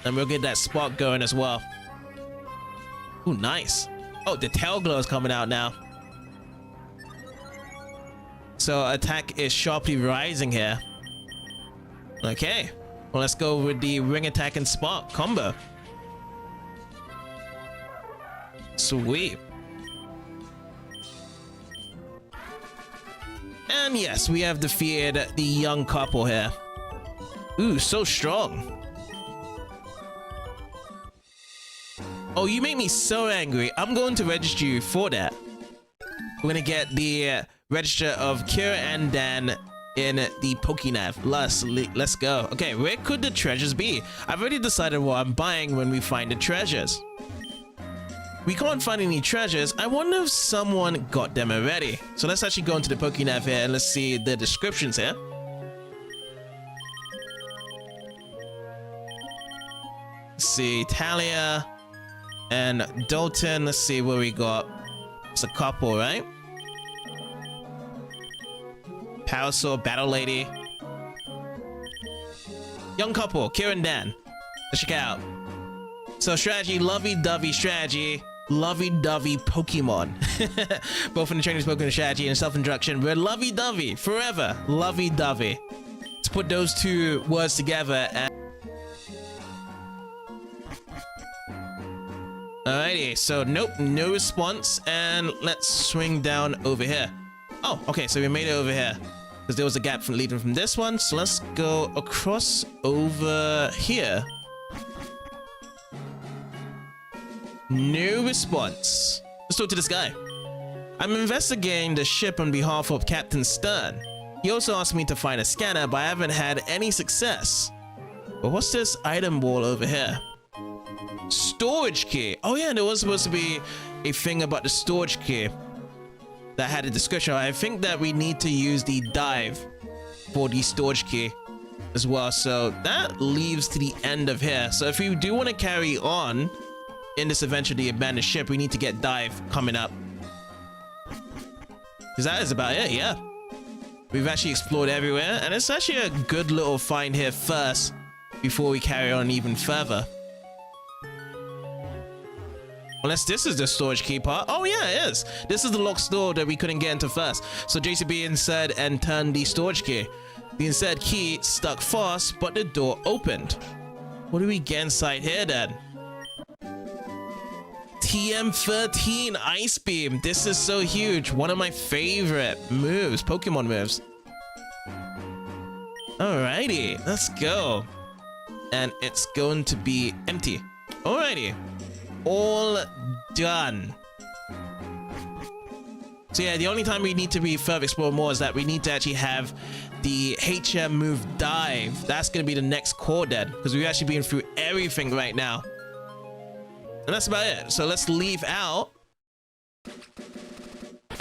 And we'll get that Spark going as well. Ooh, nice. Oh, the tail glow is coming out now. So attack is sharply rising here. Okay. Well, let's go with the Ring Attack and Spark combo. Sweet. And yes, we have defeated the young couple here. Ooh, so strong. Oh, you make me so angry. I'm going to register you for that. We're gonna get the register of Kira and Dan in the Pokénav. Let's go. Okay, where could the treasures be? I've already decided what I'm buying when we find the treasures. We can't find any treasures. I wonder if someone got them already. So let's actually go into the Pokénav here and let's see the descriptions here. Let's see, Talia and Dalton. Let's see what we got. It's a couple, right? Parasaur, Battle Lady. Young couple, Kira and Dan. Let's check it out. So strategy, lovey-dovey strategy, lovey-dovey Pokemon. Both in the training Pokemon strategy and self-introduction. We're lovey-dovey forever. Lovey-dovey. Let's put those two words together and... Alrighty, so nope, no response, and let's swing down over here. Oh, okay, so we made it over here because there was a gap leading from this one. So let's go across over here. No response. Let's talk to this guy. I'm investigating the ship on behalf of Captain Stern. He also asked me to find a scanner, but I haven't had any success. But what's this item wall over here? Storage key. Oh yeah, there was supposed to be a thing about the storage key that had a description. I think that we need to use the dive for the storage key. as well. So that leaves to the end of here. So if we do want to carry on in this adventure, the abandoned ship, we need to get Dive coming up. Because that is about it, yeah. We've actually explored everywhere, and it's actually a good little find here first before we carry on even further. Unless this is the storage key part. Oh yeah, it is. This is the locked door that we couldn't get into first. So JCB inside and turned the storage key. The inside key stuck fast, but the door opened. What do we get inside here then? TM13 Ice Beam. This is so huge. One of my favorite moves, Pokemon moves. Alrighty, let's go. And it's going to be empty. Alrighty. All done. So yeah, the only time we need to be further explore more is that we need to actually have the HM move Dive. That's going to be the next core then, because we've actually been through everything right now. And that's about it. So let's leave out.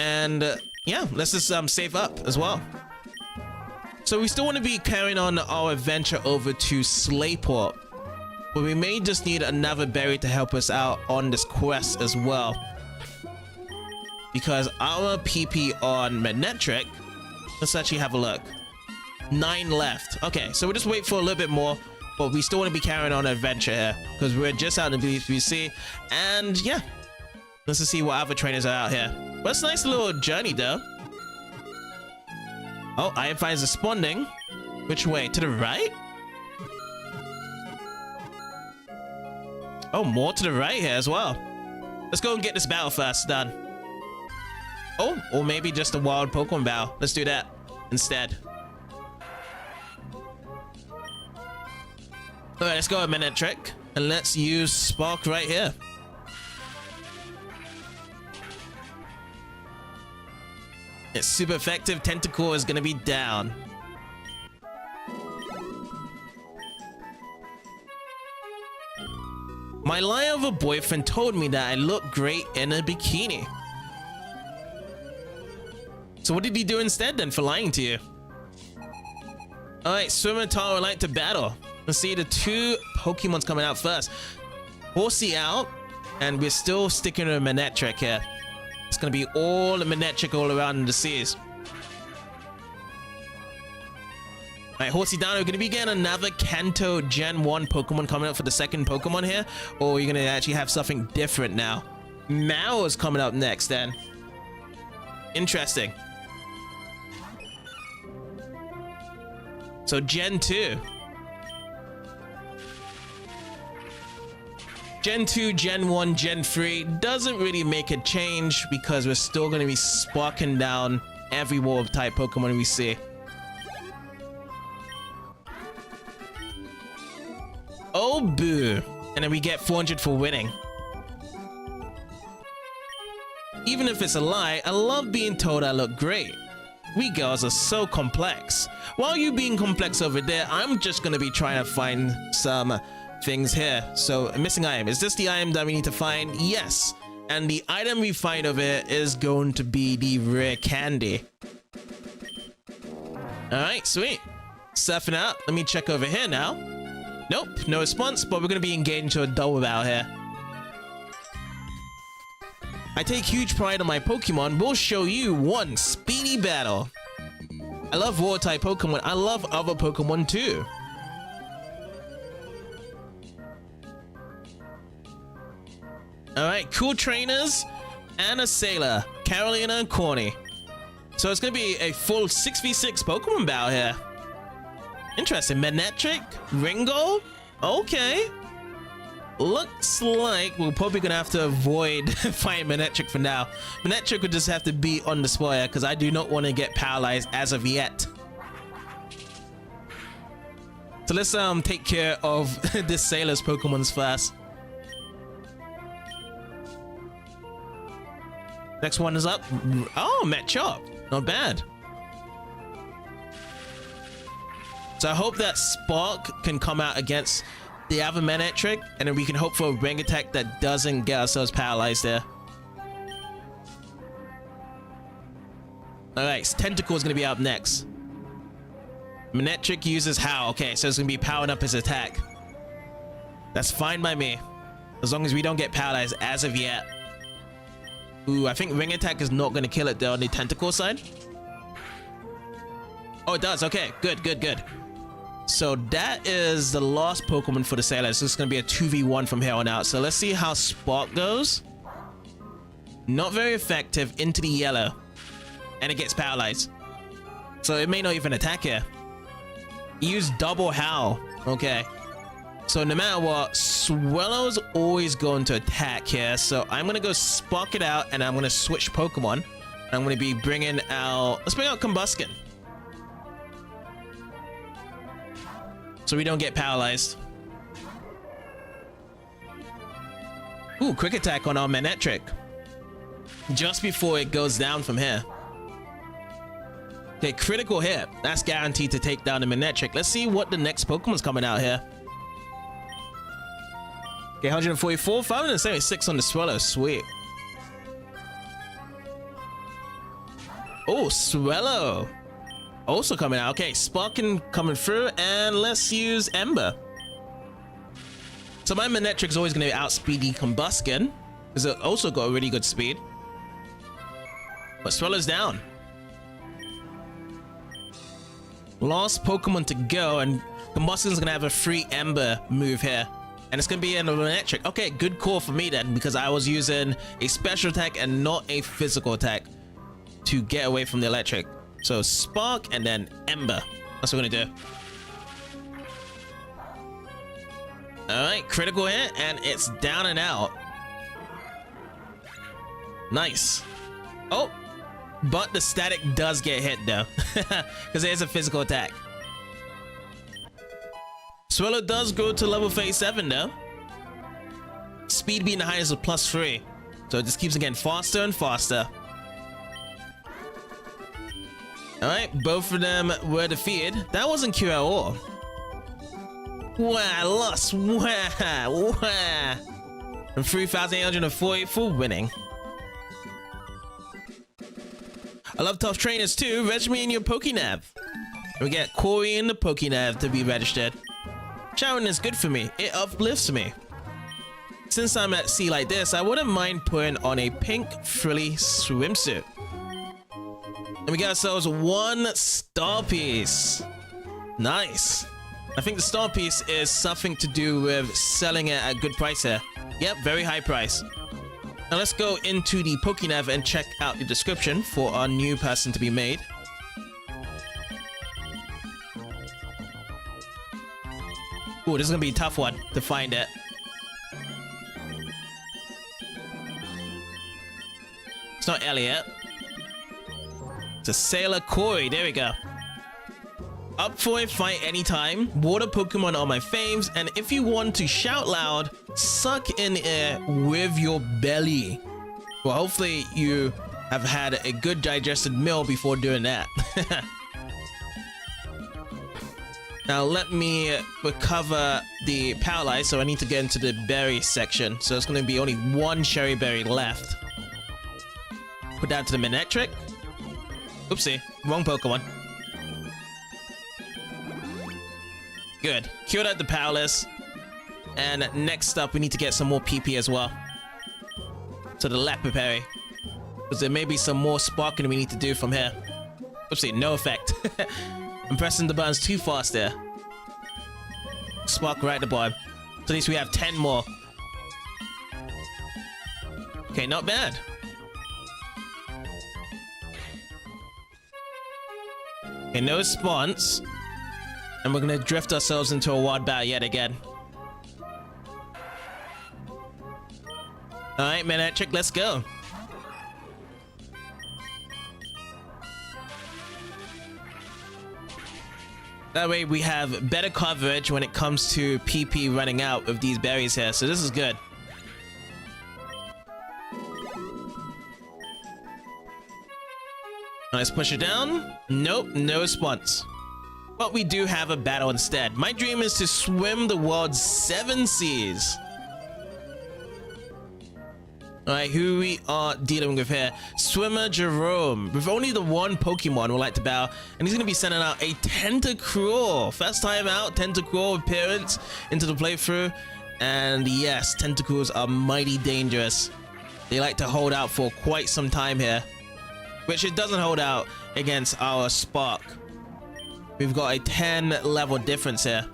And yeah, let's just save up as well. So we still want to be carrying on our adventure over to Slateport. But we may just need another berry to help us out on this quest as well. Because our PP on Magnetric, let's actually have a look. 9 left. Okay, so we'll just wait for a little bit more. But we still want to be carrying on an adventure here. Because we're just out in the BC. And yeah, let's just see what other trainers are out here. But it's a nice little journey though. Oh, Iron Finds responding. Which way? To the right? Oh, more to the right here as well. Let's go and get this battle first done. Oh, or maybe just a wild Pokemon battle. Let's do that instead. Alright, let's go a minute trick. And let's use Spark right here. It's super effective. Tentacle is going to be down. My lie of a boyfriend told me that I look great in a bikini. So what did he do instead then for lying to you? Alright, Swimmer and Taro would like to battle. Let's see the 2 Pokemon's coming out first. Horsey out, and we're still sticking to Magnetric here. It's gonna be all Magnetric all around in the seas. Alright, Horsey down. We're gonna be getting another Kanto Gen 1 Pokemon coming up for the second Pokemon here, or are you gonna actually have something different now? Mao is coming up next then. Interesting. So Gen 2. Gen 2, Gen 1, Gen 3 doesn't really make a change because we're still going to be sparking down every Wolf type Pokemon we see. Oh boo. And then we get 400 for winning. Even if it's a lie, I love being told I look great. We girls are so complex. While you being complex over there, I'm just going to be trying to find some things here. So a missing item. Is this the item that we need to find? Yes. And the item we find over here is going to be the rare candy. Alright, sweet. Surfing out. Let me check over here now. Nope, no response, but we're going to be engaged into a double battle here. I take huge pride in my Pokemon. We'll show you one speedy battle. I love water type Pokemon. I love other Pokemon too. Alright, cool trainers and a sailor, Carolina and Corny. So it's gonna be a full 6v6 Pokemon battle here. Interesting. Magnetric, Ringo. Okay. Looks like we're probably gonna have to avoid fighting Magnetric for now. Magnetric would just have to be on the spot here because I do not want to get paralyzed as of yet. So let's take care of this sailor's Pokemons first. Next one is up. Oh, match up. Not bad. So I hope that Spark can come out against the other Magnetric, and then we can hope for a Ring Attack that doesn't get ourselves paralyzed there. Alright, so Tentacle is going to be up next. Manectric uses how? Okay, so it's gonna be powering up his attack. That's fine by me, as long as we don't get paralyzed as of yet. Ooh, I think ring attack is not gonna kill it though on the tentacle side. Oh, it does. Okay, good, good, good. So that is the last Pokemon for the Sailor. So it's gonna be a 2v1 from here on out. So let's see how Spark goes. Not very effective, into the yellow, and it gets paralyzed. So it may not even attack here. Use double howl. Okay. So no matter what, Swellow's always going to attack here. So I'm going to go Spark it out, and I'm going to switch Pokemon. I'm going to be bringing out... Let's bring out Combusken, so we don't get paralyzed. Ooh, quick attack on our Manectric just before it goes down from here. Okay, critical hit. That's guaranteed to take down the Manectric. Let's see what the next Pokemon's coming out here. Okay, 144, 576 on the Swellow. Sweet. Oh, Swellow also coming out. Okay, Sparkin coming through, and let's use Ember. So my Manectric's always going to outspeed the Combusken, because it also got a really good speed. But Swellow's down. Last Pokemon to go, and Combusken's going to have a free Ember move here. And it's going to be an Manectric. Okay, good call for me then, because I was using a special attack and not a physical attack to get away from the electric. So Spark and then Ember. That's what we're going to do. Alright, critical hit, and it's down and out. Nice. Oh, but the static does get hit though, because it is a physical attack. Swellow does go to level 37 though. Speed being the highest of +3. So it just keeps getting faster and faster. Alright, both of them were defeated. That wasn't Q at all. Wow, lost. Wow, wow. And 3,840 for winning. I love tough trainers too. Register me in your Pokénav. We get Corey in the Pokénav to be registered. Showering is good for me. It uplifts me. Since I'm at sea like this, I wouldn't mind putting on a pink frilly swimsuit. And we got ourselves 1 star piece. Nice. I think the star piece is something to do with selling it at a good price here. Yep, very high price. Now let's go into the Pokénav and check out the description for our new person to be made. Ooh, this is gonna be a tough one to find it. It's not Elliot. It's a Sailor Corey. There we go. Up for a fight anytime. Water Pokemon are my faves, and if you want to shout loud, suck in air with your belly. Well, hopefully you have had a good digested meal before doing that. Now let me recover the Paralyze, so I need to get into the berry section. So it's going to be only 1 Cherry Berry left. Put that to the Manectric. Oopsie, wrong Pokemon. Good. Cured out the Powerless. And next up, we need to get some more PP as well. So the Lapipary. Because there may be some more sparking we need to do from here. Oopsie, no effect. I'm pressing the buttons too fast there. Spark right at the bottom. So at least we have 10 more. Okay, not bad. Okay, no response. And we're gonna drift ourselves into a wild battle yet again. Alright, Manectric, let's go. That way we have better coverage when it comes to PP running out of these berries here, so this is good. Let's push it down. Nope, no response. But we do have a battle instead. My dream is to swim the world's 7 seas. All right, who we are dealing with here? Swimmer Jerome. With only the one Pokemon we'd like to battle, and he's going to be sending out a Tentacruel. First time out, Tentacruel appearance into the playthrough. And yes, Tentacruels are mighty dangerous. They like to hold out for quite some time here, which it doesn't hold out against our Spark. We've got a 10 level difference here.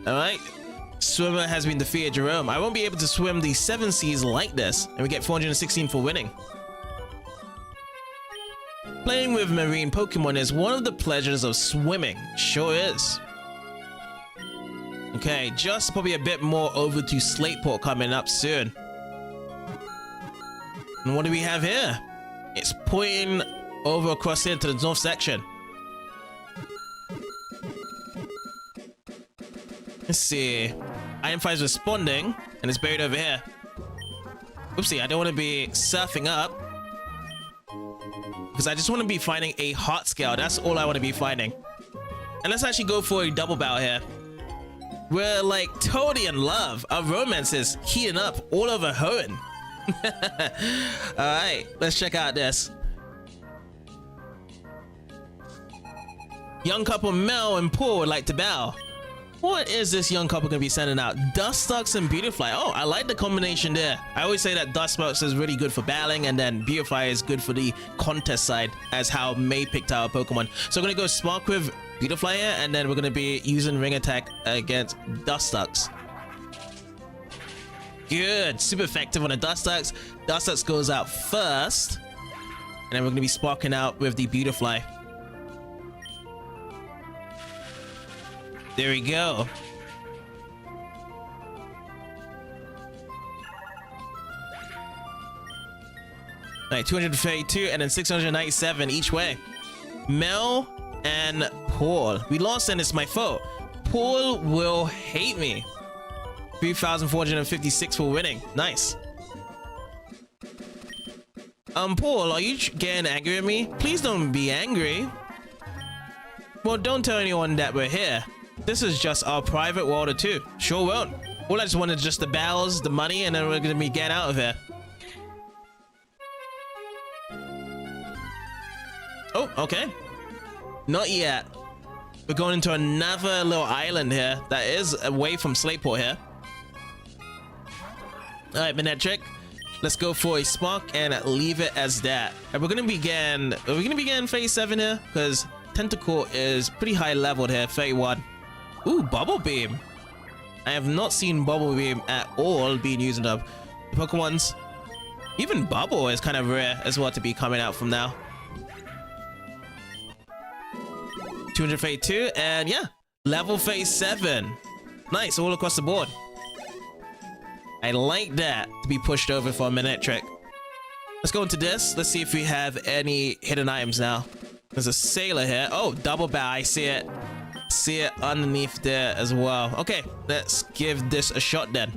All right. Swimmer has been defeated, Jerome. I won't be able to swim the 7 seas like this, and we get 416 for winning. Playing with marine Pokemon is one of the pleasures of swimming. Sure is. Okay, just probably a bit more over to Slateport coming up soon. And what do we have here? It's pointing over across here to the north section. Let's see. Iron Fire is responding, and it's buried over here. Oopsie, I don't want to be surfing up, because I just want to be finding a hot scale. That's all I want to be finding. And let's actually go for a double battle here. We're like totally in love. Our romance is heating up all over Hoenn. Alright, let's check out this. Young couple Mel and Paul would like to battle. What is this young couple going to be sending out? Dustox and Beautifly. Oh, I like the combination there. I always say that Dustox is really good for battling, and then Beautifly is good for the contest side, as how May picked our Pokemon. So we're going to go Spark with Beautifly here, and then we're going to be using Ring Attack against Dustox. Good. Super effective on a Dustox. Dustox goes out first, and then we're going to be sparking out with the Beautifly. There we go. Alright, 232 and then 697 each way. Mel and Paul. We lost, and it's my fault. Paul will hate me. 3,456 for winning. Nice. Paul, are you getting angry at me? Please don't be angry. Well, don't tell anyone that we're here. This is just our private world or two. Sure won't. All I just wanted is just the battles, the money, and then we're gonna be getting out of here. Oh, okay. Not yet. We're going into another little island here that is away from Slateport here. Alright, Manectric. Let's go for a Spark and leave it as that. And we're gonna begin. Are we gonna begin phase 7 here? Because Tentacle is pretty high leveled here, 31. Ooh, Bubble Beam. I have not seen Bubble Beam at all being used in the Pokemons. Even Bubble is kind of rare as well to be coming out from now. 232, and yeah, level phase 7. Nice, all across the board. I like that to be pushed over for a Manectric. Let's go into this. Let's see if we have any hidden items now. There's a Sailor here. Oh, double bow. I see it. See it underneath there as well. Okay, let's give this a shot then.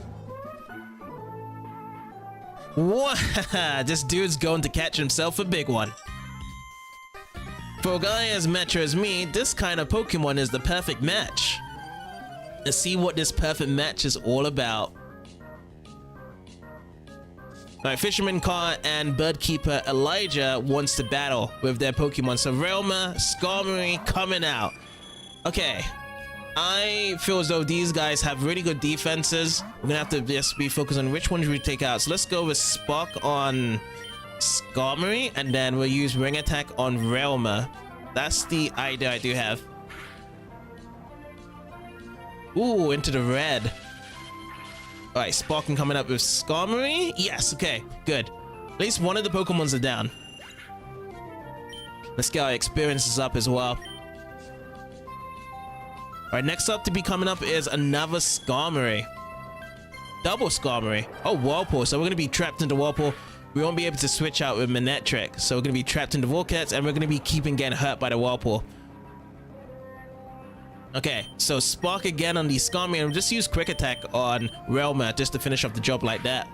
What? This dude's going to catch himself a big one. For a guy as mature as me, this kind of Pokemon is the perfect match. Let's see what this perfect match is all about. Alright, Fisherman Car and Birdkeeper Elijah wants to battle with their Pokemon. So Realmer, Skarmory coming out. Okay, I feel as though these guys have really good defenses. We're gonna have to just be focused on which ones we take out. So let's go with Spark on Skarmory, and then we'll use Ring Attack on Realmer. That's the idea I do have. Ooh, into the red. Alright, Sparking coming up with Skarmory. Yes, okay, good. At least one of the Pokemons are down. Let's get our experiences up as well. Alright, next up to be coming up is another Skarmory. Double Skarmory. Oh, Whirlpool. So we're going to be trapped into Whirlpool. We won't be able to switch out with Manectric. So we're going to be trapped into Vortex, and we're going to be keeping getting hurt by the Whirlpool. Okay, so Spark again on the Skarmory, and just use Quick Attack on Realmer just to finish off the job like that.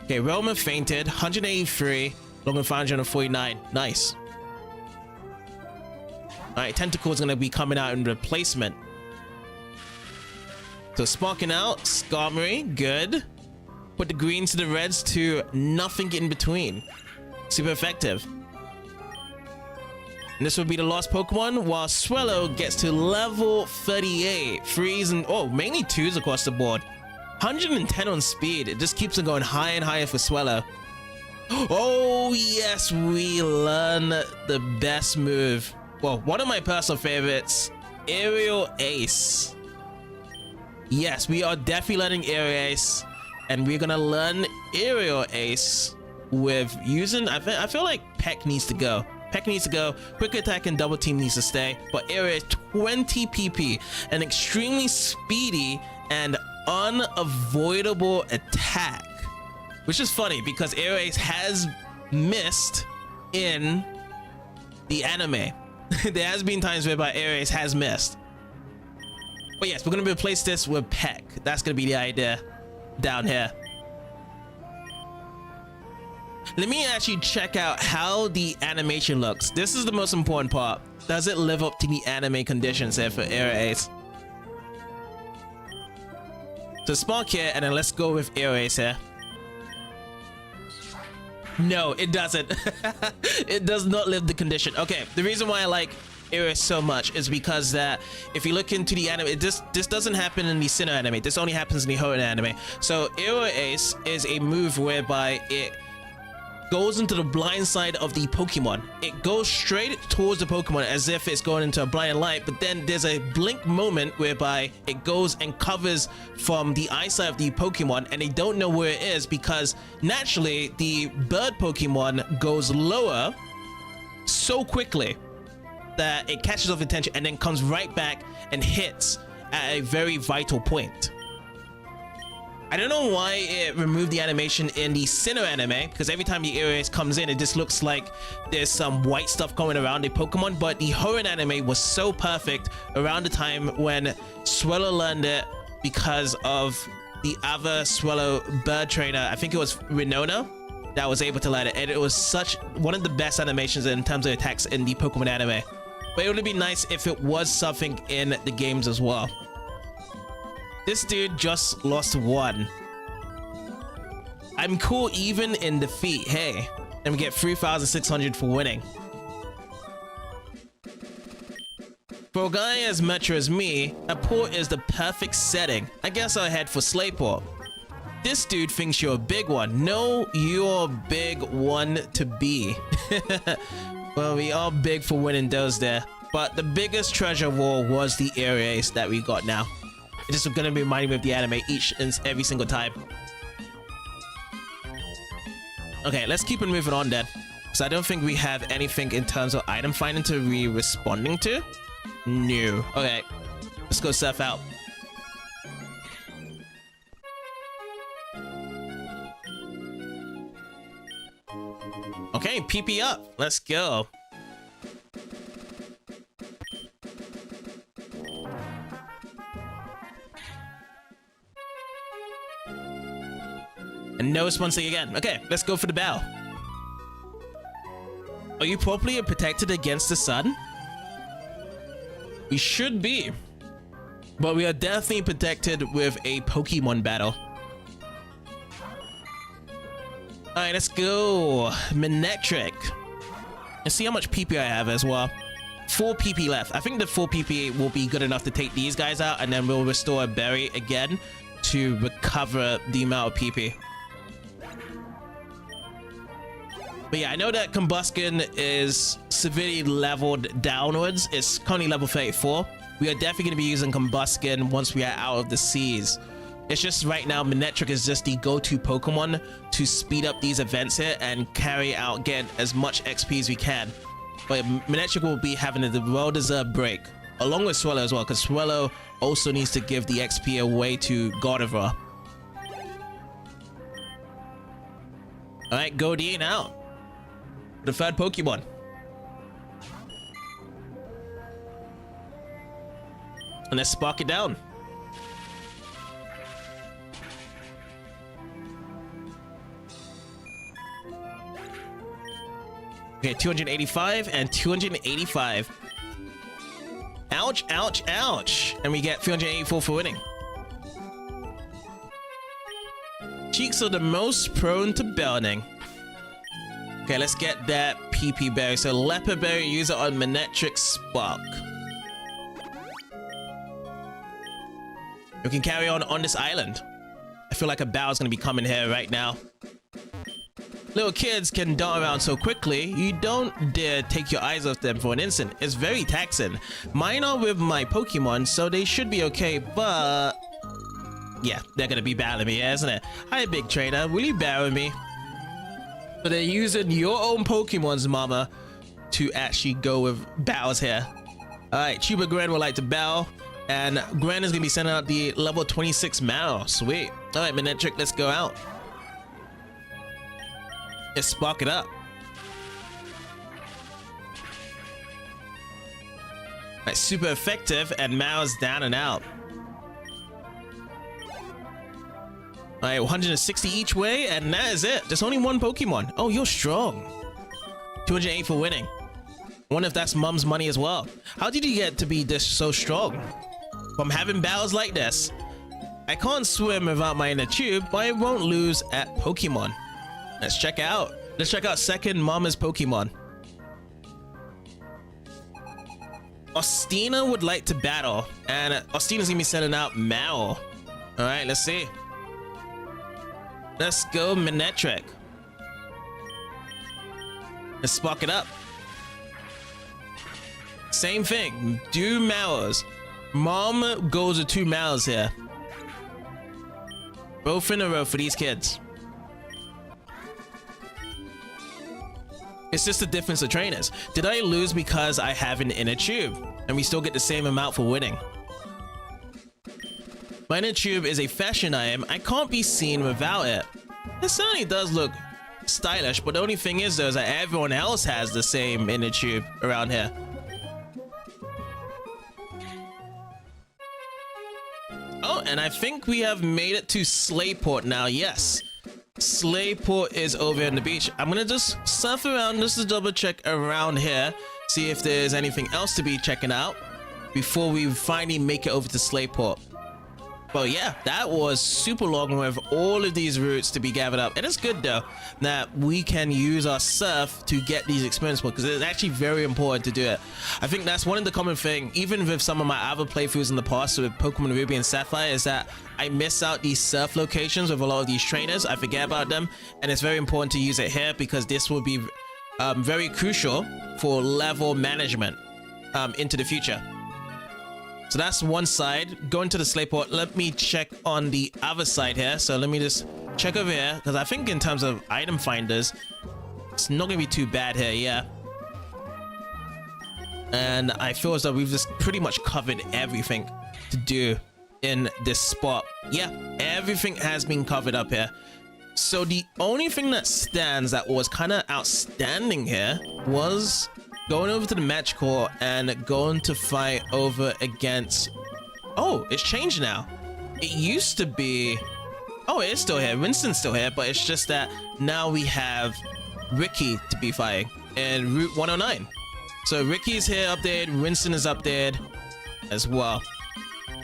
Okay, Realmer fainted. 183. Logan 549. Nice. Alright, Tentacle is going to be coming out in replacement. So sparking out, Skarmory, good. Put the greens to the reds to nothing in between. Super effective. And this will be the last Pokemon, while Swellow gets to level 38. Freeze and, oh, mainly 2s across the board. 110 on speed. It just keeps on going higher and higher for Swellow. Oh, yes, we learn the best move. Well, one of my personal favorites, Aerial Ace. Yes, we are definitely learning Aerial Ace. And we're gonna learn Aerial Ace with using, I feel like Peck needs to go. Peck needs to go, Quick Attack and Double Team needs to stay, but Aerial Ace 20 PP, an extremely speedy and unavoidable attack. Which is funny because Aerial Ace has missed in the anime. There has been times whereby Aerial Ace has missed. But yes, we're gonna replace this with Peck. That's gonna be the idea down here. Let me actually check out how the animation looks. This is the most important part. Does it live up to the anime conditions here for Aerial Ace? So Spark here, and then let's go with Aerial Ace here. No, it doesn't. It does not live the condition. Okay, the reason why I like Aerial Ace so much is because that if you look into the anime, this doesn't happen in the Sinnoh anime. This only happens in the Hoenn anime. So Aerial Ace is a move whereby it goes into the blind side of the Pokemon. It goes straight towards the Pokemon as if it's going into a blind light, but then there's a blink moment whereby it goes and covers from the eyesight of the Pokemon, and they don't know where it is because naturally the bird Pokemon goes lower so quickly that it catches off attention and then comes right back and hits at a very vital point. I don't know why it removed the animation in the Sinnoh anime, because every time the Aerial Ace comes in, it just looks like there's some white stuff going around the Pokemon, but the Hoenn anime was so perfect around the time when Swellow learned it because of the other Swellow bird trainer, I think it was Renona, that was able to learn it, and it was such one of the best animations in terms of attacks in the Pokemon anime. But it would be nice if it was something in the games as well. This dude just lost one. I'm cool even in defeat. Hey, and we get 3,600 for winning. For a guy as mature as me, a port is the perfect setting. I guess I'll head for Slateport. This dude thinks you're a big one. No, you're a big one to be. Well, we are big for winning those there. But the biggest treasure of all was the Aerial Ace that we got now. This is gonna be reminding me of the anime each and every single time. Okay, let's keep on moving on then. So I don't think we have anything in terms of item finding to be responding to. No. Okay, let's go surf out. Okay, PP up. Let's go. And no responsing again. Okay, let's go for the bell. Are you properly protected against the sun? We should be. But we are definitely protected with a Pokemon battle. Alright, let's go. Manectric. Let's see how much PP I have as well. 4 PP left. I think the 4 PP will be good enough to take these guys out, and then we'll restore a berry again to recover the amount of PP. But yeah, I know that Combuskin is severely leveled downwards. It's currently level 34. We are definitely going to be using Combuskin once we are out of the seas. It's just right now, Manectric is just the go-to Pokemon to speed up these events here and carry out, get as much XP as we can. But Manectric will be having a well-deserved break, along with Swellow as well, because Swellow also needs to give the XP away to Gardevoir. Alright, Goldeen out. The third Pokemon. And let's spark it down. Okay, 285 and 285. Ouch, ouch, ouch. And we get 384 for winning. weaks are the most prone to burning. Okay, let's get that PP berry. So leopard berry, use it on Manectric Spark. We can carry on this island. I feel like a bow's gonna be coming here right now. Little kids can dart around so quickly, you don't dare take your eyes off them for an instant. It's very taxing. Mine are with my Pokemon, so they should be okay, but... yeah, they're gonna be battling me, isn't it? Hi, big trainer, will you battle me? So they're using your own Pokemon's mama to actually go with battles here. Alright, Chuba Gren would like to battle. And Gren is going to be sending out the level 26 Mao. Sweet. Alright, Manectric, let's go out. Let's spark it up. Alright, super effective, and Mao's down and out. Alright, 160 each way, and that is it. There's only one Pokemon. Oh, you're strong. 208 for winning. I wonder if that's Mum's money as well. How did you get to be this so strong? From having battles like this. I can't swim without my inner tube, but I won't lose at Pokemon. Let's check out. Let's check out second Mama's Pokemon. Ostina would like to battle, and Ostina's gonna be sending out Mao. Alright, let's see. Let's go Manectric. Let's spark it up. Same thing, do Maos. Mom goes with 2 Maos here. Both in a row for these kids. It's just the difference of trainers. Did I lose because I have an inner tube? And we still get the same amount for winning. My inner tube is a fashion item. I can't be seen without it. It certainly does look stylish, but the only thing is though is that everyone else has the same inner tube around here. Oh, and I think we have made it to Slateport now. Yes, Slateport is over on the beach. I'm gonna just surf around just to double check around here, see if there's anything else to be checking out before we finally make it over to Slateport. But yeah, that was super long with all of these routes to be gathered up. And it's good though that we can use our surf to get these experience points, because it's actually very important to do it. I think that's one of the common thing, even with some of my other playthroughs in the past with Pokemon Ruby and Sapphire, is that I miss out these surf locations with a lot of these trainers. I forget about them, and it's very important to use it here because this will be very crucial for level management into the future. So that's one side. Going to the Slateport. Let me check on the other side here. So let me just check over here, because I think in terms of item finders, it's not gonna be too bad here. Yeah. And I feel as though we've just pretty much covered everything to do in this spot. Yeah, everything has been covered up here. So the only thing that stands that was kind of outstanding here was going over to the match court and going to fight over against... oh, it's changed now. It used to be... oh, it is still here. Winston's still here, but it's just that now we have Ricky to be fighting in Route 109. So Ricky's here updated, Winston is updated as well.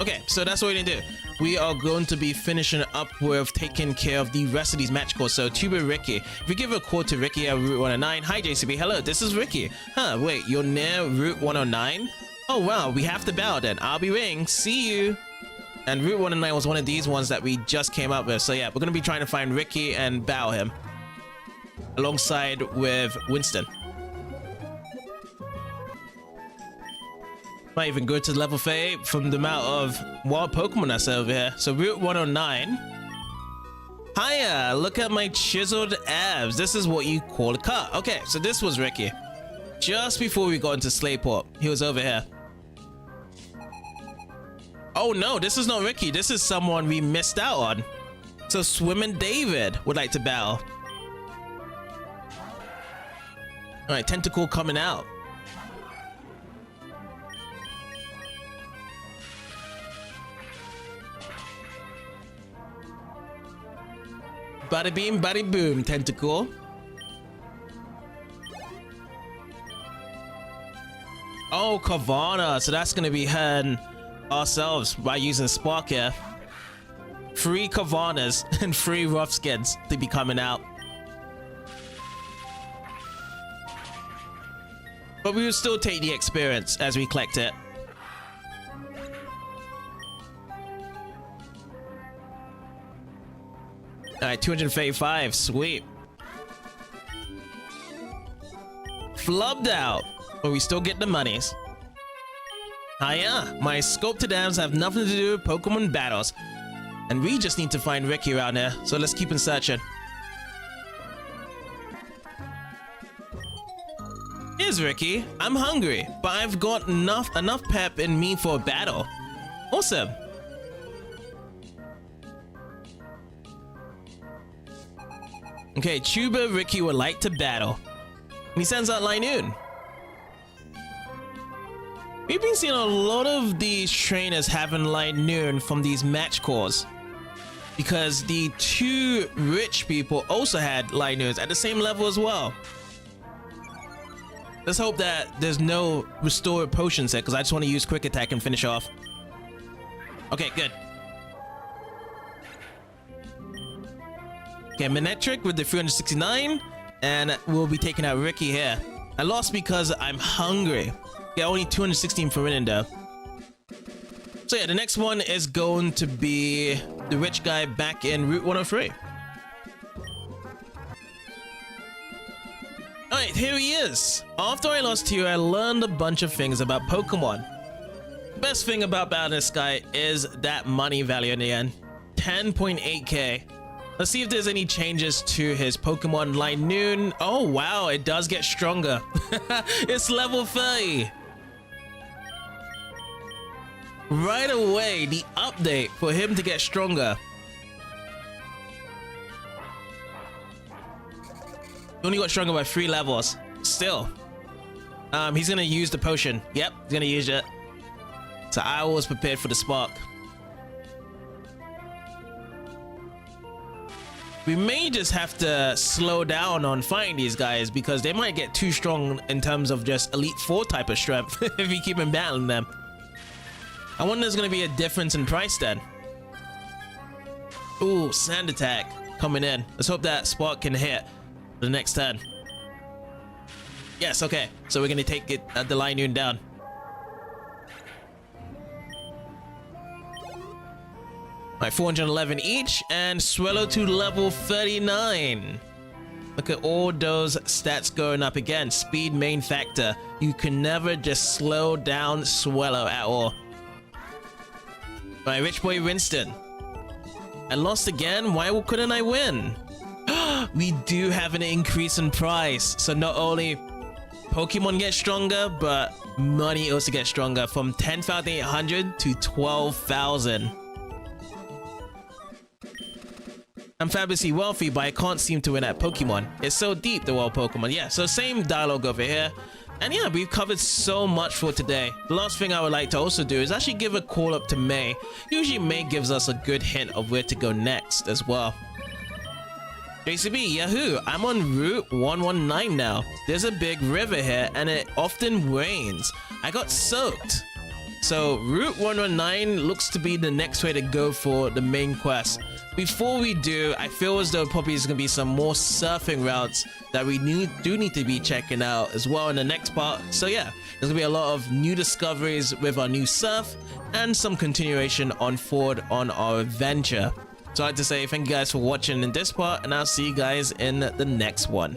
Okay, so that's what we're gonna do. We are going to be finishing up with taking care of the rest of these match calls. So Tuba Ricky, if we give a call to Ricky at Route 109. Hi JCB, hello, this is Ricky. Huh, wait, you're near Route 109? Oh wow, we have to battle then. I'll be waiting, see you. And Route 109 was one of these ones that we just came up with. So yeah, we're gonna be trying to find Ricky and battle him alongside with Winston. Might even go to level 8 from the amount of wild Pokemon that's over here. So Route 109. Hiya, look at my chiseled abs. This is what you call a cut. Okay, so this was Ricky. Just before we got into Slateport, he was over here. Oh no, this is not Ricky. This is someone we missed out on. So Swimming David would like to battle. All right, Tentacle coming out. Bada beam, bada boom, Tentacle. Oh, Carvana. So that's going to be her ourselves by using Spark here. 3 Kavanas and 3 rough skins to be coming out. But we will still take the experience as we collect it. Alright, 235, sweet. Flubbed out, but we still get the monies. Ah yeah, my sculpted dams have nothing to do with Pokemon battles. And we just need to find Ricky around here, so let's keep on searching. Here's Ricky. I'm hungry, but I've got enough pep in me for a battle. Awesome. Okay, Chuba Ricky would like to battle. And he sends out Linoon. We've been seeing a lot of these trainers having Linoon from these match cores. Because the 2 rich people also had Linoons at the same level as well. Let's hope that there's no restored potions here, because I just want to use quick attack and finish off. Okay, good. Okay, Manectric with the 369, and we'll be taking out Ricky here. I lost because I'm hungry. Yeah, only 216 for winning though. So yeah, the next one is going to be the rich guy back in Route 103. Alright, here he is. After I lost to you, I learned a bunch of things about Pokemon. The best thing about battling this guy is that money value in the end. 10.8k. Let's see if there's any changes to his Pokemon Linoon. Oh wow, it does get stronger. It's level 30. Right away, the update for him to get stronger. He only got stronger by 3 levels. Still. He's gonna use the potion. Yep, he's gonna use it. So I was prepared for the spark. We may just have to slow down on fighting these guys because they might get too strong in terms of just Elite 4 type of strength if we keep on battling them. I wonder if there's going to be a difference in price then. Ooh, Sand Attack coming in. Let's hope that Spark can hit the next turn. Yes, okay. So we're going to take it the Linoon down. Alright, 411 each, and Swallow to level 39. Look at all those stats going up again. Speed main factor. You can never just slow down Swallow at all. Alright, Rich Boy Winston. I lost again? Why couldn't I win? We do have an increase in price. So not only Pokemon get stronger, but money also gets stronger from 10,800 to 12,000. I'm fabulously wealthy, but I can't seem to win at Pokemon. It's so deep, the world Pokemon. Yeah, so same dialogue over here. And yeah, we've covered so much for today. The last thing I would like to also do is actually give a call up to May. Usually May gives us a good hint of where to go next as well. JCB, Yahoo! I'm on Route 119 now. There's a big river here and it often rains. I got soaked. So Route 119 looks to be the next way to go for the main quest. Before we do, I feel as though probably there's going to be some more surfing routes that we do need to be checking out as well in the next part. So yeah, there's going to be a lot of new discoveries with our new surf and some continuation on forward on our adventure. So I'd like to say thank you guys for watching in this part, and I'll see you guys in the next one.